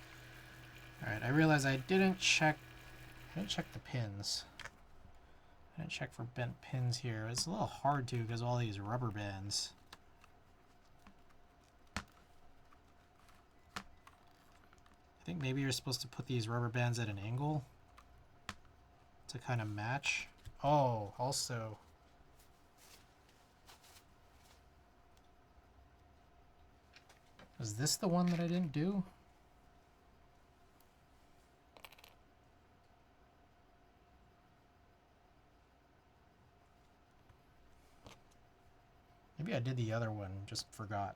Alright, I realized I didn't check the pins. I didn't check for bent pins here. It's a little hard to because of all these rubber bands. I think maybe you're supposed to put these rubber bands at an angle to kind of match. Oh, also. Was this the one that I didn't do? Maybe I did the other one, just forgot.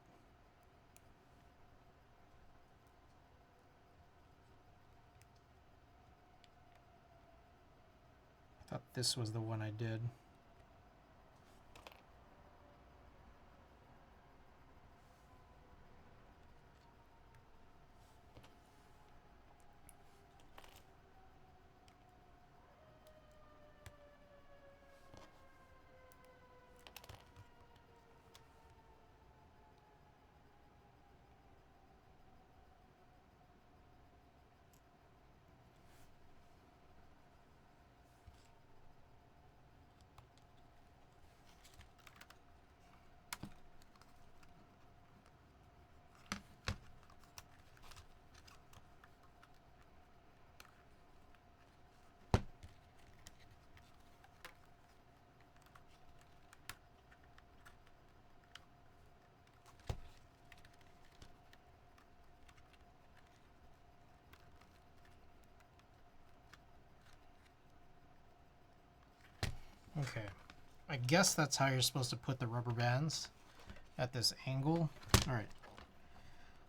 I thought this was the one I did. Okay, I guess that's how you're supposed to put the rubber bands at this angle. All right,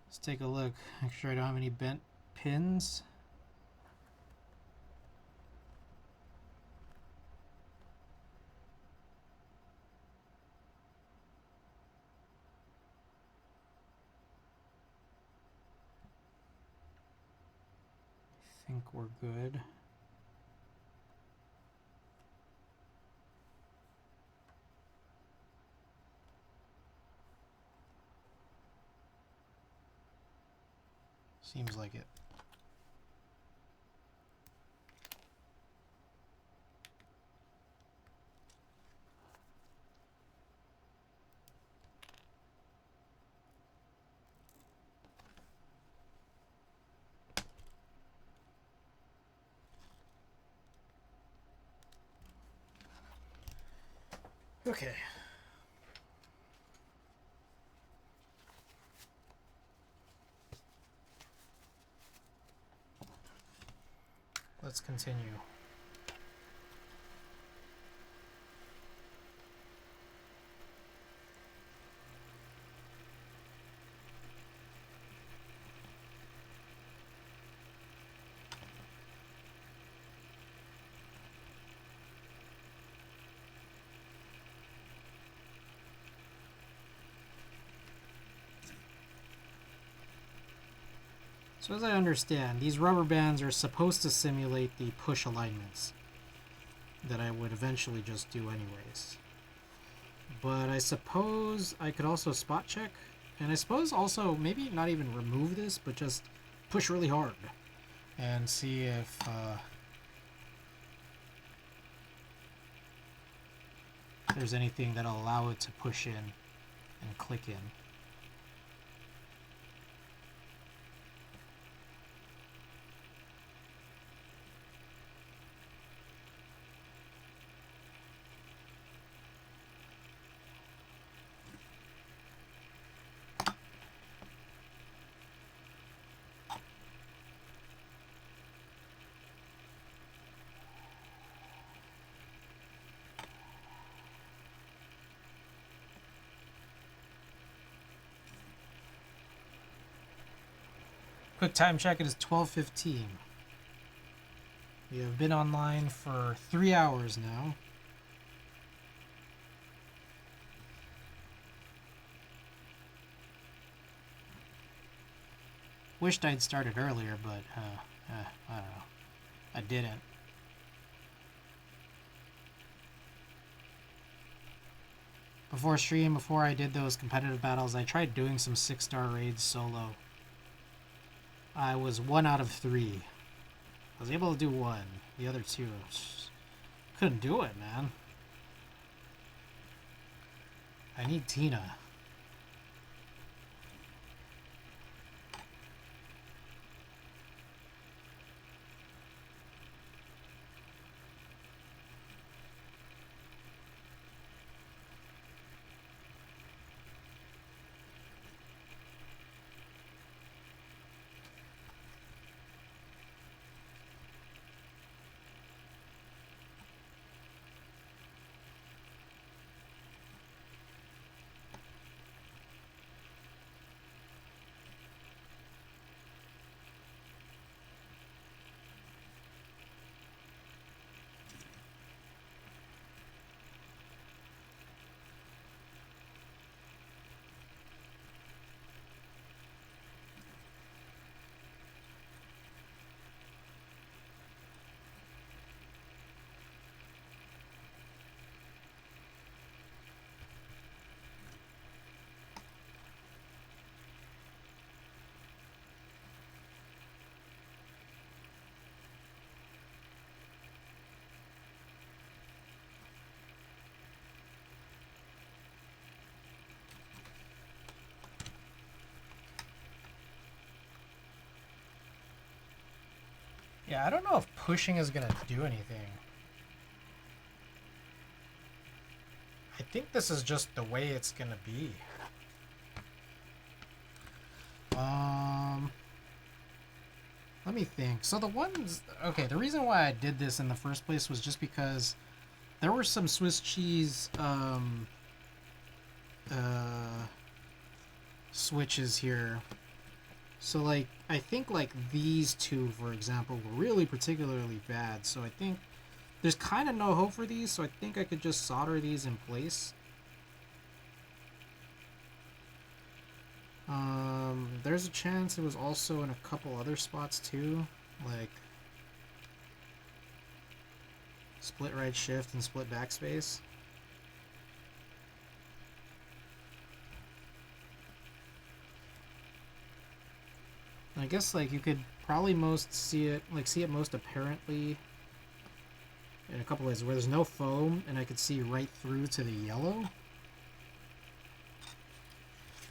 let's take a look. Make sure I don't have any bent pins. I think we're good. Seems like it. Okay. Let's continue. So as I understand, these rubber bands are supposed to simulate the push alignments that I would eventually just do anyways. But I suppose I could also spot check, and I suppose also maybe not even remove this, but just push really hard and see if there's anything that'll allow it to push in and click in. Quick time check, it is 12:15. We have been online for 3 hours now. Wished I'd started earlier, but I don't know. I didn't. Before stream, before I did those competitive battles, I tried doing some 6-star raids solo. I was 1 out of 3. I was able to do 1. The other 2, couldn't do it, man. I need Tina. Yeah, I don't know if pushing is gonna do anything. I think this is just the way it's gonna be. Let me think. So the ones... Okay, the reason why I did this in the first place was just because there were some Swiss cheese switches here. So, like, I think, like, these two, for example, were really particularly bad. So I think there's kind of no hope for these. So I think I could just solder these in place. There's a chance it was also in a couple other spots, too. Like, split right shift and split backspace. guess like you could probably most see it most apparently in a couple ways where there's no foam and I could see right through to the yellow,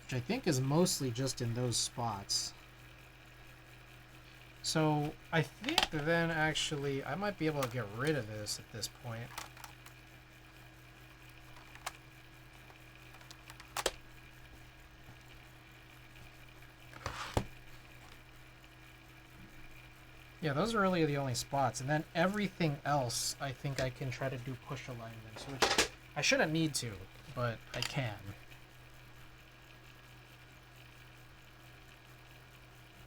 which I think is mostly just in those spots. So I think then actually I might be able to get rid of this at this point. Yeah, those are really the only spots. And then everything else, I think I can try to do push alignments, which I shouldn't need to, but I can.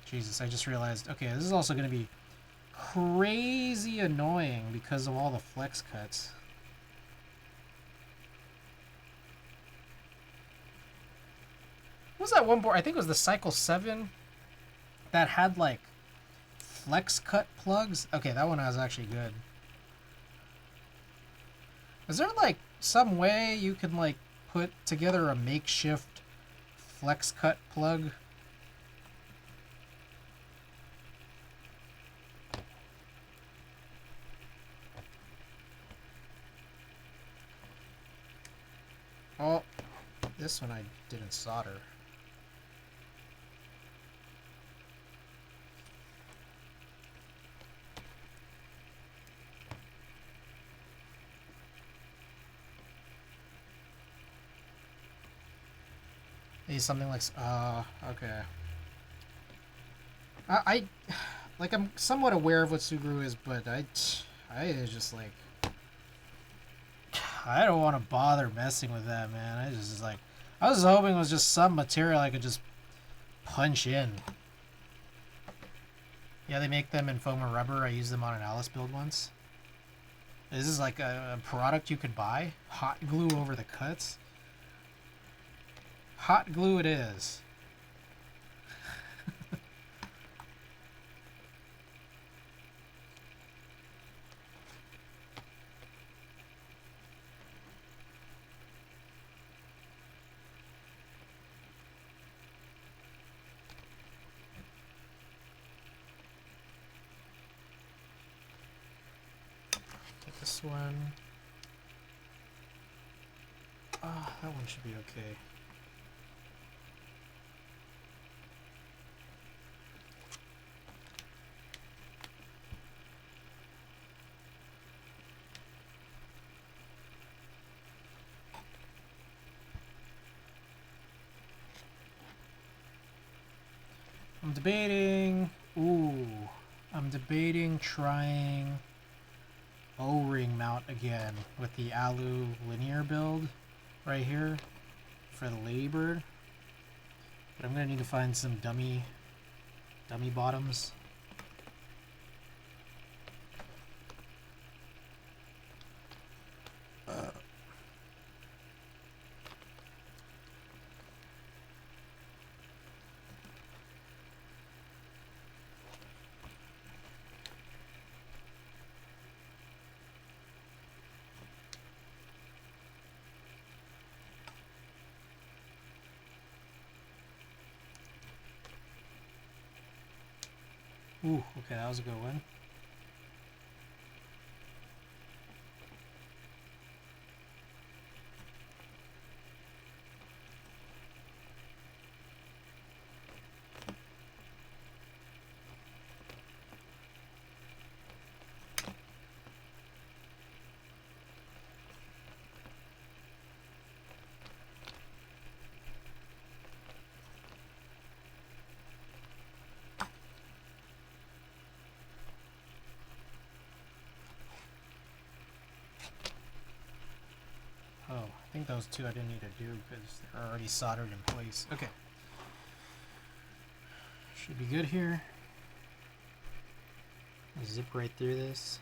Jesus, I just realized, okay, this is also going to be crazy annoying because of all the flex cuts. What was that one board? I think it was the Cycle 7 that had, like, flex cut plugs. Okay, that one was actually good. Is there like some way you can like put together a makeshift flex cut plug? Oh, this one I didn't solder. Maybe something like, okay. I like, I'm somewhat aware of what Sugru is, but I just like, I don't want to bother messing with that, man. I just like, I was hoping it was just some material I could just punch in. Yeah, they make them in foam or rubber. I used them on an Alice build once. This is like a product you could buy. Hot glue over the cuts. Hot glue it is. Get this one. Ah, that one should be okay. I'm debating trying O-ring mount again with the alu linear build right here for the ladybird. But I'm gonna need to find some dummy bottoms. Ooh, okay, that was a good one. Oh, I think those two I didn't need to do because they're already soldered in place. Okay. Should be good here. Zip right through this.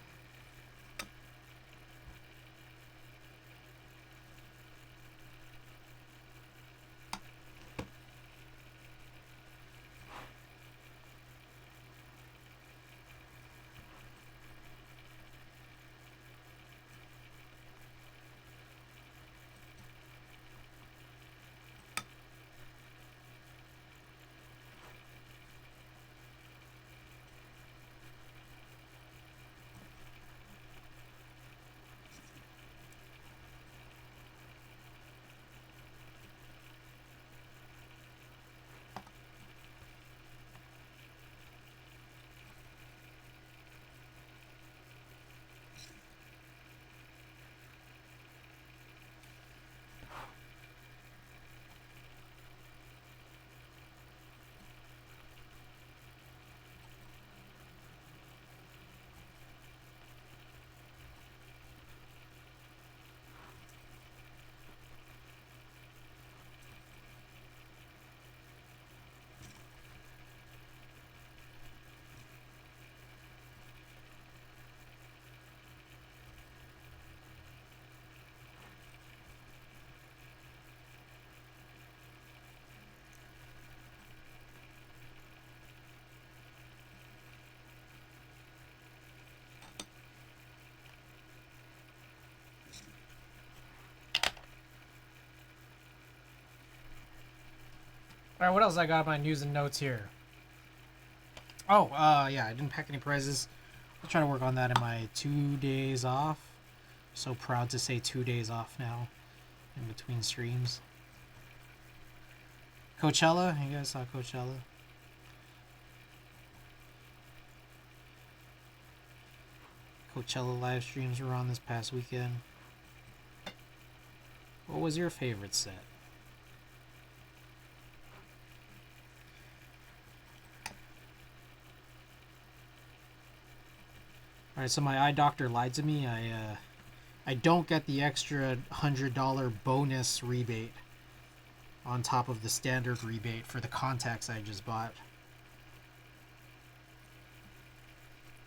Alright, what else I got in my news and notes here? Oh, yeah, I didn't pack any prizes. I'll try to work on that in my 2 days off. So proud to say 2 days off now in between streams. Coachella, you guys saw Coachella? Coachella live streams were on this past weekend. What was your favorite set? Alright, so my eye doctor lied to me. I don't get the extra $100 bonus rebate on top of the standard rebate for the contacts I just bought.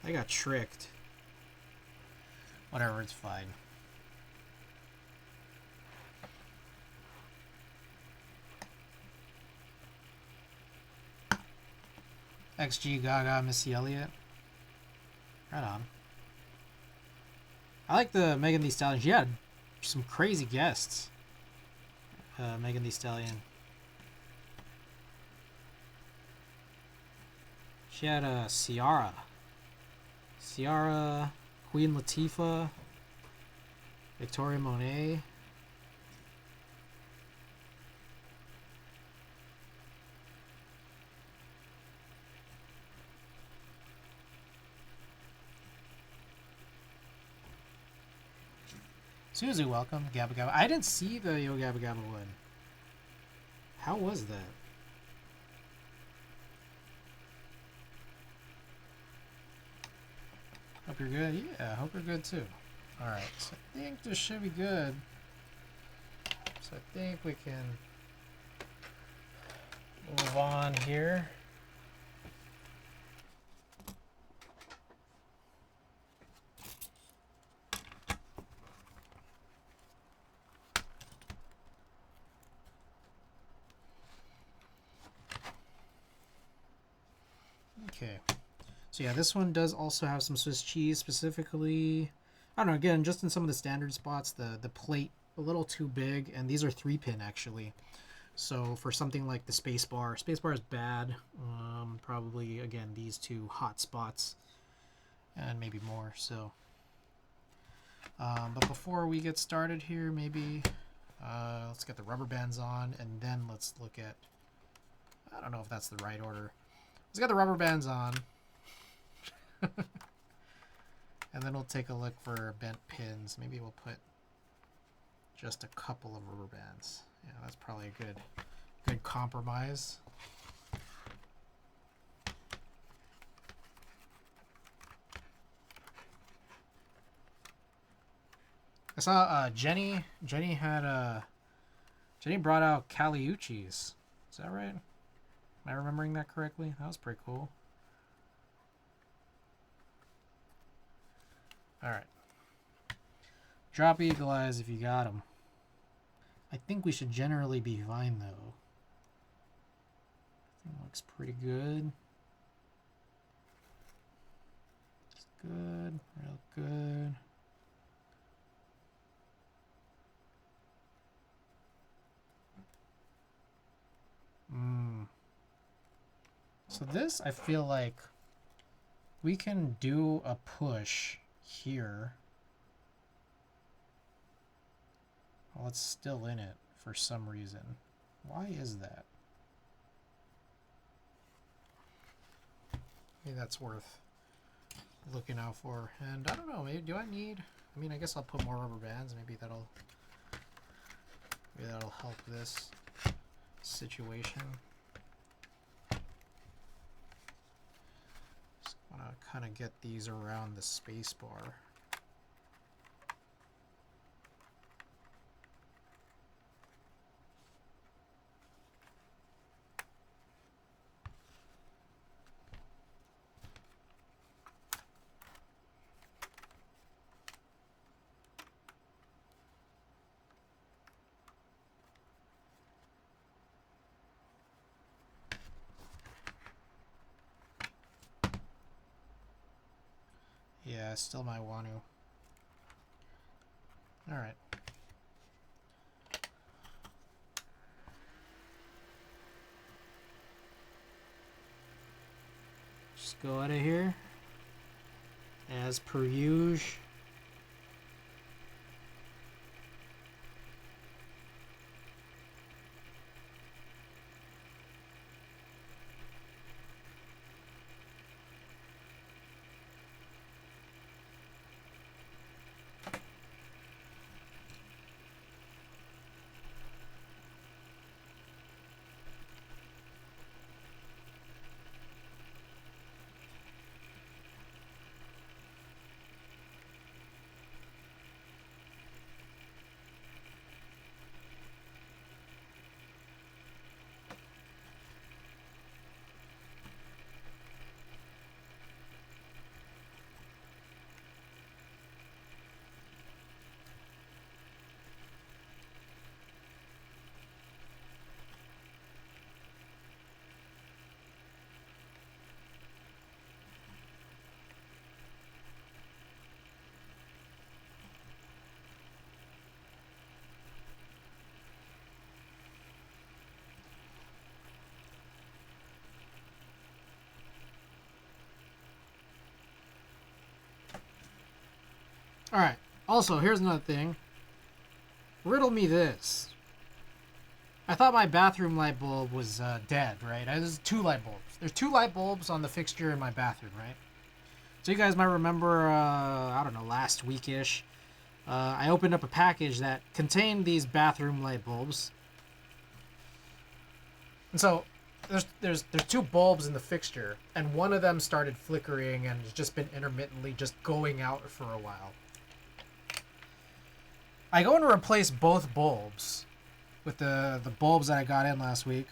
I got tricked. Whatever, it's fine. XG Gaga Missy Elliott. Right on. I like the Megan Thee Stallion. She had some crazy guests. Megan Thee Stallion. She had Ciara, Queen Latifah, Victoria Monet. Suzu, welcome. Gabba Gabba. I didn't see the Yo Gabba Gabba one. How was that? Hope you're good. Yeah, hope you're good too. Alright, so I think this should be good. So I think we can move on here. Okay. So yeah, this one does also have some Swiss cheese, specifically, I don't know, again, just in some of the standard spots, the plate a little too big, and these are 3-pin actually. So for something like the spacebar is bad. Probably, again, these two hot spots, and maybe more, so. But before we get started here, maybe let's get the rubber bands on, and then let's look at, I don't know if that's the right order. Let's get the rubber bands on. And then we'll take a look for bent pins. Maybe we'll put just a couple of rubber bands. Yeah, that's probably a good compromise. I saw Jenny had Jenny brought out Caliucci's. Is that right? Am I remembering that correctly? That was pretty cool. Alright. Drop Eagle Eyes if you got them. I think we should generally be fine, though. I think it looks pretty good. It's good. Real good. So this, I feel like we can do a push here. Well, it's still in it for some reason. Why is that? Maybe that's worth looking out for. And I don't know, maybe do I need, I mean, I guess I'll put more rubber bands. Maybe that'll help this situation. Just want to kind of get these around the space bar. Yeah, I still might want to. Alright. go out of here. As per usual. Alright, also, here's another thing. Riddle me this. I thought my bathroom light bulb was dead, right? There's 2 light bulbs. There's 2 light bulbs on the fixture in my bathroom, right? So you guys might remember, I don't know, last week-ish, I opened up a package that contained these bathroom light bulbs. And so, there's 2 bulbs in the fixture, and one of them started flickering and has just been intermittently just going out for a while. I go and replace both bulbs with the bulbs that I got in last week.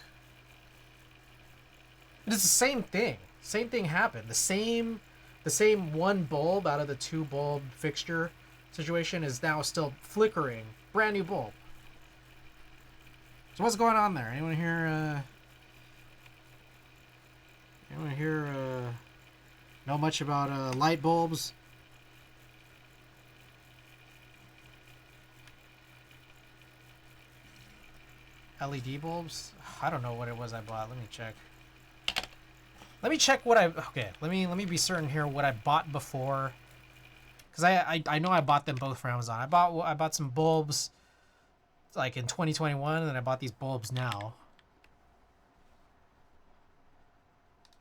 And it's the same thing. Same thing happened. The same one bulb out of the 2 bulb fixture situation is now still flickering. Brand new bulb. So what's going on there? Anyone here know much about light bulbs? LED bulbs? I don't know what it was I bought. Let me check. Let me check what I... Okay, let me be certain here what I bought before. Because I know I bought them both from Amazon. I bought some bulbs like in 2021, and then I bought these bulbs now.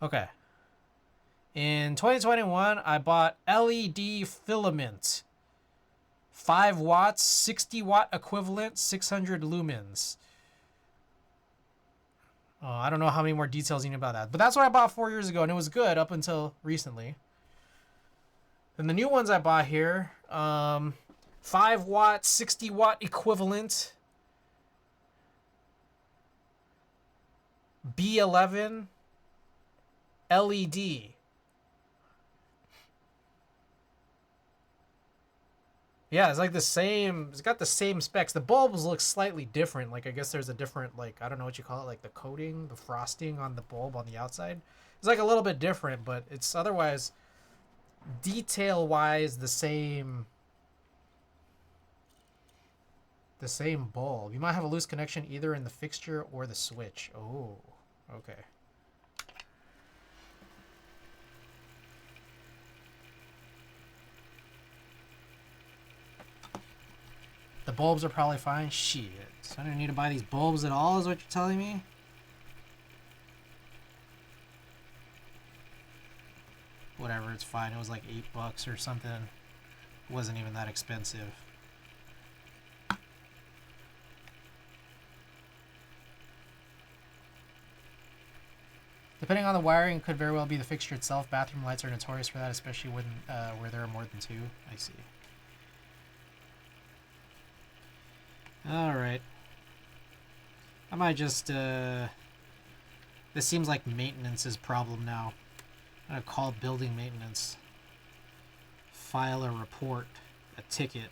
Okay. In 2021, I bought LED filament. 5 watts, 60 watt equivalent, 600 lumens. I don't know how many more details you need about that. But that's what I bought 4 years ago, and it was good up until recently. And the new ones I bought here, 5 watt, 60 watt equivalent. B11 LED. Yeah, it's like the same. It's got the same specs. The bulbs look slightly different. Like, I guess there's a different, like, I don't know what you call it, like the coating, the frosting on the bulb on the outside. It's like a little bit different, but it's otherwise, detail-wise, the same bulb. You might have a loose connection either in the fixture or the switch. Oh, okay. The bulbs are probably fine. Shit. So I don't need to buy these bulbs at all, is what you're telling me? Whatever, it's fine. It was like $8 or something. It wasn't even that expensive. Depending on the wiring, it could very well be the fixture itself. Bathroom lights are notorious for that, especially when where there are more than 2. I see. Alright. I might just, this seems like maintenance's problem now. I'm gonna call building maintenance. File a report, a ticket.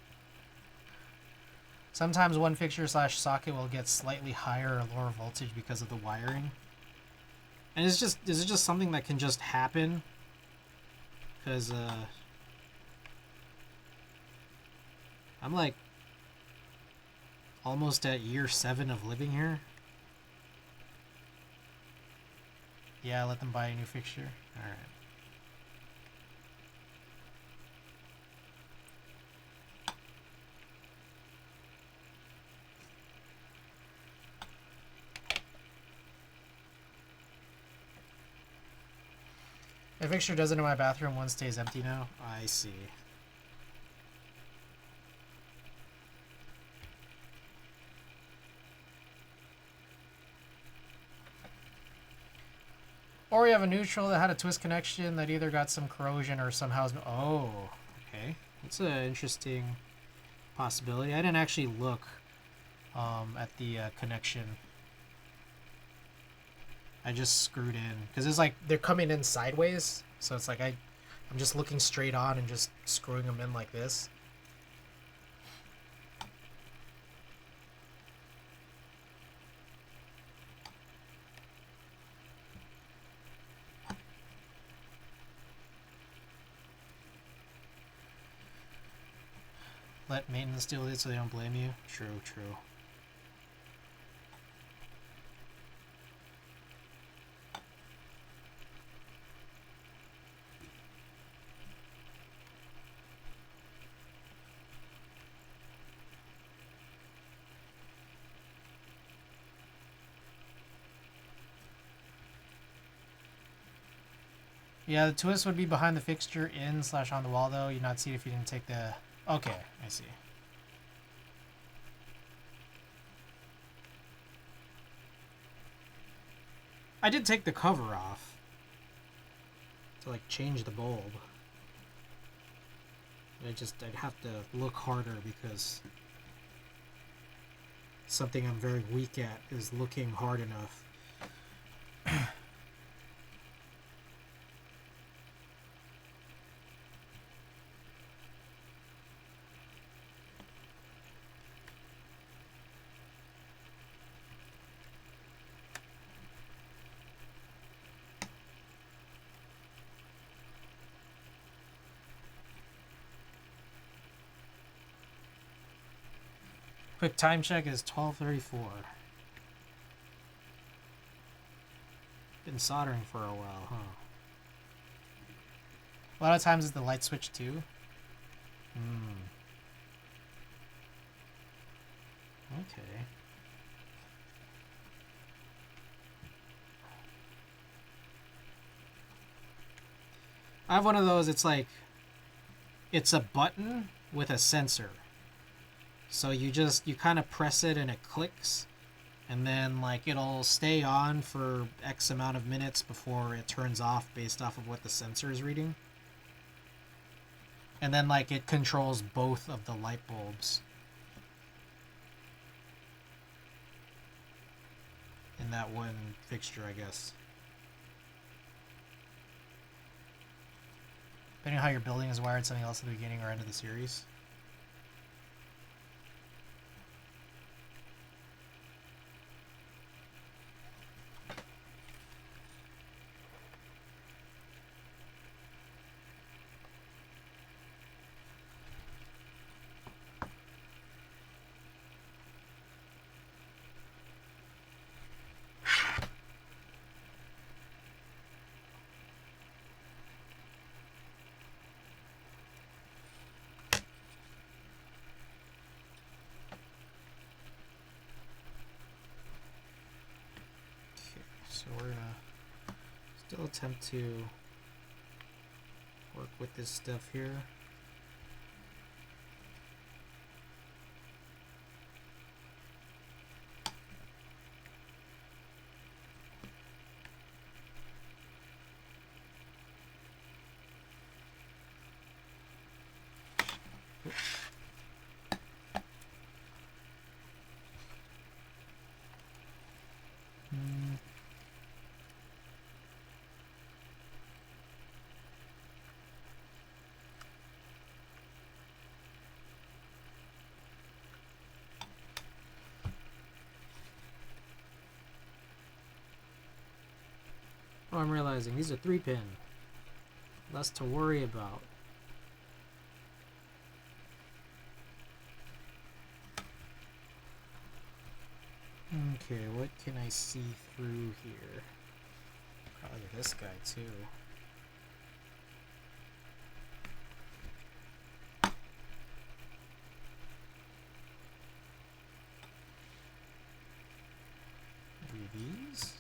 Sometimes one fixture / socket will get slightly higher or lower voltage because of the wiring. And is it just something that can just happen? Because, I'm like almost at year 7 of living here. Yeah, let them buy a new fixture. Alright. The fixture does it in my bathroom, one stays empty now. I see. Or you have a neutral that had a twist connection that either got some corrosion or somehow... Oh, okay. That's an interesting possibility. I didn't actually look at the connection. I just screwed in. Because it's like they're coming in sideways. So it's like I'm just looking straight on and just screwing them in like this. Let maintenance deal with it so they don't blame you. True, true. Yeah, the twist would be behind the fixture in/on the wall though. You'd not see it if you didn't take the... Okay, I see. I did take the cover off to like change the bulb. I'd have to look harder because something I'm very weak at is looking hard enough. Quick time check is 12:34. Been soldering for a while, huh? A lot of times it's the light switch too. Okay. I have one of those, it's like, it's a button with a sensor. So you kind of press it and it clicks. And then like it'll stay on for X amount of minutes before it turns off based off of what the sensor is reading. And then like it controls both of the light bulbs in that one fixture, I guess. Depending on how your building is wired, something else at the beginning or end of the series. So we're gonna still attempt to work with this stuff here. Oh, I'm realizing these are 3-pin. Less to worry about. Okay, what can I see through here? Probably this guy too. Maybe these?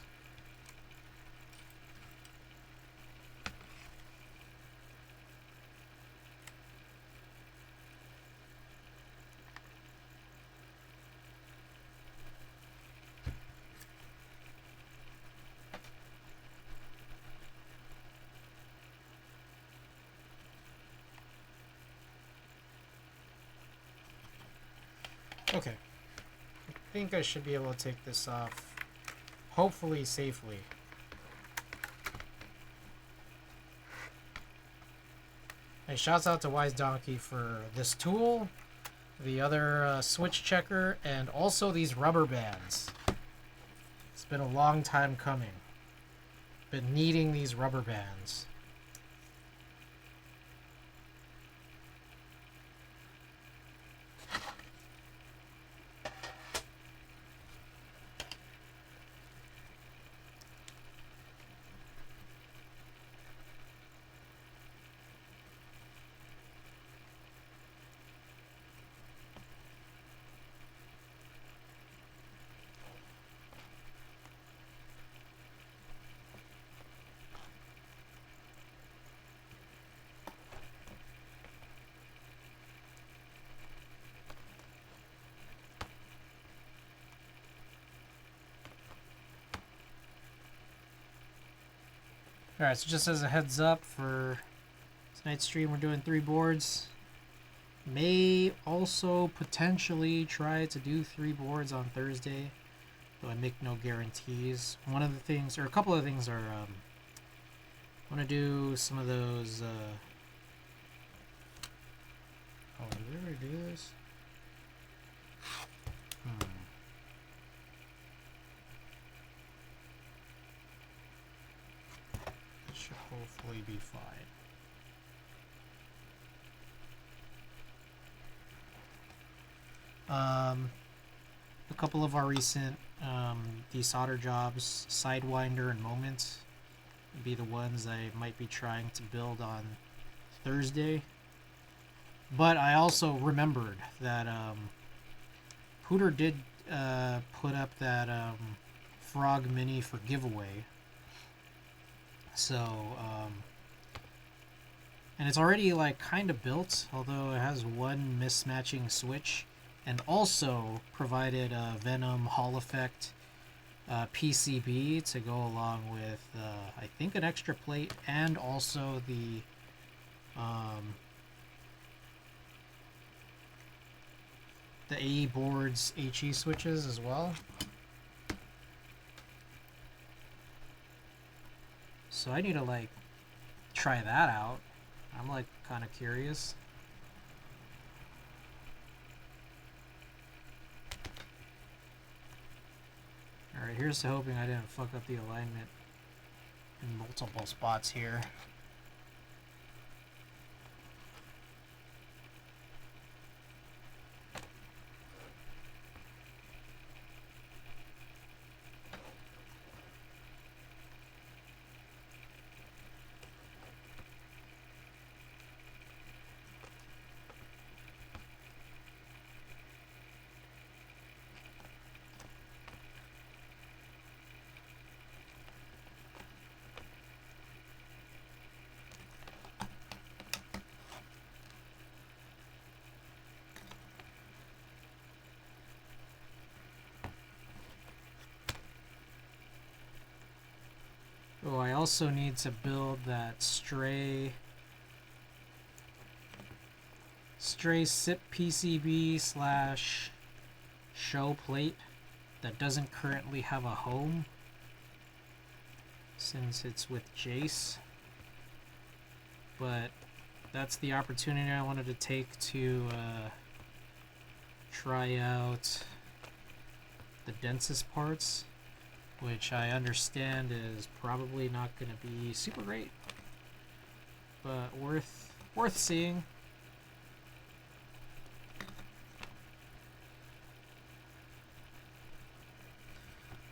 Okay. I think I should be able to take this off, hopefully safely. Hey, shouts out to Wise Donkey for this tool, the other switch checker, and also these rubber bands. It's been a long time coming. Been needing these rubber bands. Alright, so just as a heads up for tonight's stream, we're doing 3 boards. May also potentially try to do 3 boards on Thursday, though I make no guarantees. One of the things, or a couple of things are, I want to do some of those, oh, did we ever do this? This should hopefully be fine. A couple of our recent desolder jobs, Sidewinder and Moment, would be the ones I might be trying to build on Thursday. But I also remembered that Pooter did put up that Frog Mini for giveaway. So, and it's already like kind of built, although it has one mismatching switch, and also provided a Venom Hall Effect PCB to go along with, I think, an extra plate, and also the AE boards HE switches as well. So I need to like try that out. I'm like kind of curious. Alright, here's to hoping I didn't fuck up the alignment in multiple spots here. Oh, I also need to build that stray SIP PCB slash show plate that doesn't currently have a home since it's with Jace. But that's the opportunity I wanted to take to try out the densest parts, which I understand is probably not going to be super great, but worth seeing.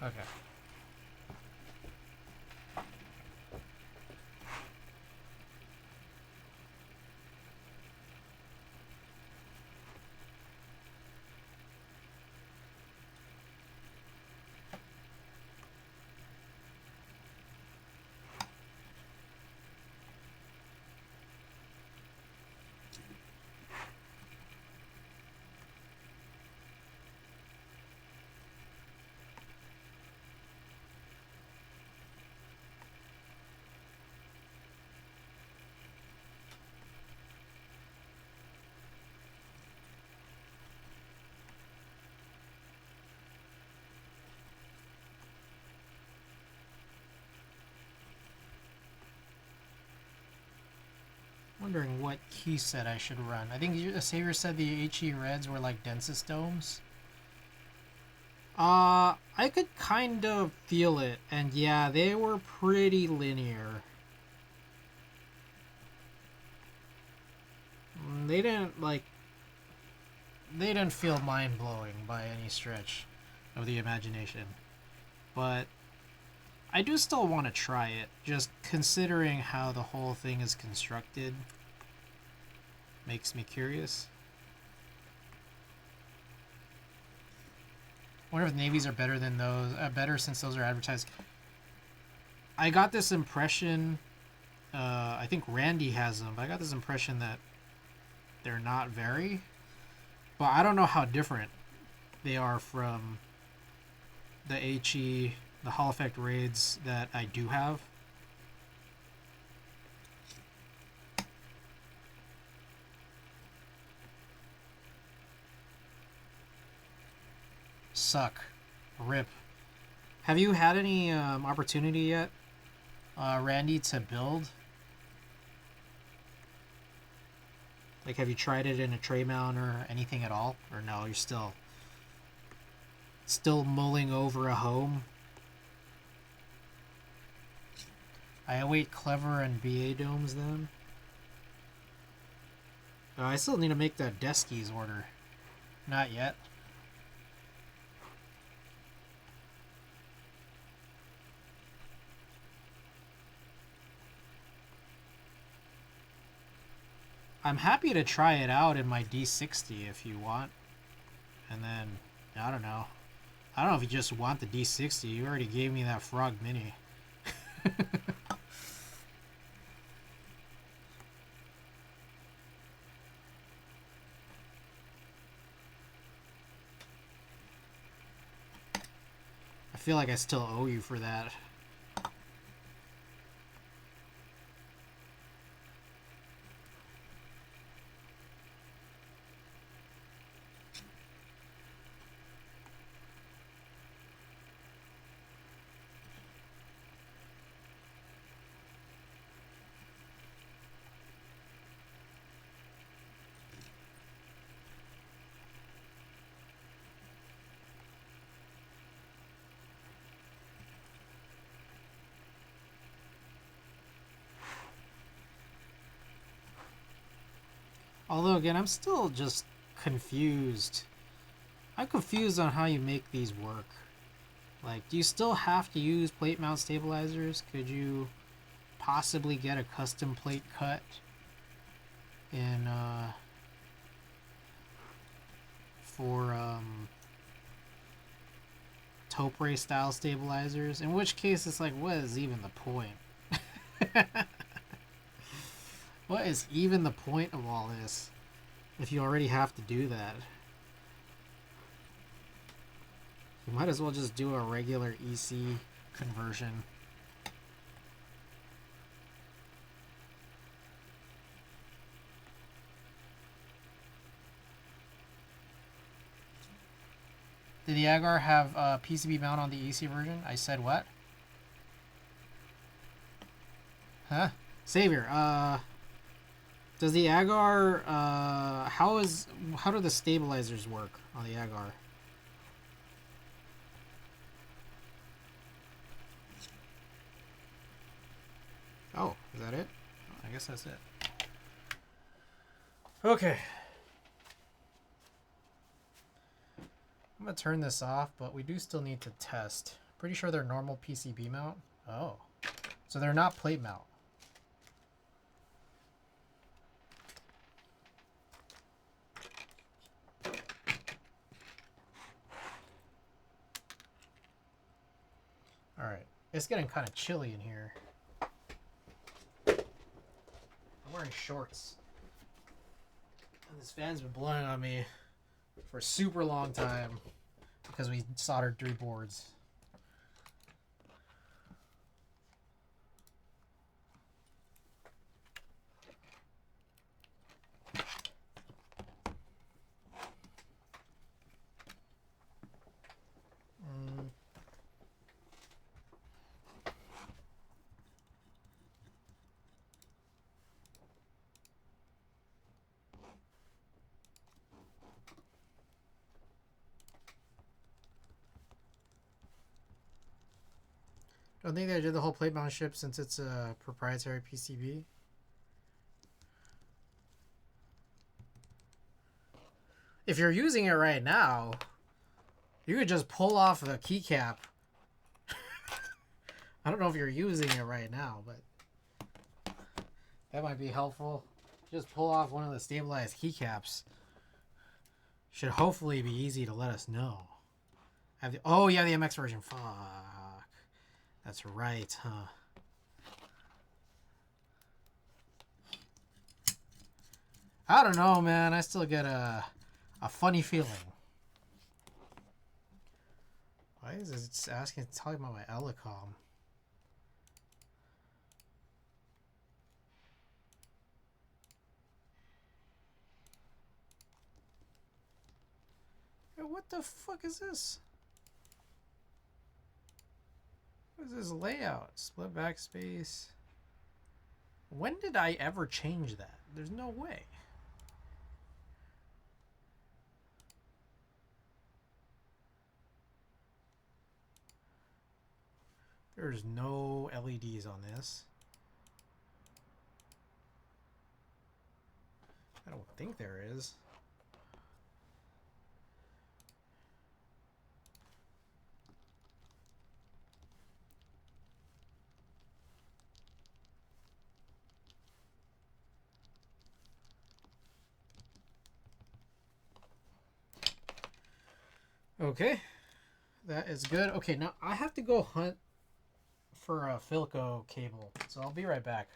Okay. wondering what key set I should run. I think Savior said the HE Reds were like densest domes. I could kind of feel it, and yeah, they were pretty linear. They didn't feel mind-blowing by any stretch of the imagination. But I do still want to try it, just considering how the whole thing is constructed makes me curious. I wonder if navies are better than those, better since those are advertised. I got this impression, I think Randy has them, but I got this impression that they're not very. But I don't know how different they are from the HE, the Hall Effect raids that I do have. Suck. Rip. Have you had any opportunity yet, Randy, to build? Like, have you tried it in a tray mount or anything at all? Or no, you're still mulling over a home? I await Clever and BA domes then. Oh, I still need to make that Deskies order. Not yet. I'm happy to try it out in my D60 if you want. And then, I don't know. I don't know if you just want the D60. You already gave me that Frog Mini. I feel like I still owe you for that. Although, again, I'm still just confused. I'm confused on how you make these work. Like, do you still have to use plate mount stabilizers? Could you possibly get a custom plate cut in, for, Topre style stabilizers? In which case, it's like, what is even the point? What is even the point of all this if you already have to do that? You might as well just do a regular EC conversion. Did the Agar have PCB mount on the EC version? I said what? Huh? Savior, does the Agar, how do the stabilizers work on the Agar? Oh, is that it? I guess that's it. Okay. I'm going to turn this off, but we do still need to test. Pretty sure they're normal PCB mount. Oh. So they're not plate mount. Alright. It's getting kind of chilly in here. I'm wearing shorts. And this fan's been blowing on me for a super long time because we soldered 3 boards. Don't think they did the whole plate mount ship since it's a proprietary PCB. If you're using it right now, you could just pull off the keycap. I don't know if you're using it right now, but that might be helpful. Just pull off one of the stabilized keycaps. Should hopefully be easy to let us know. Oh, yeah, the MX version. Fuck. That's right, huh? I don't know, man. I still get a funny feeling. Why is it asking, talking about my Elecom? Hey, what the fuck is this? What is this layout? Split backspace. When did I ever change that? There's no way. There's no LEDs on this. I don't think there is. Okay, that is good. Okay, now I have to go hunt for a Philco cable, so I'll be right back.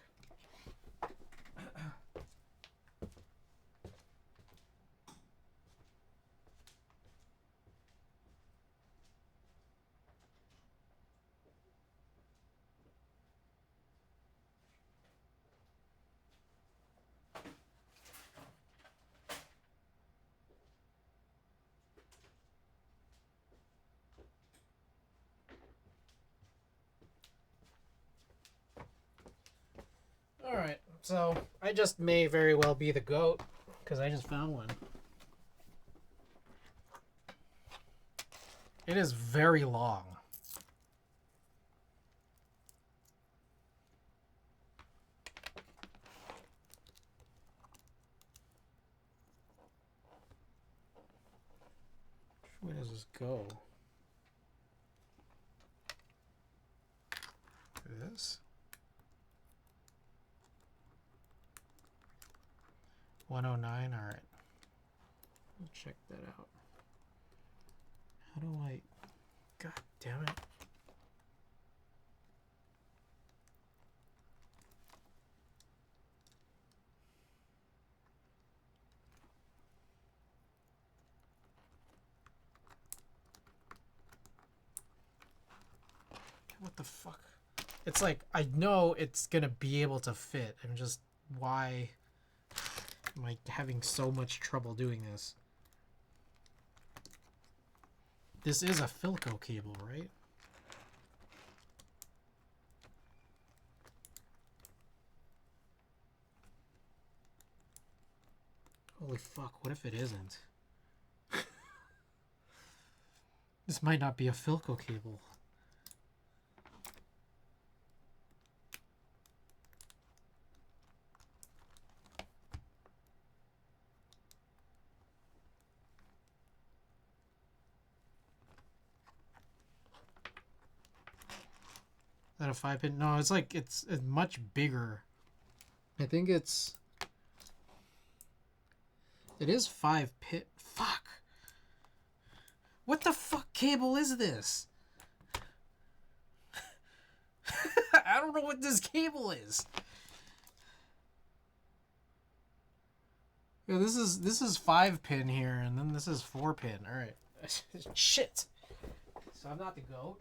Alright, so I just may very well be the goat, because I just found one. It is very long. Where does this go? This? 109, alright. We'll check that out. How do I... God damn it. What the fuck? It's like, I know it's gonna be able to fit. I'm just... Why am I having so much trouble doing this? This is a Philco cable, right? Holy fuck, what if it isn't? This might not be a Philco cable. Is that a 5-pin? No, it's like, it's much bigger. I think it's... It is 5-pin. Fuck! What the fuck cable is this? I don't know what this cable is. Yeah, this is 5-pin here, and then this is 4-pin. All right. Shit. So I'm not the goat.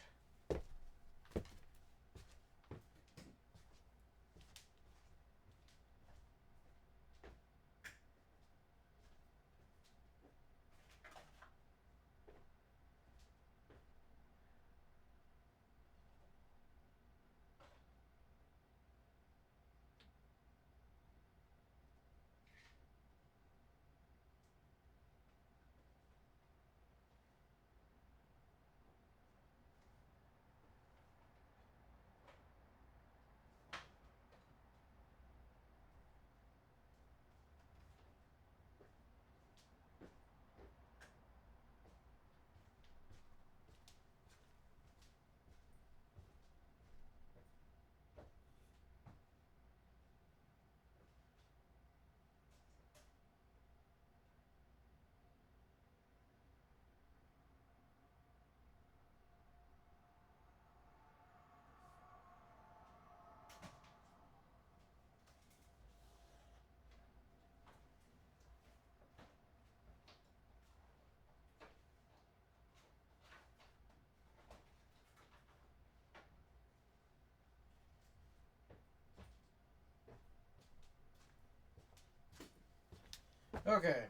Okay,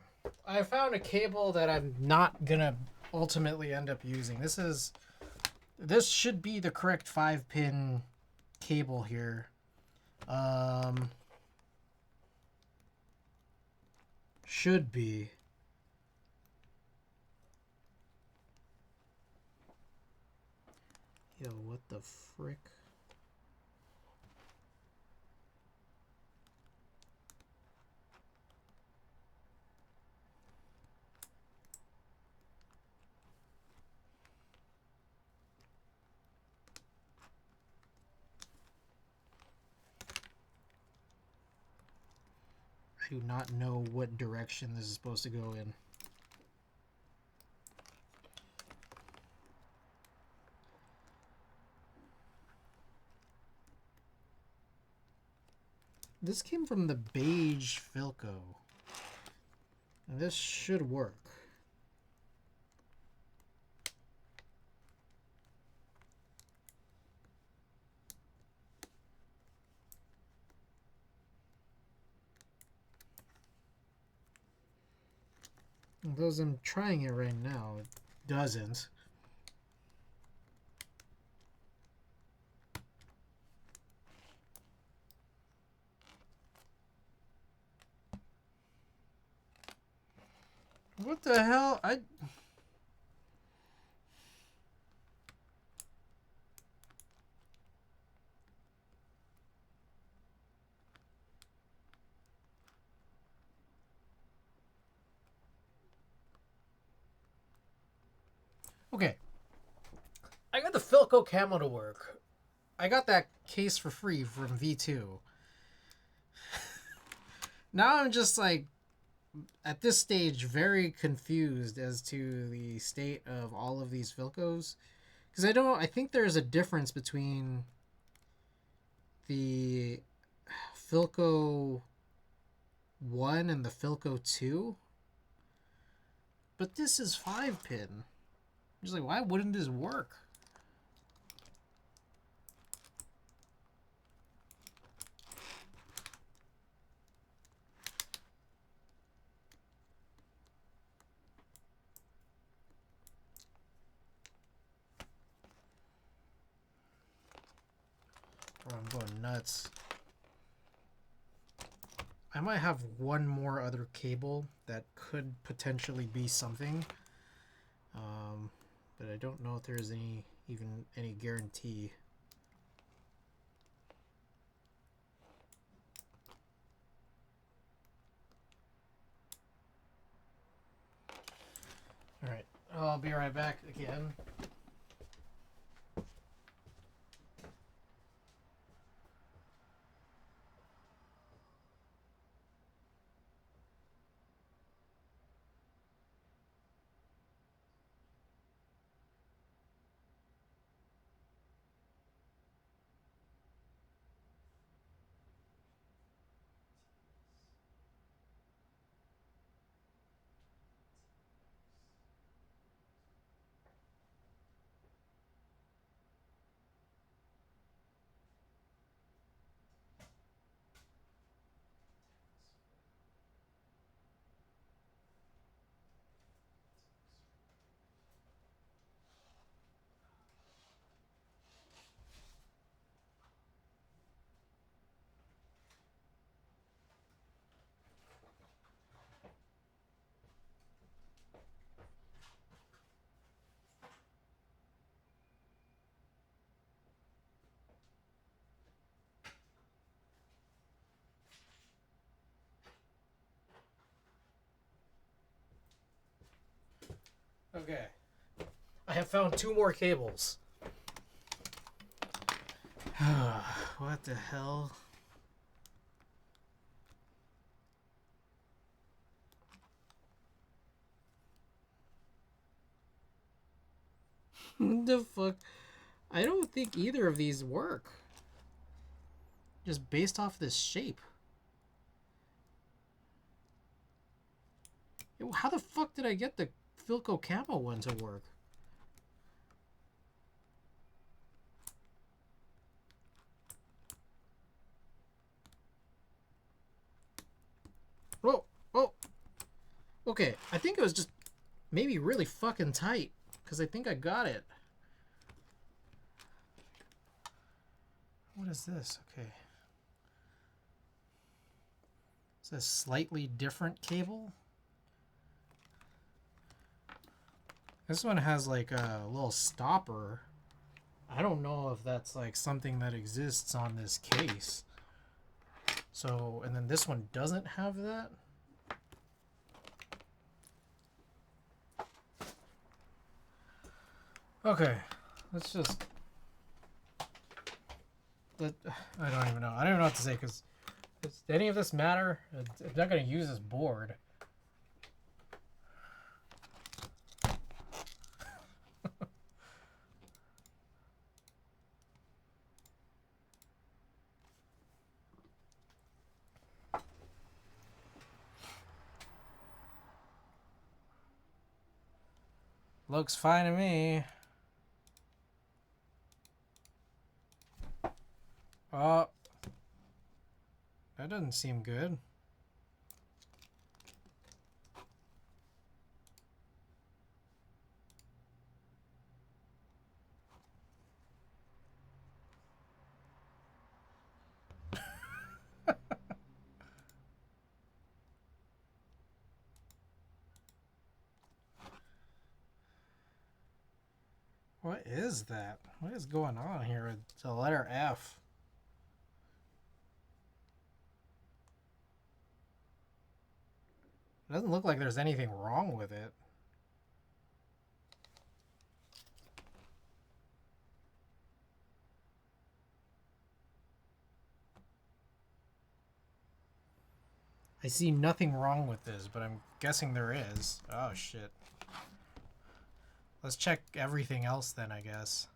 I found a cable that I'm not gonna ultimately end up using. This should be the correct 5-pin cable here. Should be. Yo, what the frick? I do not know what direction this is supposed to go in. This came from the beige Philco. And this should work. Although I'm trying it right now, it doesn't. What the hell? Okay. I got the Philco camo to work. I got that case for free from V2. Now I'm just like, at this stage, very confused as to the state of all of these Philcos. Because I think there's a difference between the Philco 1 and the Philco 2. But this is 5-pin. I'm just like, why wouldn't this work? Oh, I'm going nuts. I might have one more other cable that could potentially be something. But I don't know if there's any guarantee. Alright, I'll be right back again. Okay. I have found 2 more cables. What the hell? What the fuck? I don't think either of these work. Just based off this shape. How the fuck did I get the Philco camo one to work? Oh, oh. Okay, I think it was just maybe really fucking tight, because I think I got it. What is this? Okay. It's a slightly different cable. This one has like a little stopper. I don't know if that's like something that exists on this case. So, and then this one doesn't have that. Okay, let's just... I don't even know. I don't even know what to say, because does any of this matter? I'm not going to use this board. Looks fine to me. Oh, that doesn't seem good. What is that? What is going on here with the letter F? It doesn't look like there's anything wrong with it. I see nothing wrong with this, but I'm guessing there is. Oh, shit. Let's check everything else then, I guess.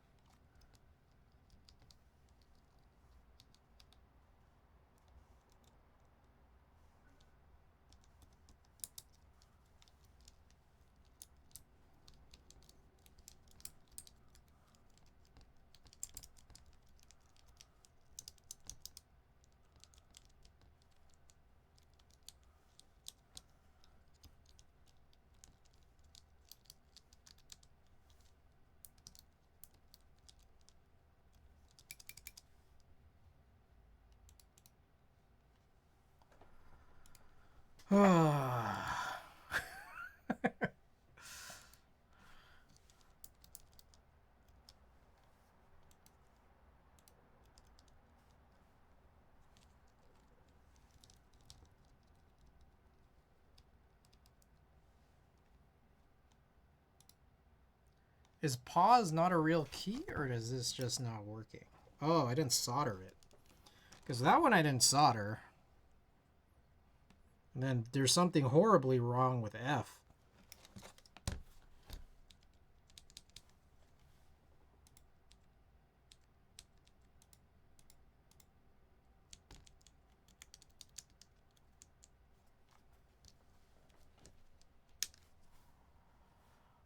Is pause not a real key, or is this just not working? Oh, I didn't solder it. Because that one I didn't solder. And then there's something horribly wrong with F.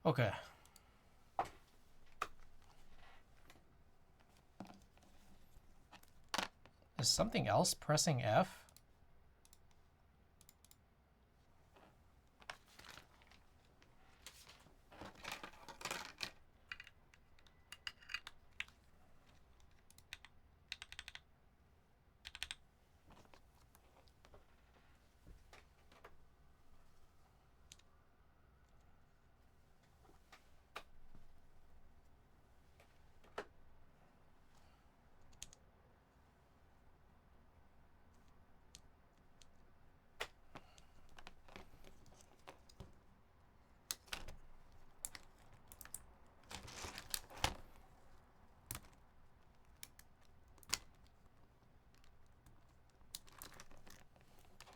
Okay. Is something else pressing F?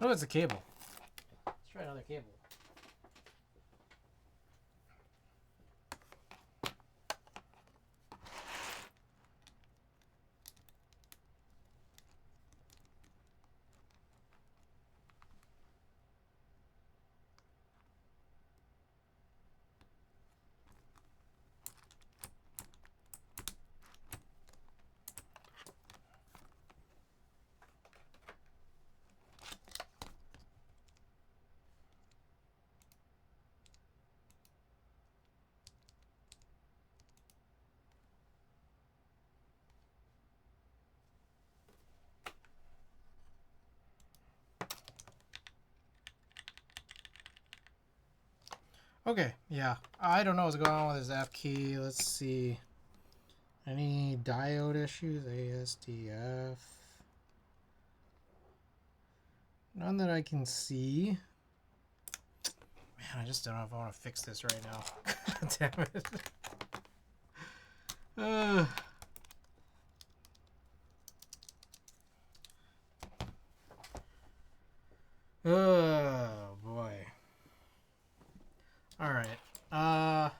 Oh, it's a cable. Let's try another cable. Okay, yeah. I don't know what's going on with this F key. Let's see. Any diode issues? ASDF. None that I can see. Man, I just don't know if I want to fix this right now. Damn it. Oh, boy. Alright. I'll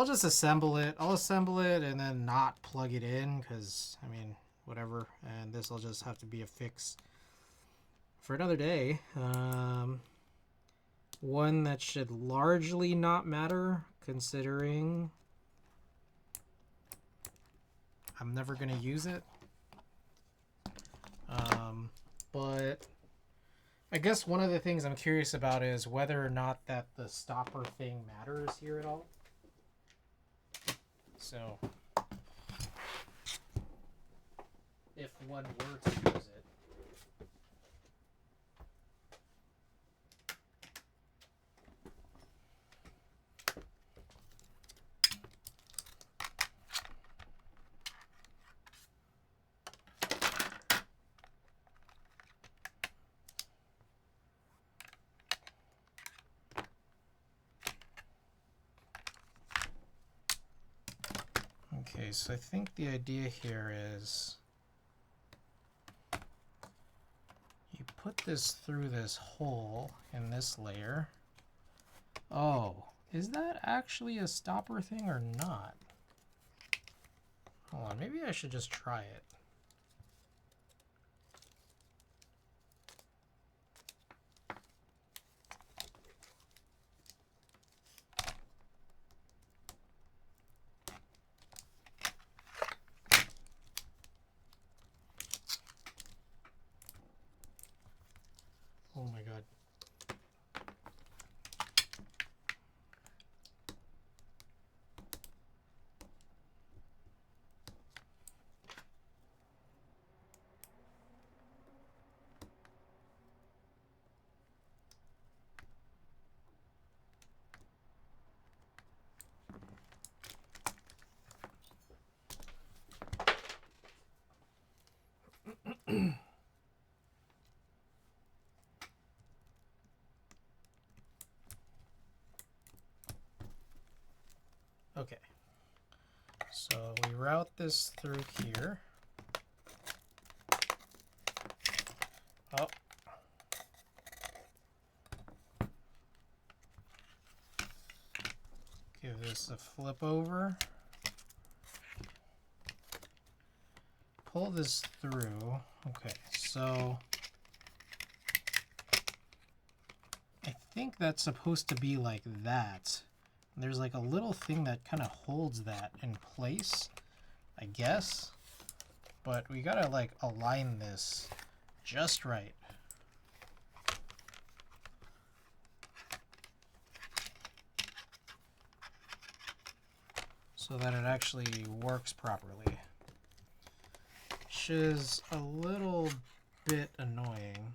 just assemble it. I'll assemble it and then not plug it in because, I mean, whatever. And this will just have to be a fix for another day. One that should largely not matter considering I'm never going to use it. But I guess one of the things I'm curious about is whether or not that the stopper thing matters here at all. So, if one were to use it. Okay, so I think the idea here is you put this through this hole in this layer. Oh, is that actually a stopper thing or not? Hold on, maybe I should just try it. Oh my god. Okay, so we route this through here. Oh. Give this a flip over. Pull this through. Okay, so I think that's supposed to be like that. There's like a little thing that kind of holds that in place, I guess. But we gotta like align this just right. So that it actually works properly. Which is a little bit annoying.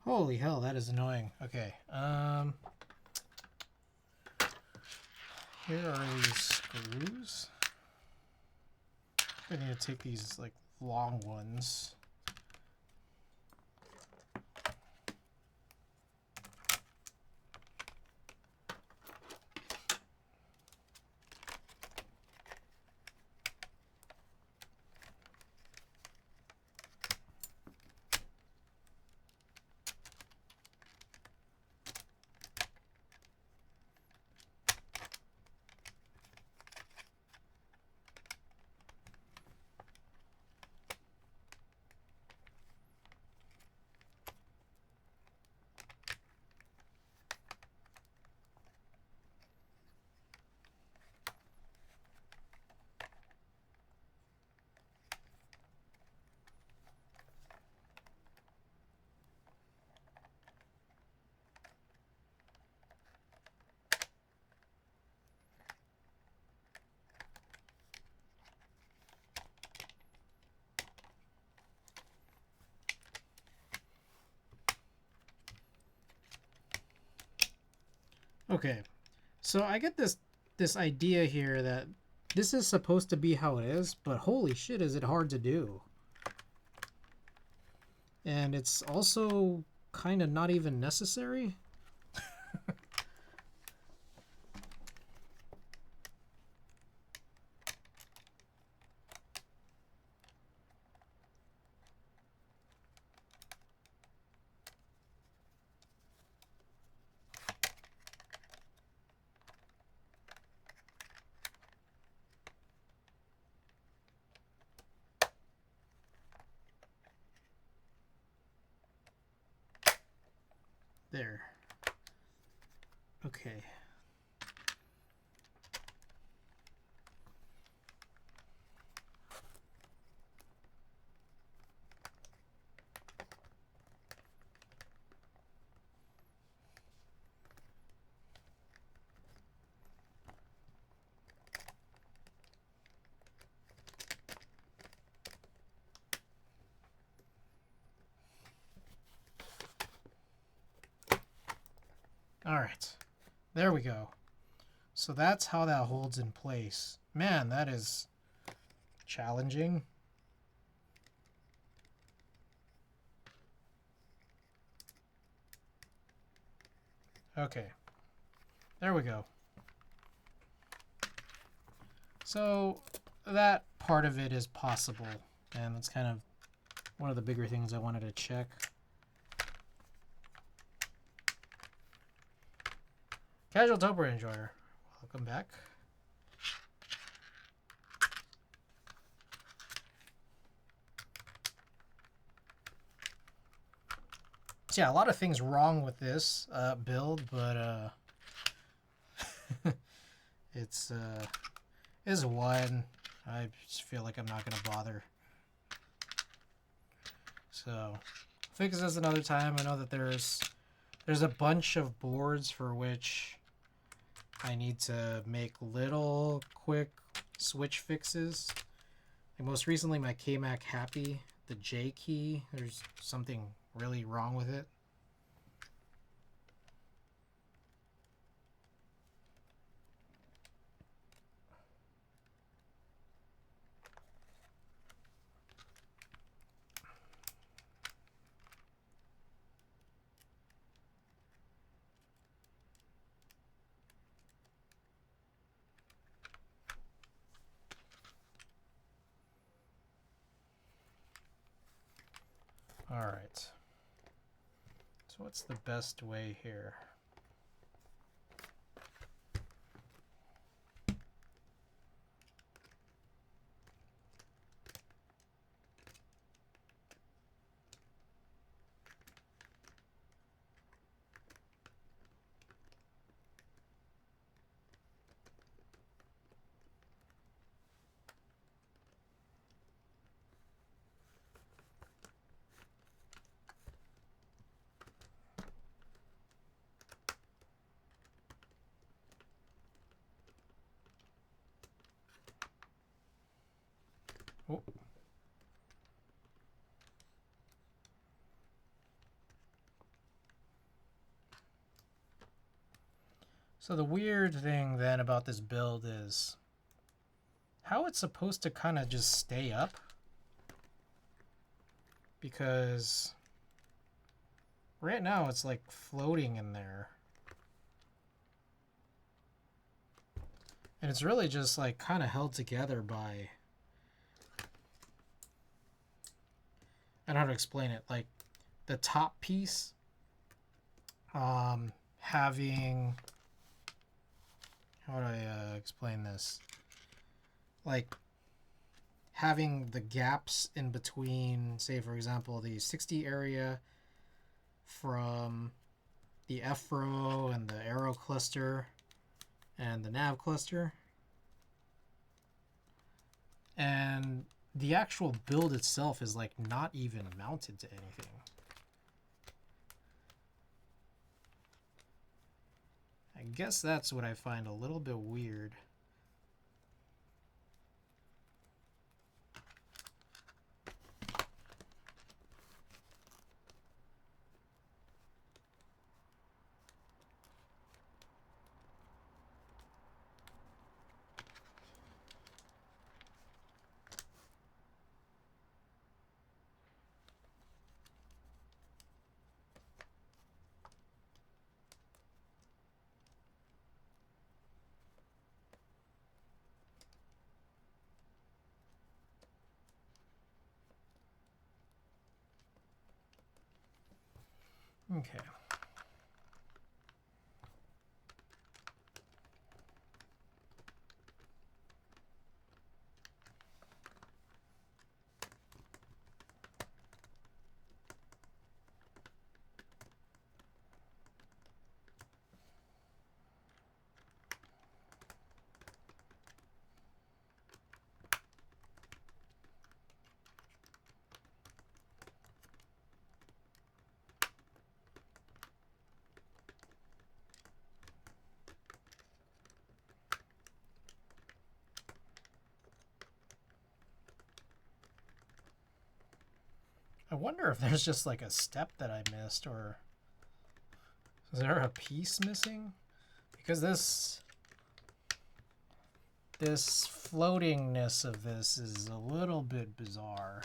Holy hell, that is annoying. Okay, here are these screws. I need to take these like long ones. Okay, so I get this idea here that this is supposed to be how it is, but holy shit, is it hard to do. And it's also kind of not even necessary. There. Okay. All right. There we go. So that's how that holds in place. Man, that is challenging. Okay. There we go. So that part of it is possible, and that's kind of one of the bigger things I wanted to check. Casual Toper Enjoyer, welcome back. So yeah, a lot of things wrong with this build, but it's is one. I just feel like I'm not gonna bother. So fix this another time. I know that there's a bunch of boards for which I need to make little quick switch fixes. Like most recently, my KMac Happy, the J key, there's something really wrong with it. All right. So what's the best way here? Oh. So the weird thing then about this build is how it's supposed to kind of just stay up, because right now it's like floating in there. And it's really just like kind of held together by, I don't know how to explain it, like the top piece having, how would I explain this? Like having the gaps in between, say for example, the 60 area from the F row and the arrow cluster and the nav cluster. And the actual build itself is like not even mounted to anything. I guess that's what I find a little bit weird. Okay. I wonder if there's just like a step that I missed, or is there a piece missing? Because this floatingness of this is a little bit bizarre.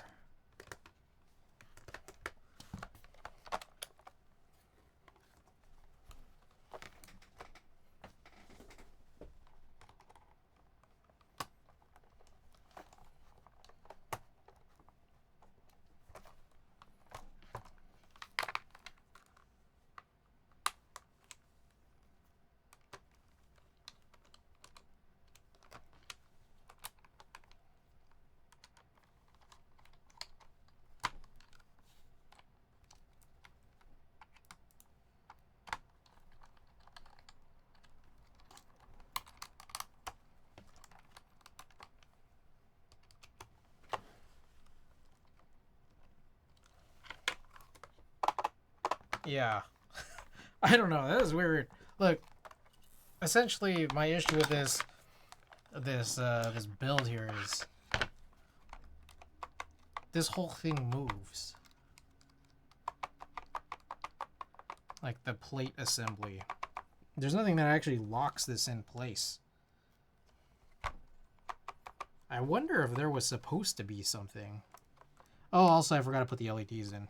Yeah. I don't know. That is weird. Look, essentially my issue with this build here is this whole thing moves. Like the plate assembly. There's nothing that actually locks this in place. I wonder if there was supposed to be something. Oh, also I forgot to put the LEDs in.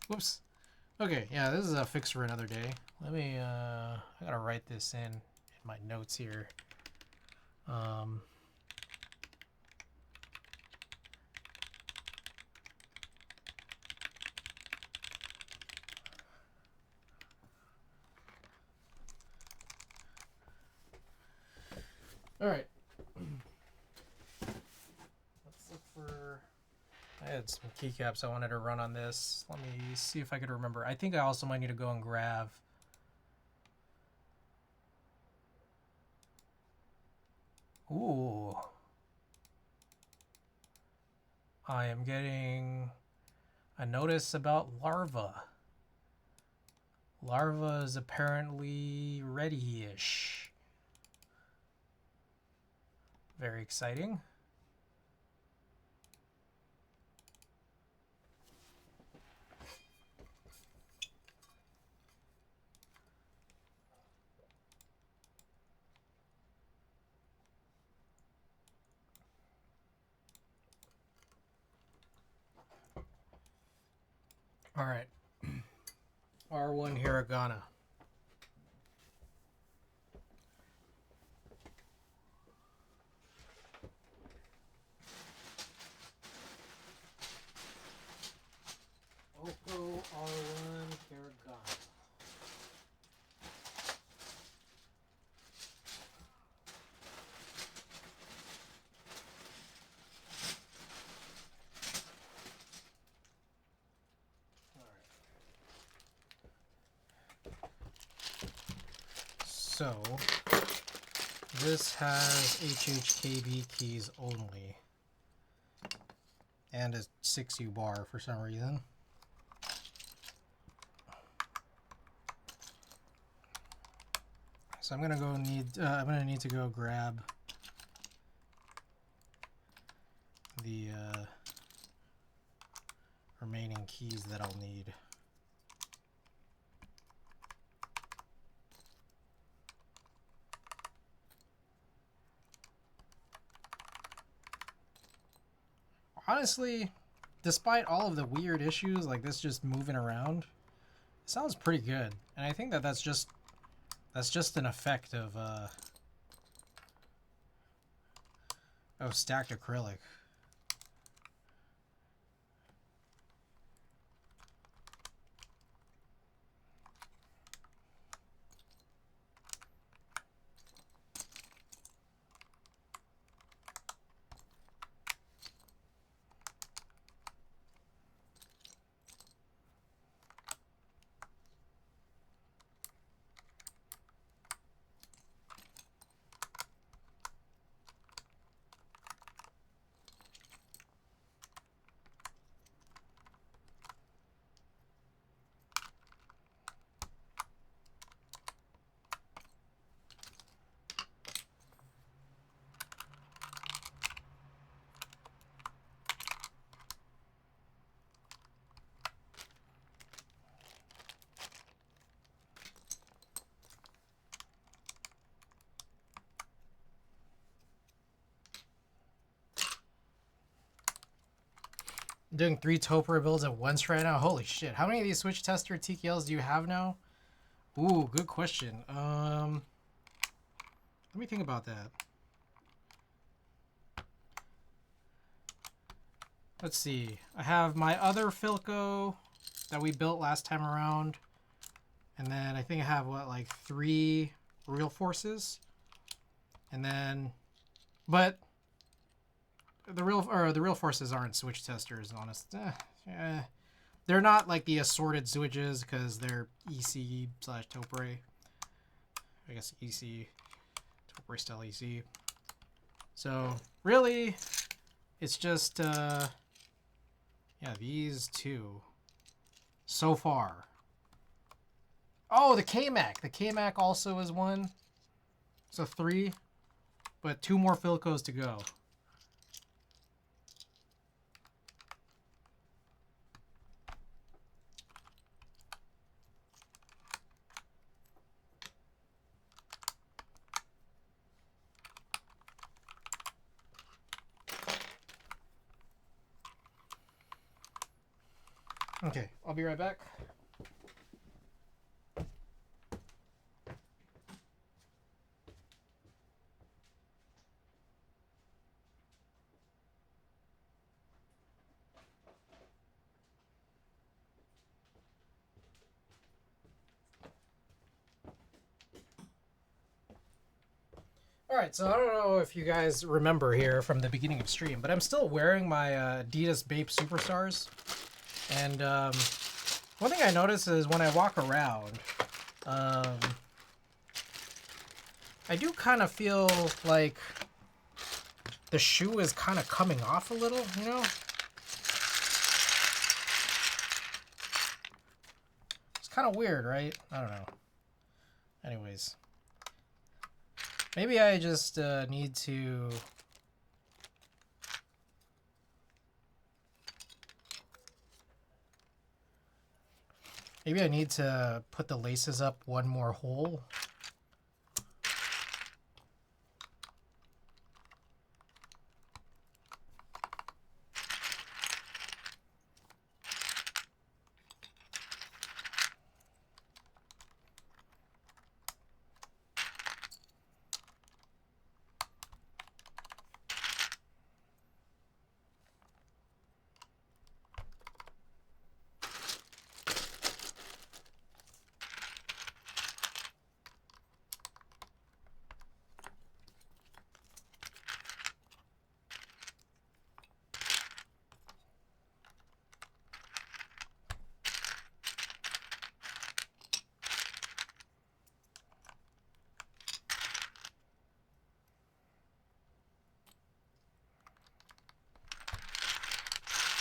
Whoops. Okay, yeah, this is a fix for another day. Let me, I gotta write this in my notes here. All right. Let's look for... I had some keycaps I wanted to run on this. Let me see if I could remember. I think I also might need to go and grab... Ooh. I am getting a notice about larva. Larva is apparently ready-ish. Very exciting. All right. R1 Hiragana. Oko R1 Hiragana. So, this has HHKB keys only, and a 6U bar for some reason. So I'm gonna need to go grab the remaining keys that I'll need. Honestly, despite all of the weird issues like this just moving around, it sounds pretty good. And I think that that's just an effect of stacked acrylic. doing 3 Topper builds at once right now. Holy shit! How many of these switch tester TKLs do you have now? Ooh, good question. Let me think about that. Let's see. I have my other Philco that we built last time around, and then I think I have what, like 3 real forces, and then, but the real forces aren't switch testers. Honest, they're not like the assorted switches because they're EC/Topre. I guess EC, Topre style EC. So really, it's just yeah, these 2 so far. Oh, the K-Mac. The K-Mac also is 1. So 3, but 2 more Philcos to go. Okay, I'll be right back. Alright, so I don't know if you guys remember here from the beginning of stream, but I'm still wearing my Adidas Bape Superstars. And one thing I notice is when I walk around, I do kind of feel like the shoe is kind of coming off a little, you know? It's kind of weird, right? I don't know. Anyways. Maybe I just need to... Maybe I need to put the laces up 1 more hole.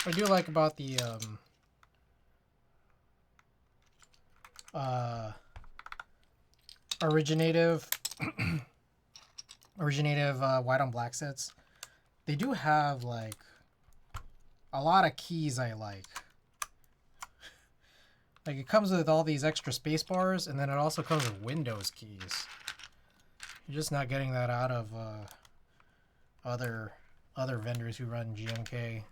What I do like about the originative white on black sets, they do have like a lot of keys I like. Like it comes with all these extra space bars, and then it also comes with Windows keys. You're just not getting that out of other vendors who run GMK.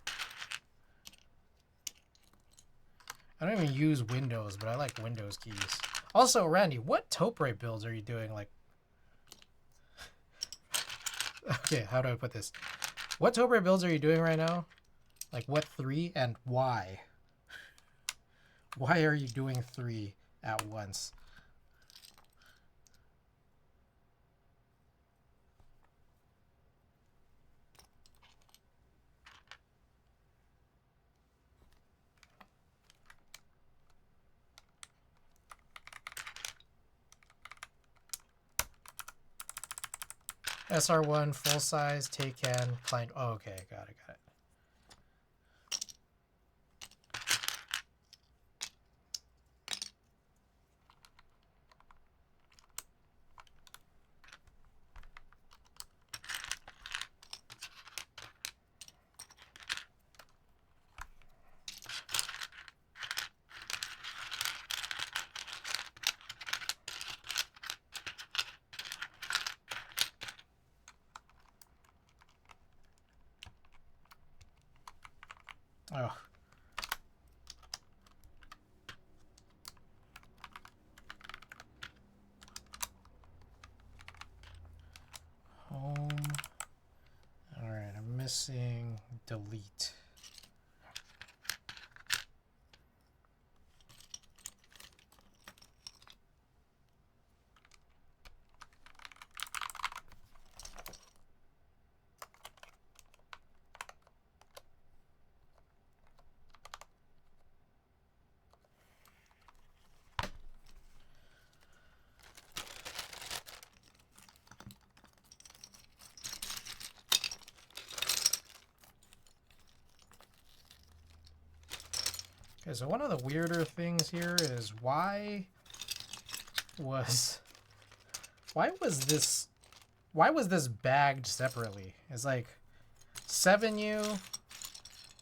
I don't even use Windows, but I like Windows keys. Also, Randy, what Topre builds are you doing? Like, okay, how do I put this? What Topre builds are you doing right now? Like, what 3 and why? Why are you doing 3 at once? SR1, full size, take can, client. Oh, okay, got it. Oh, missing delete. Okay, so one of the weirder things here is why was this bagged separately? It's like 7U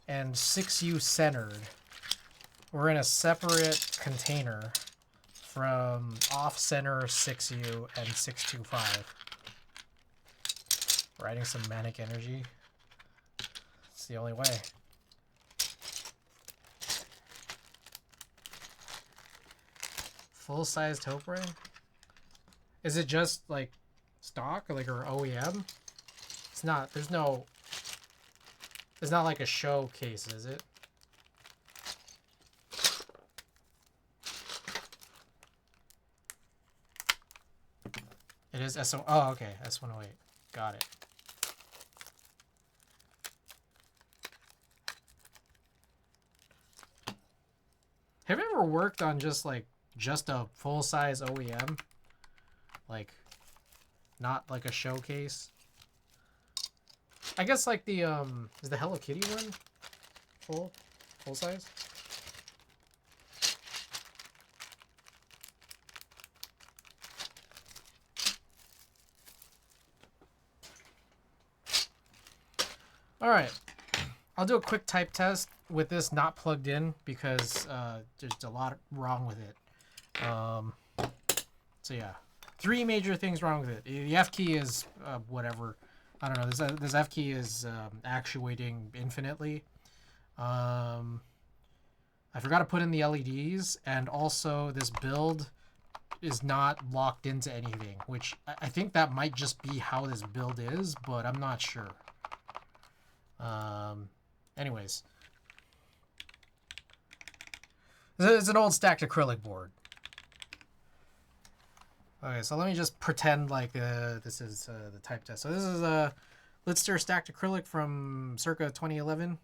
and 6U centered were in a separate container from off-center 6U and 625. Riding some manic energy. It's the only way. Full-sized Hope Ray? Is it just like stock or like or OEM? It's not. There's no. It's not like a showcase, is it? It is SO. Oh, okay. S108. Got it. Have you ever worked on just a full-size OEM? Like, not like a showcase? I guess like the, is the Hello Kitty one full size? Alright, I'll do a quick type test with this not plugged in because there's a lot wrong with it. So yeah, 3 major things wrong with it. The F key is whatever. I don't know. This F key is actuating infinitely. I forgot to put in the LEDs, and also this build is not locked into anything, which I think that might just be how this build is, but I'm not sure. Anyways, it's an old stacked acrylic board. Okay, so let me just pretend like this is the type test. So this is a litster stacked acrylic from circa 2011.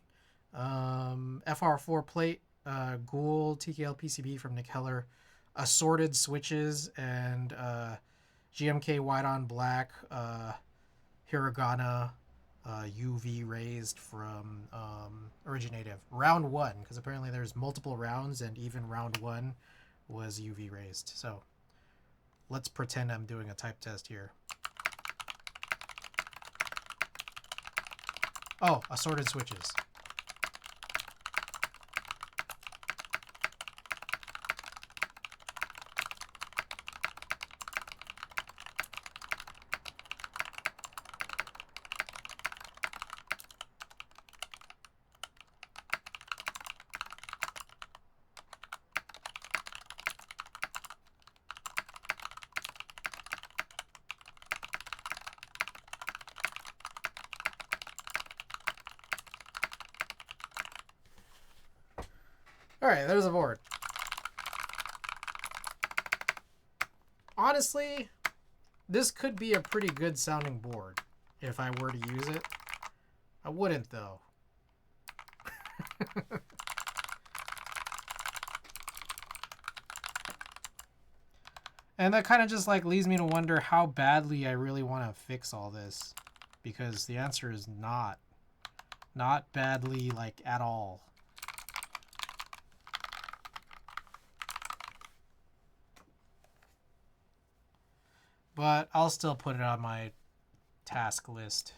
FR4 plate, Ghoul TKL PCB from Nick Heller, assorted switches, and GMK white on black, hiragana, UV raised from Originative. Round 1, because apparently there's multiple rounds, and even round 1 was UV raised. So let's pretend I'm doing a type test here. Oh, assorted switches. Alright, there's a board. Honestly, this could be a pretty good sounding board if I were to use it. I wouldn't, though. And that kind of just like leads me to wonder how badly I really want to fix all this. Because the answer is not. Not badly, like, at all. But I'll still put it on my task list.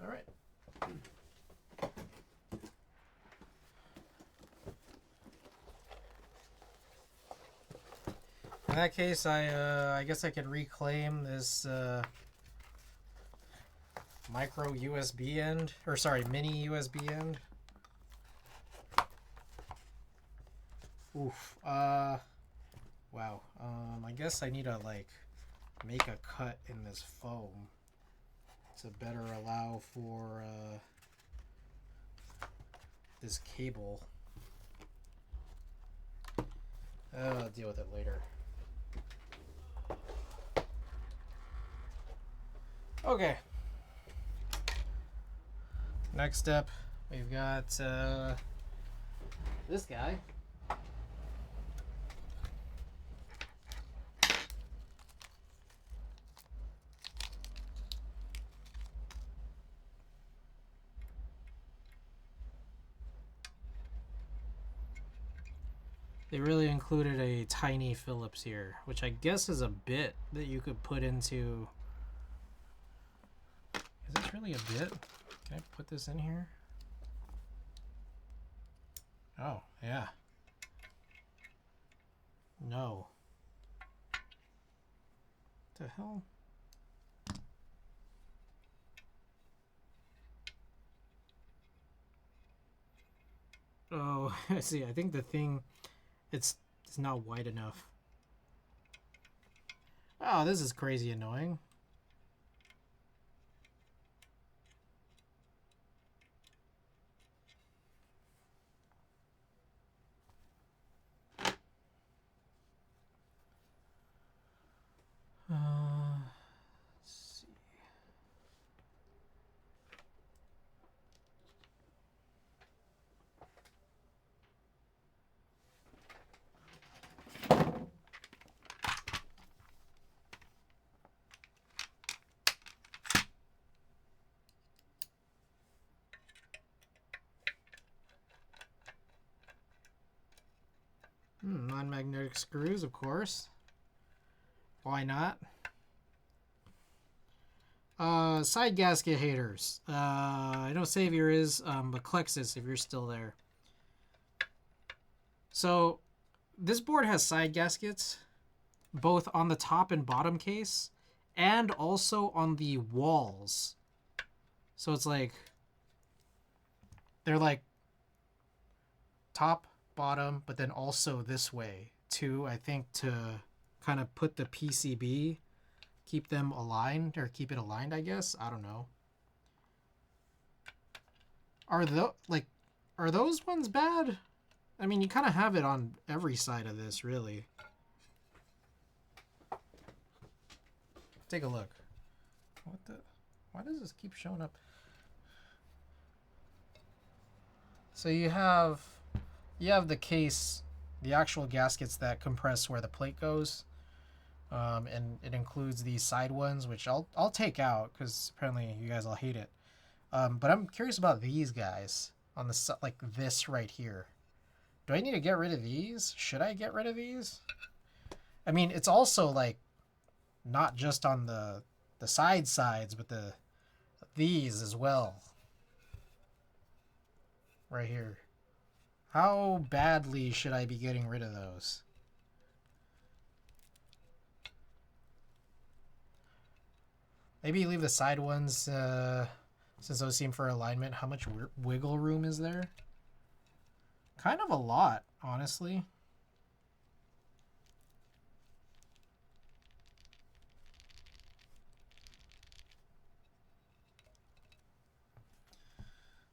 All right. In that case, I guess I can reclaim this micro USB end, or sorry, mini USB end. Oof. Wow. I guess I need to like make a cut in this foam to better allow for this cable. I'll deal with it later. Okay. Next step, we've got this guy. They really included a tiny Phillips here, which I guess is a bit that you could put into... Is this really a bit? Can I put this in here? Oh, yeah. No. What the hell? Oh, I see. I think the thing... It's not wide enough. Oh, this is crazy annoying. Let's see. Non-magnetic screws, of course. Why not? Side gasket haters. I know Savior is, but Klexus, if you're still there. So, this board has side gaskets, both on the top and bottom case, and also on the walls. So it's like, they're like top, bottom, but then also this way too, I think, to kind of put the PCB, keep them aligned, or keep it aligned, I guess. I don't know. Are those ones bad? I mean, you kind of have it on every side of this, really. Take a look. What the? Why does this keep showing up? So you have the case, the actual gaskets that compress where the plate goes, and it includes these side ones, which I'll take out because apparently you guys all hate it. But I'm curious about these guys on the like this right here. Do I need to get rid of these? Should I get rid of these? I mean, it's also like not just on the sides, but these as well. Right here. How badly should I be getting rid of those? Maybe leave the side ones since those seem for alignment. How much wiggle room is there? Kind of a lot, honestly.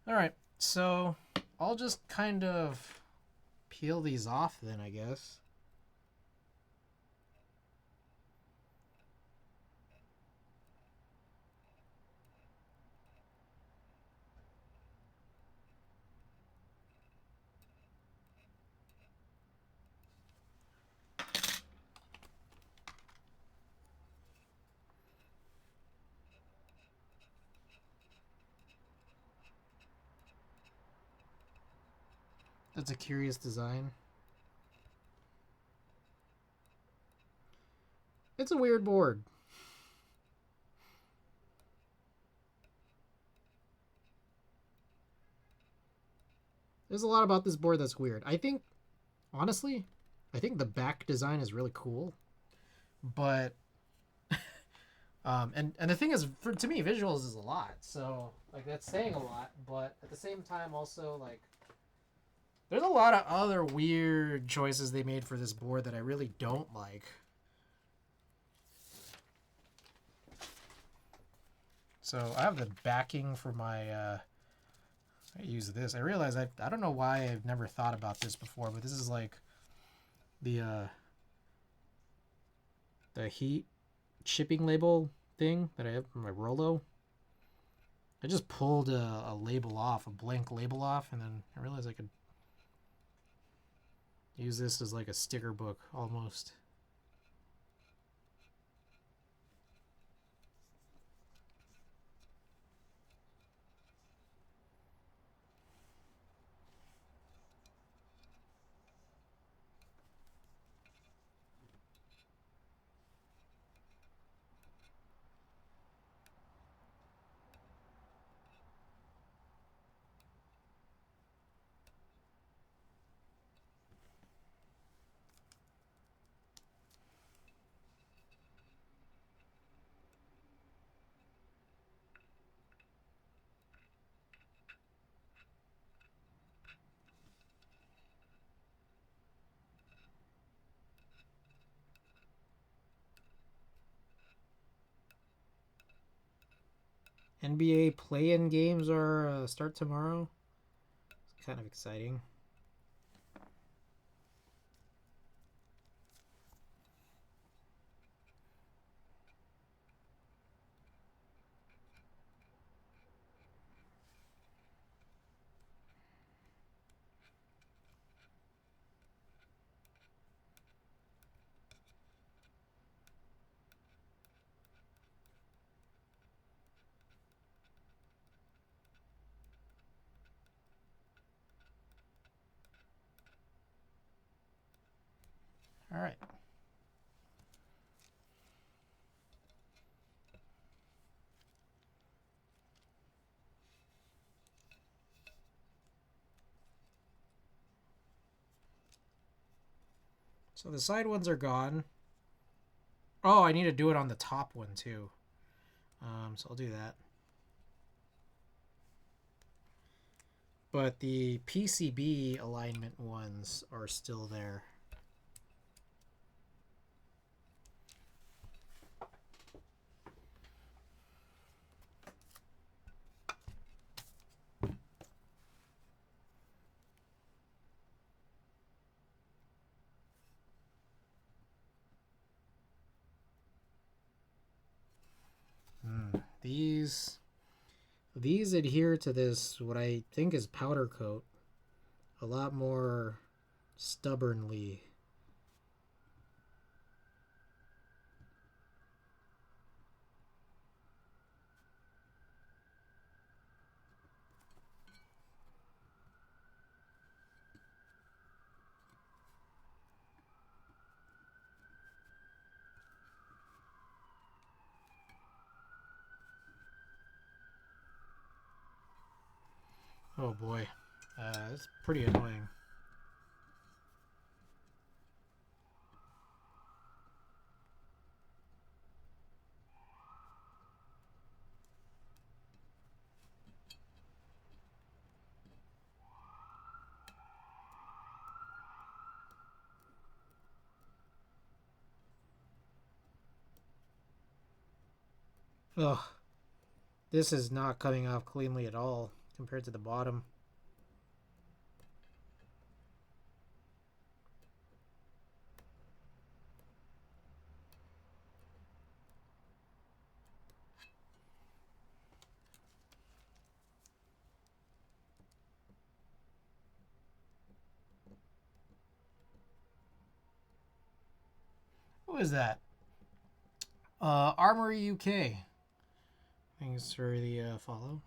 All right, so I'll just kind of peel these off then, I guess. That's a curious design. It's a weird board. There's a lot about this board that's weird. I think, honestly, I think the back design is really cool. But And the thing is, to me, visuals is a lot. So like that's saying a lot, but at the same time, also like there's a lot of other weird choices they made for this board that I really don't like. So I have the backing for my. I use this. I realize I don't know why I've never thought about this before, but this is like the heat shipping label thing that I have for my Rolo. I just pulled a label off, a blank label off, and then I realized I could use this as like a sticker book almost. NBA play-in games are start tomorrow. It's kind of exciting. All right. So the side ones are gone. Oh, I need to do it on the top one too. So I'll do that. But the PCB alignment ones are still there. These adhere to this, what I think is powder coat, a lot more stubbornly. Oh boy, it's pretty annoying. Ugh, this is not coming off cleanly at all compared to the bottom. What is that? Armory UK. Thanks for the follow.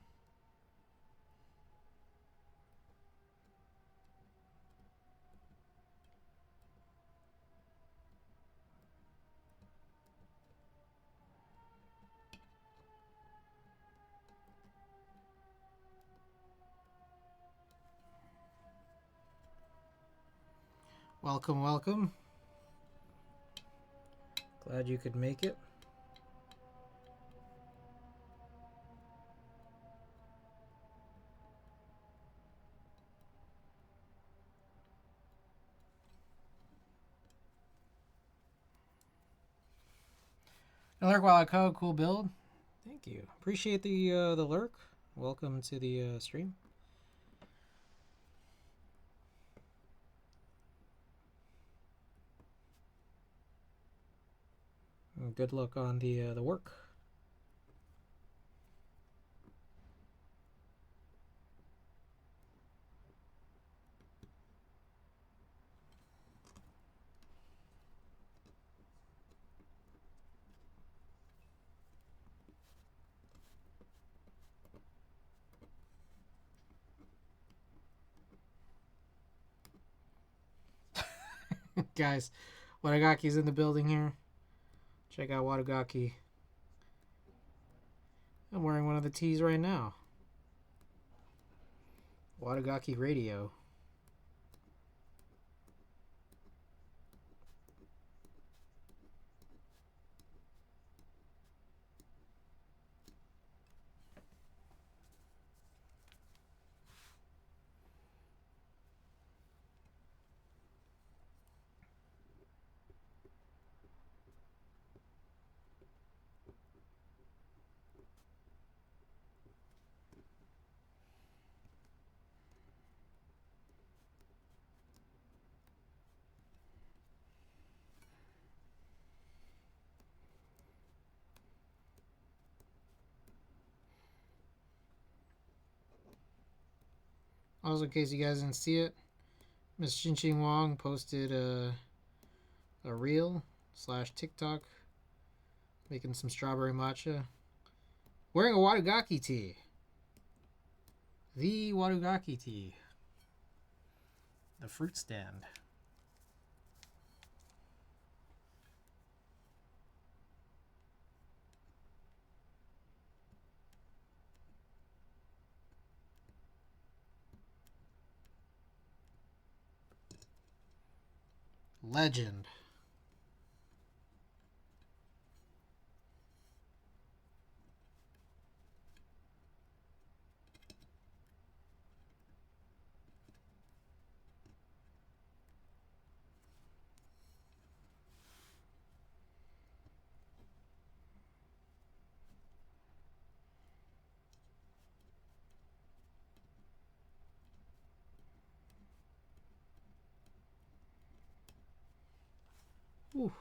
Welcome, welcome. Glad you could make it. Lurk while I code, cool build. Thank you. Appreciate the lurk. Welcome to the stream. And good luck on the work. Guys, Watagaki's in the building here. Check out Watagaki. I'm wearing one of the tees right now. Watagaki Radio. Also, in case you guys didn't see it, Miss Xinqing Wang posted a reel / TikTok making some strawberry matcha. Wearing a Watagaki tee. The Watagaki tee. The fruit stand. Legend. Ooh.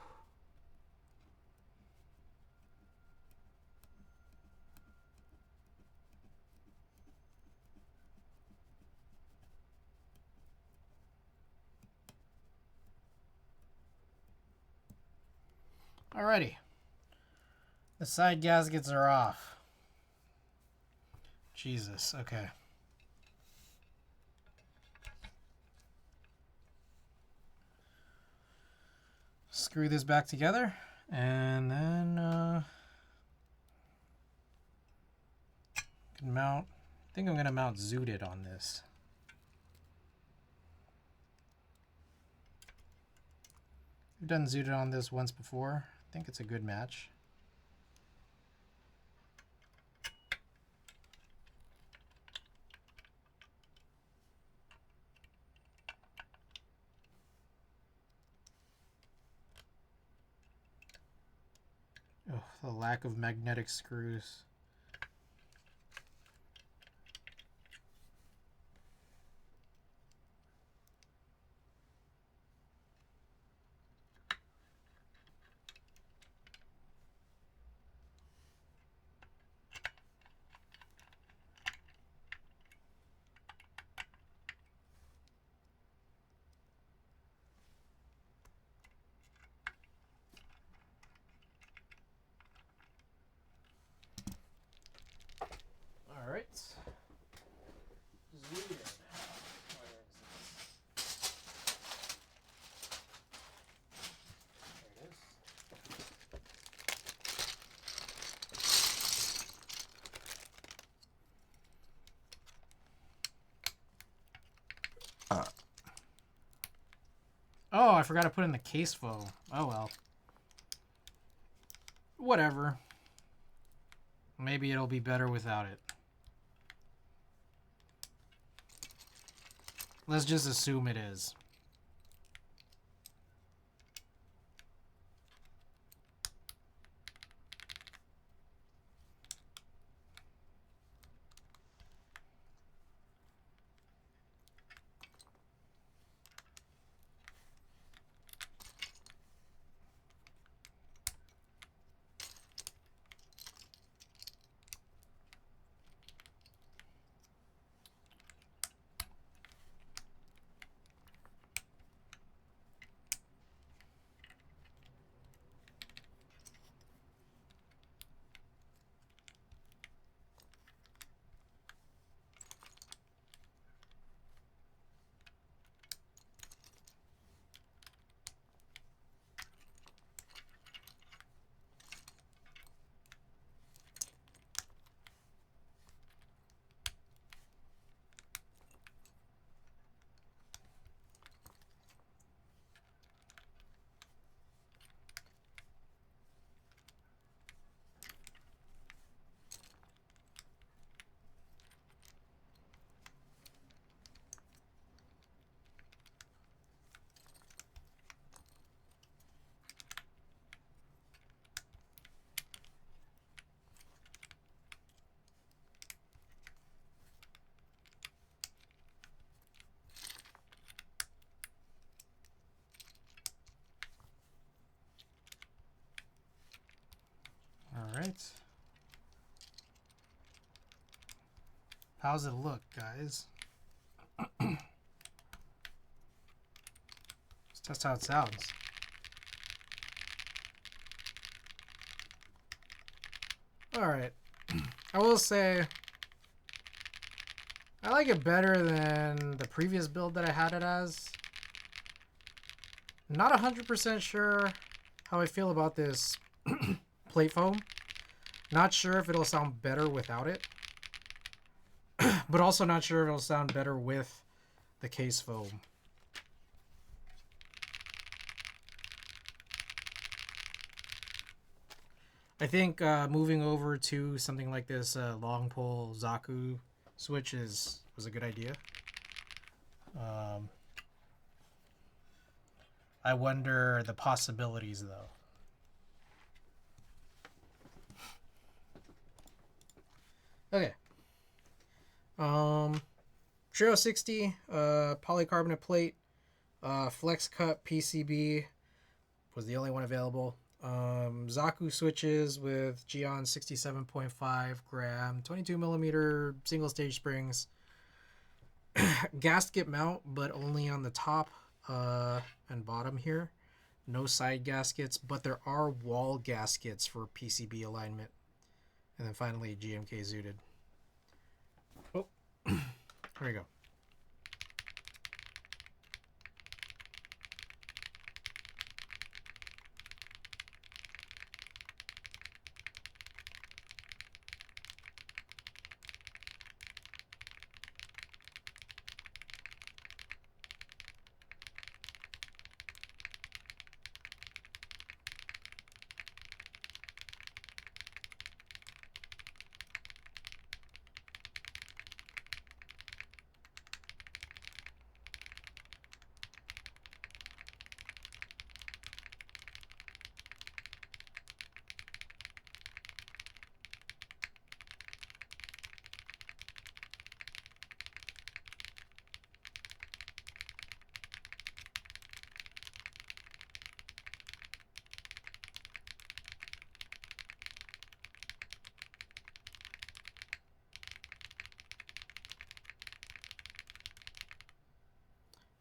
Alrighty. The side gaskets are off. Jesus, okay. Screw this back together, and then can mount. I think I'm gonna mount Zooted on this. We've done Zooted on this once before. I think it's a good match. Oh, the lack of magnetic screws. All right. Zooted. There it is. Oh, I forgot to put in the case foam. Oh well. Whatever. Maybe it'll be better without it. Let's just assume it is. right. How's it look, guys? Let's test how it sounds. Alright. I will say I like it better than the previous build that I had it as. Not 100% sure how I feel about this plate foam. Not sure if it'll sound better without it. But also not sure if it'll sound better with the case foam. I think moving over to something like this long pole Zaku switch was a good idea. I wonder the possibilities though. Okay. Trio-60 polycarbonate plate, flex cut PCB was the only one available. Zaku switches with Geon 67.5 gram, 22 millimeter single stage springs. Gasket mount, but only on the top and bottom here. No side gaskets, but there are wall gaskets for PCB alignment. And then finally, GMK zooted. Oh, here we go.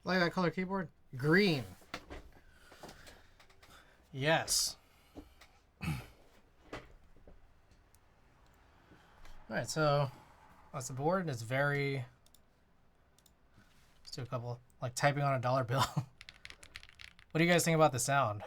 Like that color keyboard? Green. Yes. Alright, so that's the board. It's very... Let's do a couple. Like typing on a dollar bill. What do you guys think about the sound?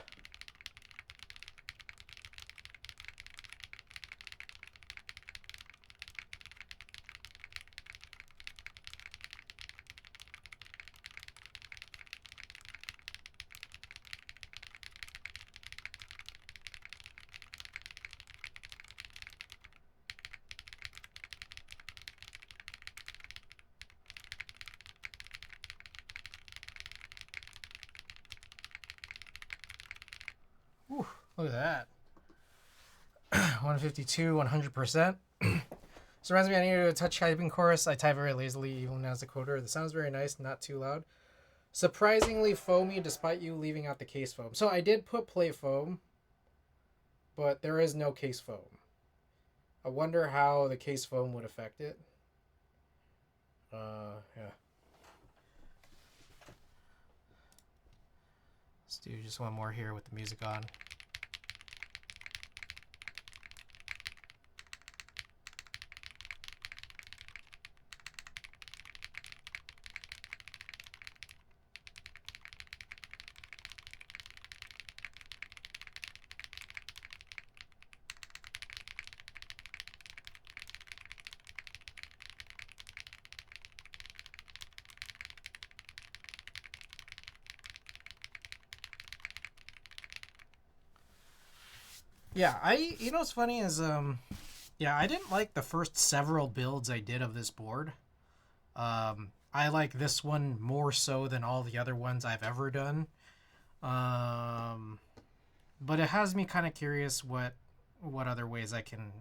Whew, look at that. 152, 100%. So reminds me I need to do a touch typing course. I type very lazily even as a coder. The sound's very nice, not too loud. Surprisingly foamy despite you leaving out the case foam. So I did put plate foam, but there is no case foam. I wonder how the case foam would affect it. Yeah. Let's do just one more here with the music on. Yeah, you know what's funny is yeah, I didn't like the first several builds I did of this board. I like this one more so than all the other ones I've ever done. But it has me kind of curious what other ways I can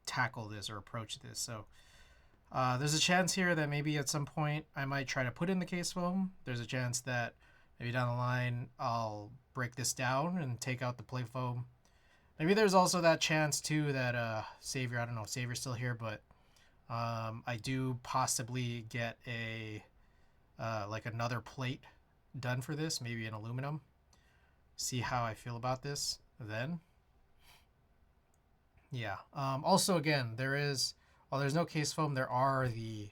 tackle this or approach this. So there's a chance here that maybe at some point I might try to put in the case foam. There's a chance that maybe down the line I'll break this down and take out the plate foam Maybe there's also that chance too that Savior, I don't know if Savior's still here, but I do possibly get a like another plate done for this, maybe in aluminum. See how I feel about this then. Yeah. Also, again, there's no case foam, there are the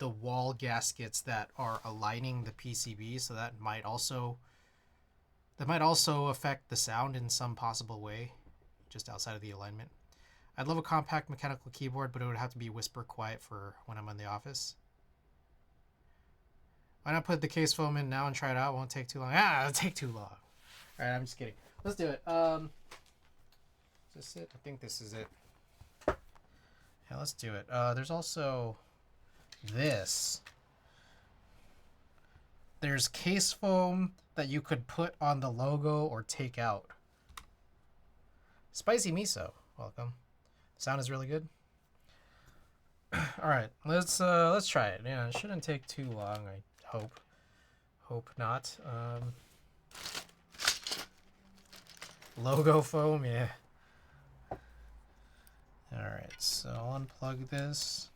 wall gaskets that are aligning the PCB, so that might also affect the sound in some possible way, just outside of the alignment. I'd love a compact mechanical keyboard, but it would have to be whisper quiet for when I'm in the office. Why not put the case foam in now and try it out? It won't take too long. It'll take too long. All right, I'm just kidding. Let's do it. Is this it? I think this is it. Yeah, let's do it. There's also this. There's case foam that you could put on the logo or take out. Spicy miso, welcome. Sound is really good. All right, let's try it. Yeah, it shouldn't take too long. I hope not. Logo foam, yeah. All right, so I'll unplug this.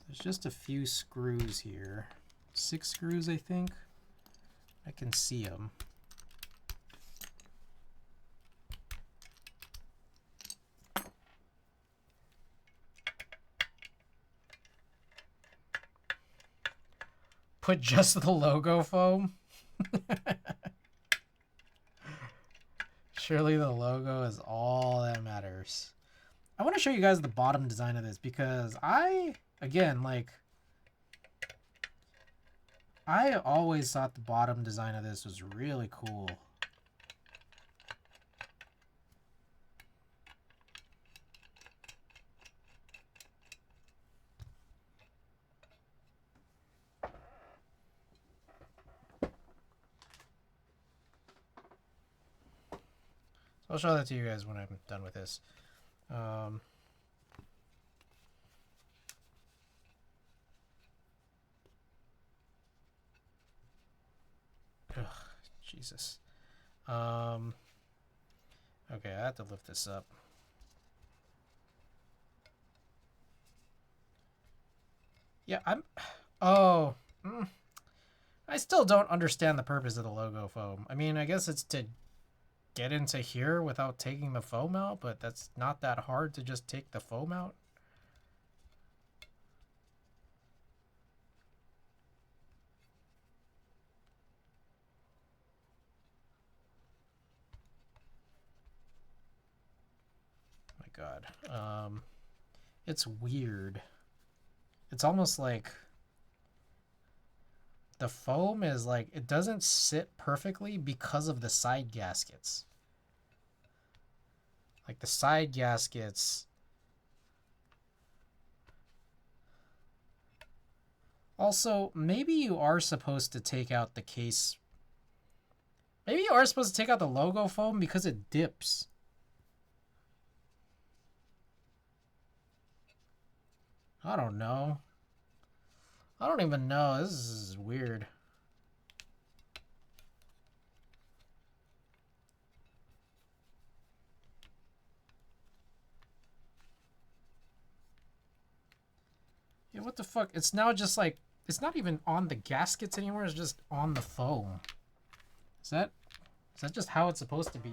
There's just a few screws here. 6 screws, I think. I can see them. Put just the logo foam? Surely the logo is all that matters. I want to show you guys the bottom design of this because again, like, I always thought the bottom design of this was really cool. I'll show that to you guys when I'm done with this. Ugh, Jesus. Okay, I have to lift this up. Yeah, I still don't understand the purpose of the logo foam. I mean, I guess it's to get into here without taking the foam out, but that's not that hard to just take the foam out. My God. It's weird. It's almost like the foam is like, it doesn't sit perfectly because of the side gaskets. Like the side gaskets. Also, maybe you are supposed to take out the case. Maybe you are supposed to take out the logo foam because it dips. I don't know. I don't even know. This is weird. Yeah, what the fuck? It's now just like, it's not even on the gaskets anymore. It's just on the foam. Is that just how it's supposed to be?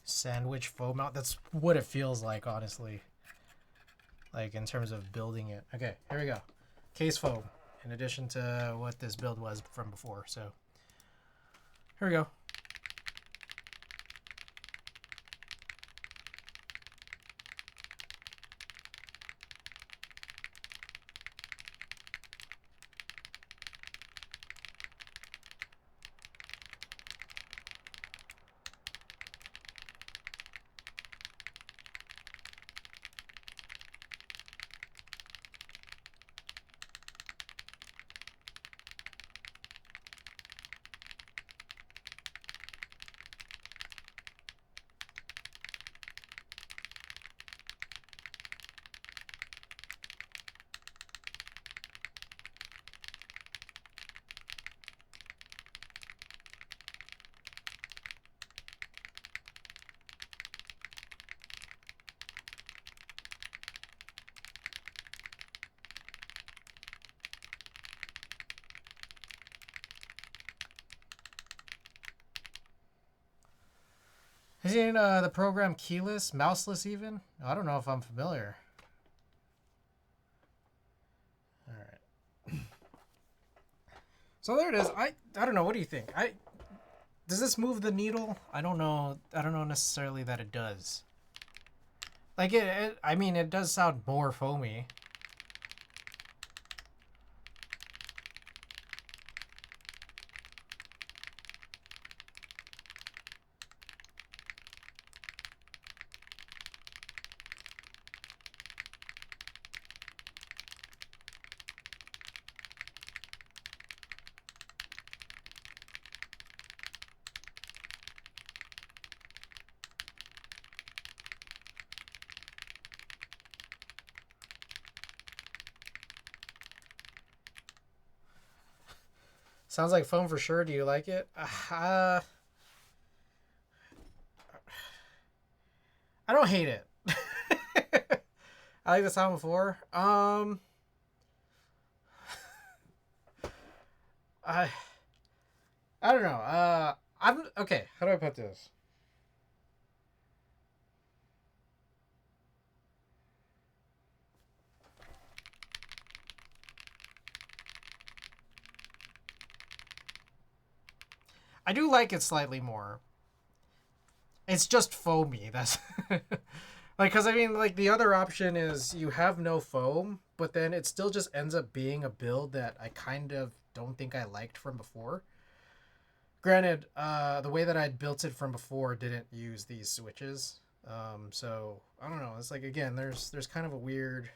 Sandwich foam out. That's what it feels like, honestly. Like, in terms of building it. Okay, here we go. Case foam, in addition to what this build was from before. So, Here we go. Isn't the program keyless, mouseless even? I don't know if I'm familiar. All right. So there it is. I don't know. What do you think? Does this move the needle? I don't know. I don't know necessarily that it does. Like I mean, it does sound more foamy. Sounds like foam for sure. Do you like it? I don't hate it. I like the sound before. I I don't know. I'm okay. How do I put this? I do like it slightly more. It's just foamy. That's like, because I mean, like the other option is you have no foam, but then it still just ends up being a build that I kind of don't think I liked from before. Granted, the way that I'd built it from before didn't use these switches. So I don't know. It's like again, there's kind of a weird,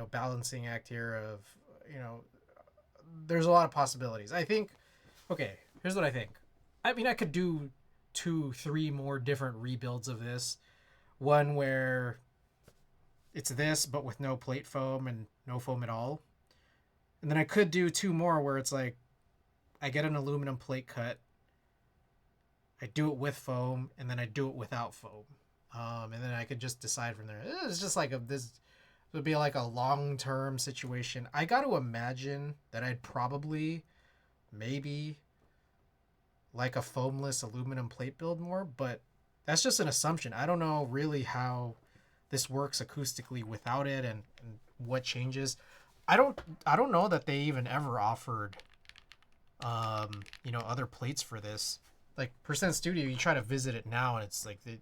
balancing act here of, you know, there's a lot of possibilities. I think. Okay, here's what I think. I mean, I could do 2, 3 more different rebuilds of this. One where it's this, but with no plate foam and no foam at all. And then I could do 2 more where it's like I get an aluminum plate cut, I do it with foam, and then I do it without foam. And then I could just decide from there. It's just like this would be like a long-term situation. I got to imagine that I'd probably, maybe, like a foamless aluminum plate build more, but that's just an assumption. I don't know really how this works acoustically without it, and what changes. I don't know that they even ever offered other plates for this. Like Percent Studio, you try to visit it now and it's like there's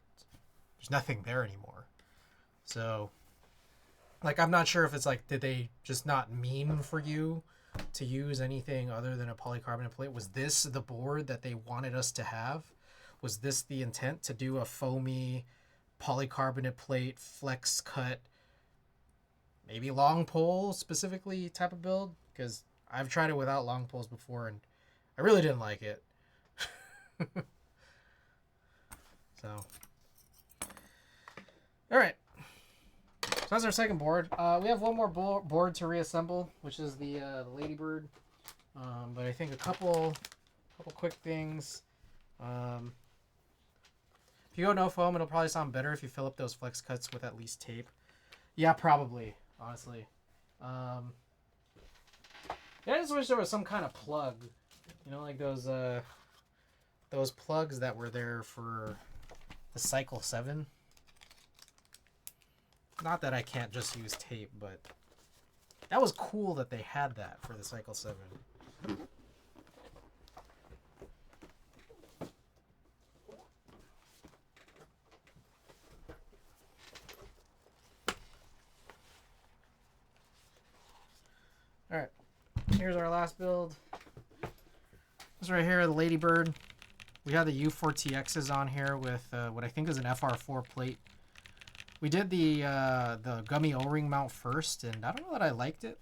nothing there anymore. So like I'm not sure if it's like, did they just not mean for you to use anything other than a polycarbonate plate? Was this the board that they wanted us to have? Was this the intent, to do a foamy polycarbonate plate flex cut, maybe long pole specifically type of build? Because I've tried it without long poles before and I really didn't like it. So all right, so that's our second board. We have one more board to reassemble, which is the ladybird. But I think a couple quick things. If you go no foam, it'll probably sound better if you fill up those flex cuts with at least tape. Yeah, probably, honestly. Yeah, I just wish there was some kind of plug, like those plugs that were there for the Cycle 7. Not that I can't just use tape, but that was cool that they had that for the Cycle 7. Here's our last build. This right here, the ladybird. We had the U4TXs on here with what I think is an FR4 plate. We did the gummy O-ring mount first, and I don't know that I liked it.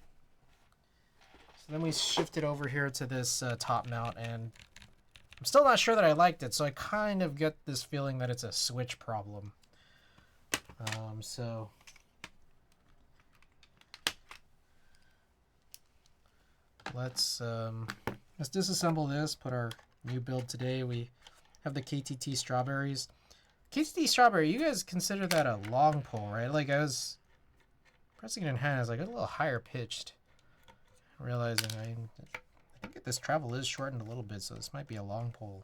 So then we shifted over here to this top mount, and I'm still not sure that I liked it, so I kind of get this feeling that it's a switch problem. So let's disassemble this, put our new build today. We have the KTT strawberries. KTT strawberry, you guys consider that a long pole, right? Like, I was pressing it in hand, I was like a little higher pitched. Realizing I think this travel is shortened a little bit, so this might be a long pole.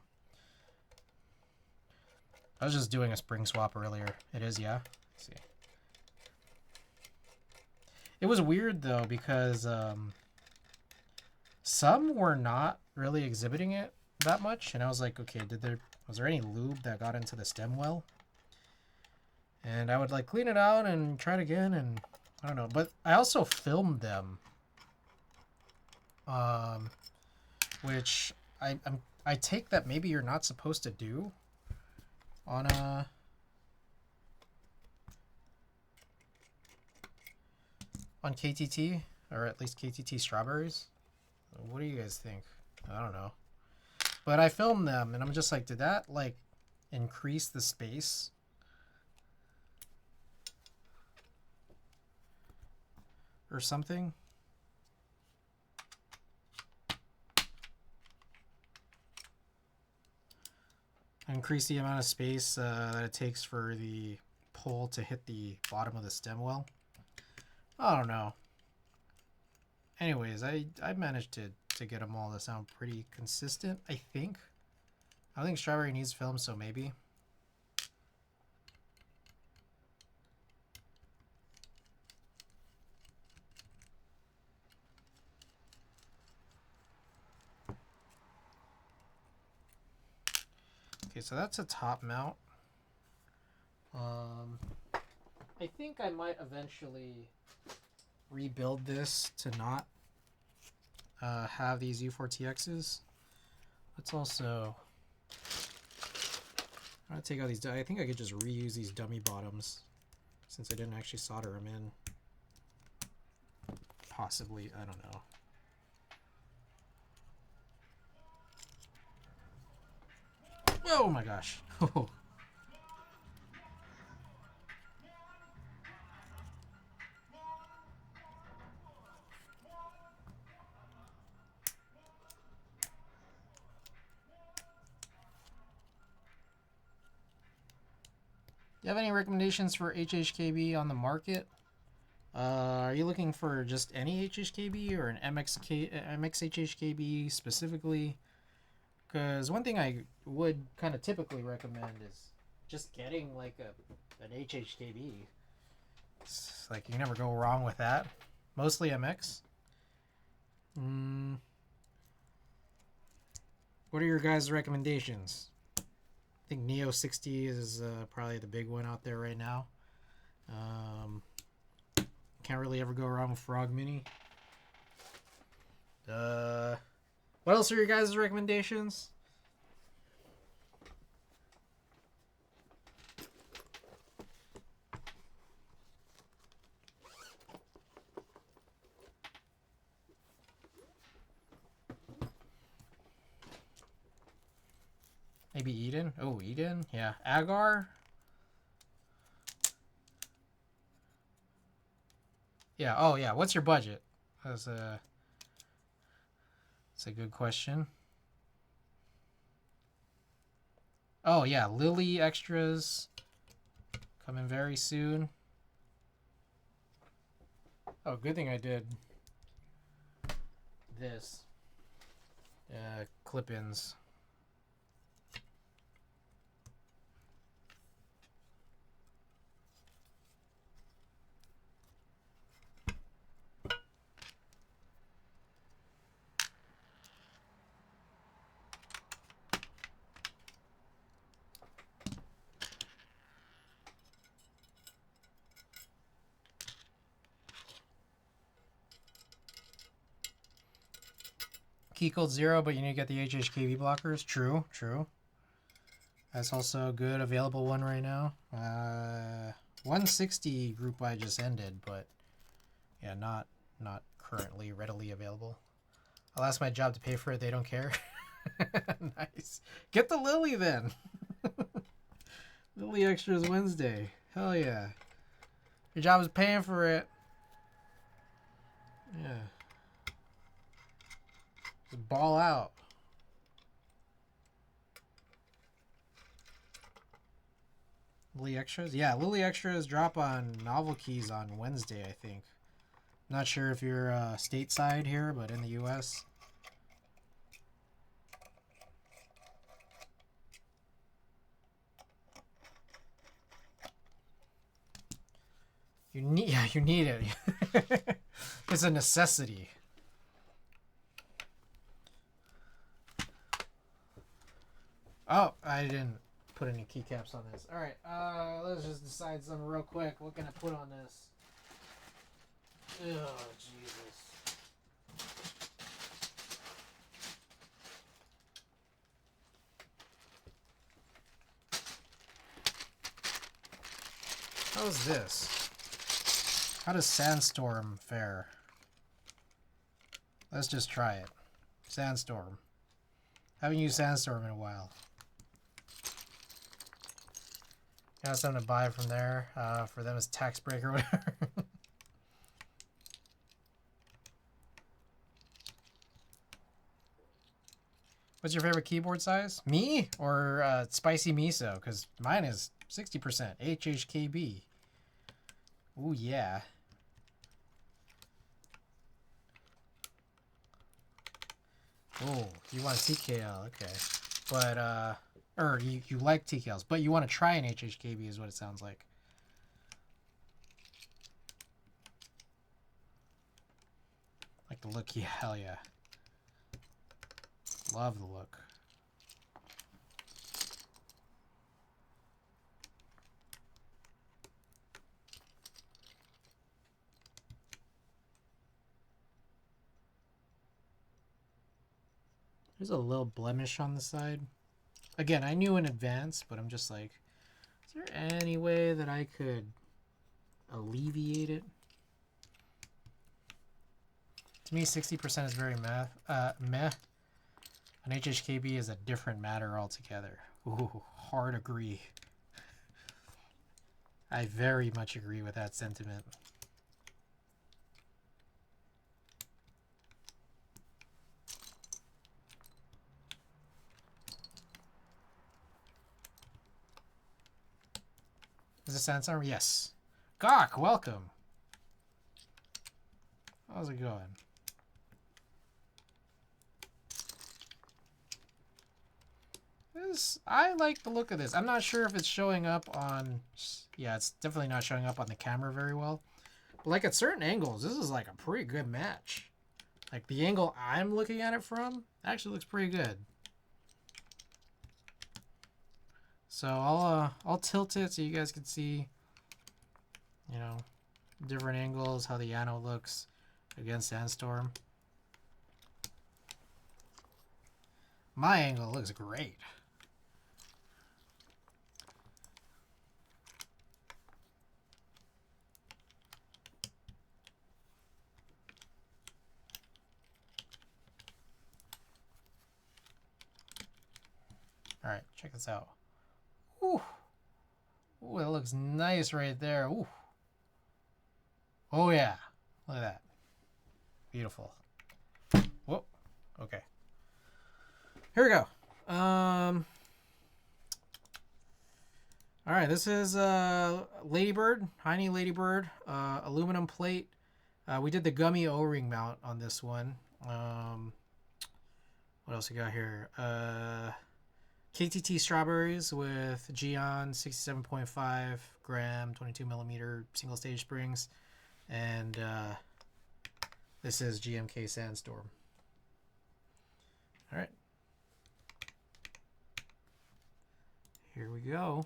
I was just doing a spring swap earlier. It is, yeah. Let's see. It was weird though, because some were not really exhibiting it that much, and I was like, okay, was there any lube that got into the stem well? And I would like clean it out and try it again, and I don't know. But I also filmed them, which I take that maybe you're not supposed to do on KTT, or at least KTT strawberries. What do you guys think? I don't know. But I filmed them, and I'm just like, did that, like, increase the space? Or something? Increase the amount of space that it takes for the pole to hit the bottom of the stem well? I don't know. Anyways, I managed to get them all to sound pretty consistent, I think. I think strawberry needs film, so maybe. Okay, so that's a top mount. I think I might eventually rebuild this to not have these U4TXs. Let's also, I'm gonna take out these. I think I could just reuse these dummy bottoms since I didn't actually solder them in. Possibly, I don't know. Oh my gosh. Do you have any recommendations for HHKB on the market? Are you looking for just any HHKB or an MXHHKB specifically? Because one thing I would kind of typically recommend is just getting like an HHKB. It's like you never go wrong with that. Mostly MX. What are your guys' recommendations? I think Neo-60 is probably the big one out there right now. Can't really ever go wrong with Frog Mini. What else are your guys' recommendations? Maybe Eden? Oh, Eden? Yeah. Agar? Yeah. Oh, yeah. What's your budget? That's a good question. Oh, yeah. Lily extras coming very soon. Oh, good thing I did this. Clip-ins. key code 0, but you need to get the HHKV blockers. True, true. That's also a good available one right now. 160 group buy just ended, but yeah, not currently readily available. I'll ask my job to pay for it. They don't care. Nice. Get the Lily then. Lily Extras Wednesday. Hell yeah. Your job is paying for it. Yeah. Just ball out. Lily Extras? Yeah, Lily Extras drop on novel keys on Wednesday, I think. Not sure if you're stateside here, but in the US. You need it. It's a necessity. Oh, I didn't put any keycaps on this. All right, let's just decide something real quick. What can I put on this? Oh, Jesus. How's this? How does Sandstorm fare? Let's just try it. Sandstorm. Haven't used Sandstorm in a while. Got something to buy from there. For them, it's tax break or whatever. What's your favorite keyboard size? Me or spicy miso? Because mine is 60% HHKB. Ooh, yeah. Oh, you want a TKL, okay. But, or you like TKLs, but you want to try an HHKB is what it sounds like. Like the look, yeah, hell yeah. Love the look. There's a little blemish on the side. Again, I knew in advance, but I'm just like, is there any way that I could alleviate it? To me, 60% is very meh. An HHKB is a different matter altogether. Ooh, hard agree. I very much agree with that sentiment. Is it Sandstorm? Yes. Gawk, welcome. How's it going? I like the look of this. I'm not sure if it's showing up on... Yeah, it's definitely not showing up on the camera very well. But like at certain angles, this is like a pretty good match. Like the angle I'm looking at it from actually looks pretty good. So I'll tilt it so you guys can see, you know, different angles, how the anode looks against Sandstorm. My angle looks great. All right, check this out. Ooh. Ooh, it looks nice right there. Ooh. Oh yeah. Look at that. Beautiful. Whoa. Okay. Here we go. All right, this is Ladybird, Heine Ladybird, aluminum plate. We did the gummy O-ring mount on this one. What else we got here? KTT strawberries with Geon 67.5 gram, 22 millimeter single stage springs, and this is GMK Sandstorm. All right. Here we go.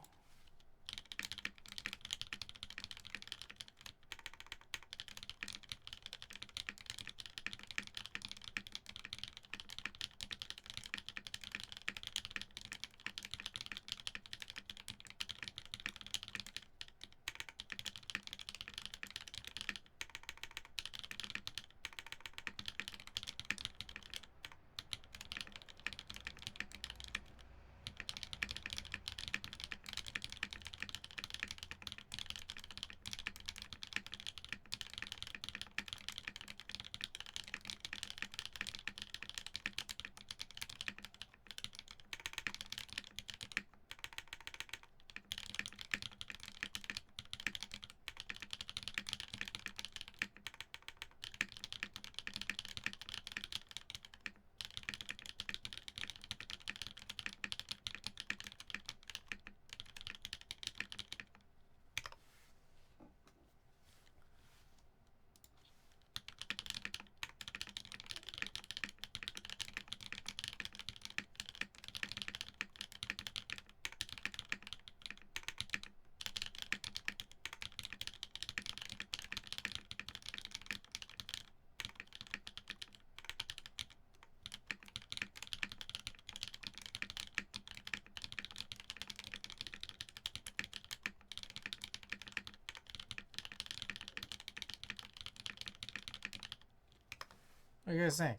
do you guys think?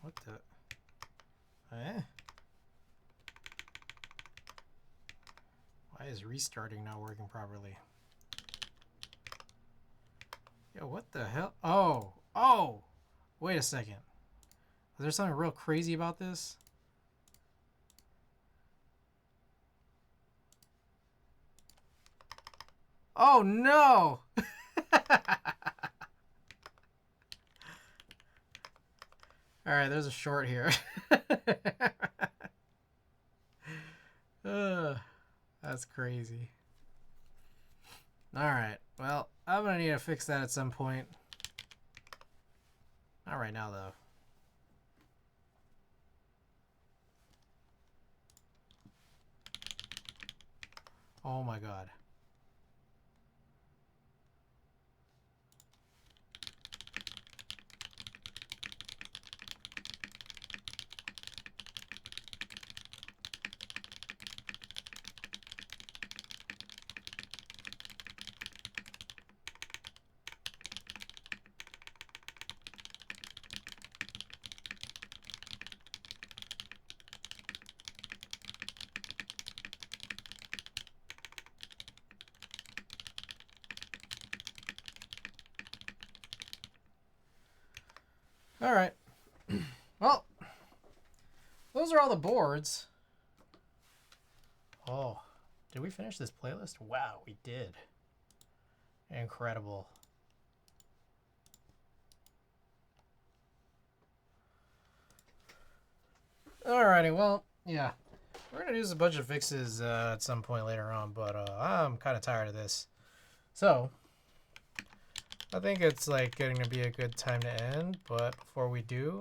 What the? Eh? Why is restarting not working properly? Yo, what the hell? Oh! Oh! Wait a second. Is there something real crazy about this? Oh no! Alright, there's a short here. That's crazy. Alright, well, I'm gonna need to fix that at some point. Not right now, though. Oh my god. Alright. Well, those are all the boards. Oh, did we finish this playlist? Wow, we did. Incredible. Alrighty, well, yeah. We're gonna do a bunch of fixes at some point later on, but I'm kind of tired of this. So, I think it's like getting to be a good time to end, but before we do,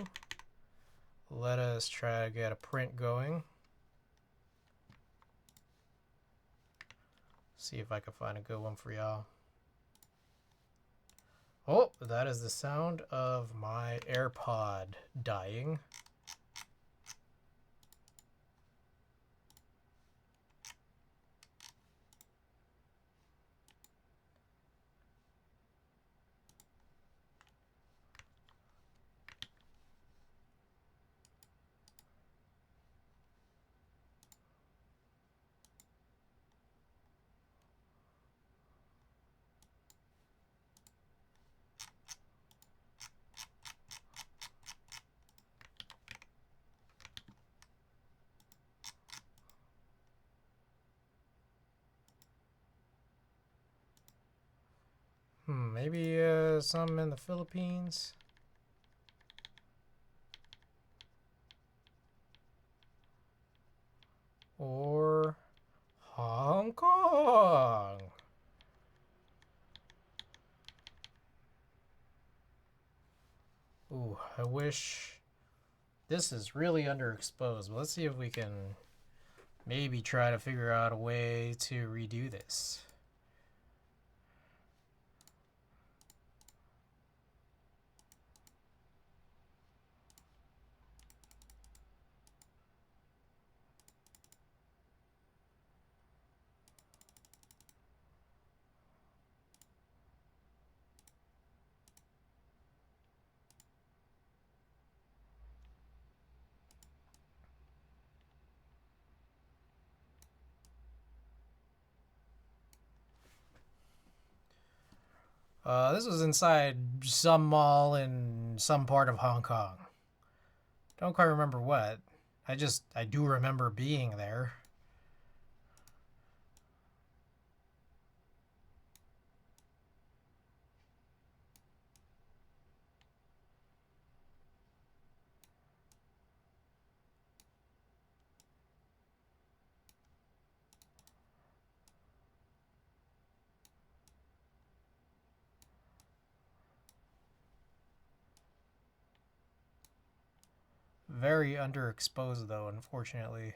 let us try to get a print going. See if I can find a good one for y'all. Oh, that is the sound of my AirPod dying. Maybe some in the Philippines. Or Hong Kong. Ooh, I wish this is really underexposed. But let's see if we can maybe try to figure out a way to redo this. This was inside some mall in some part of Hong Kong. Don't quite remember what. I do remember being there. Very underexposed though, unfortunately.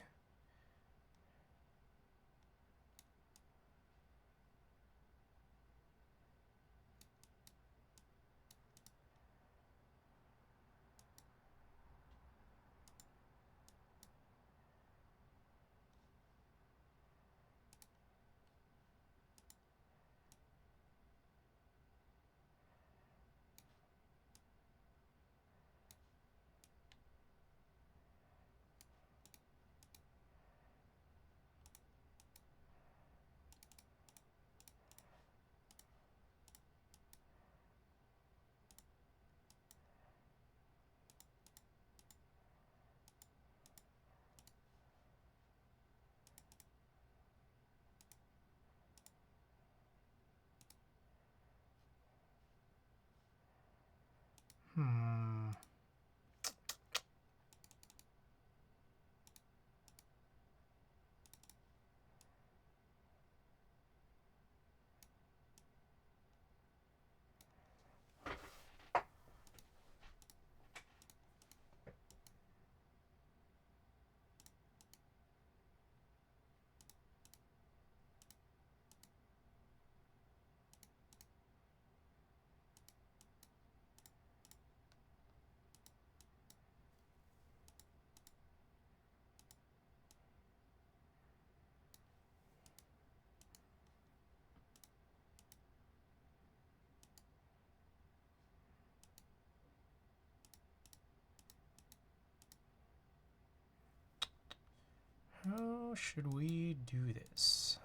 How should we do this?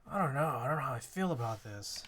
I don't know. I don't know how I feel about this.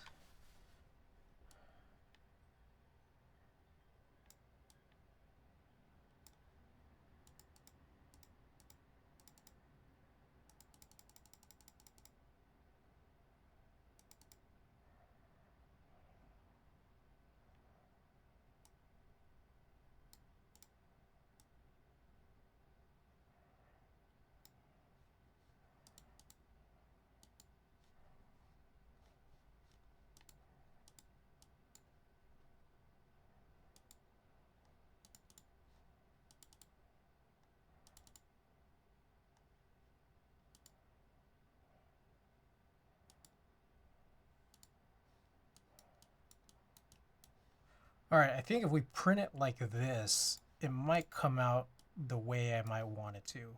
All right, I think if we print it like this, it might come out the way I might want it to.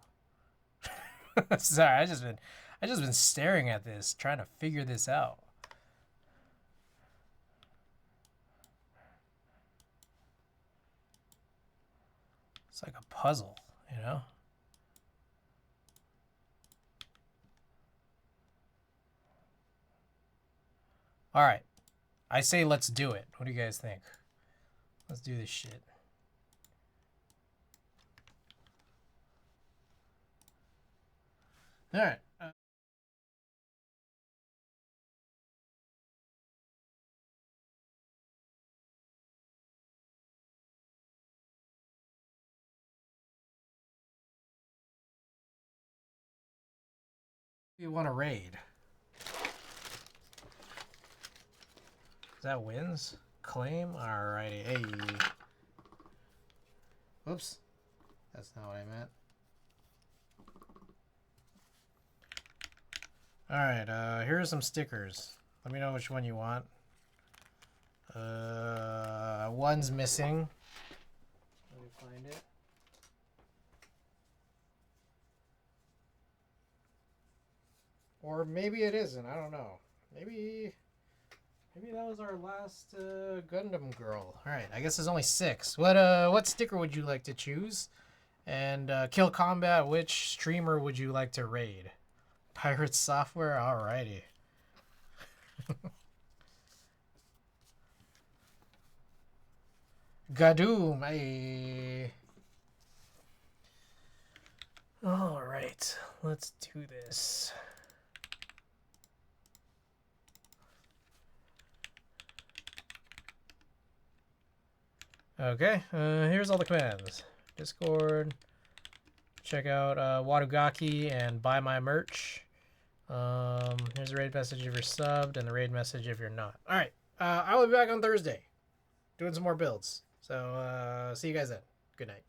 Sorry, I just been staring at this, trying to figure this out. It's like a puzzle, you know? All right, I say let's do it. What do you guys think? Let's do this shit. All right. You want to raid? Is that wins? Claim? Alrighty. Hey. Oops. That's not what I meant. Alright, here are some stickers. Let me know which one you want. One's missing. Let me find it. Or maybe it isn't. I don't know. Maybe that was our last Gundam girl. All right, I guess there's only 6. What sticker would you like to choose? And Kill Combat, which streamer would you like to raid? Pirate Software. Alrighty. Gadoom. Hey. All right, let's do this. Okay, here's all the commands. Discord, check out Wadugaki and buy my merch. Here's the raid message if you're subbed and the raid message if you're not. All right, I will be back on Thursday. doing some more builds. So see you guys then. Good night.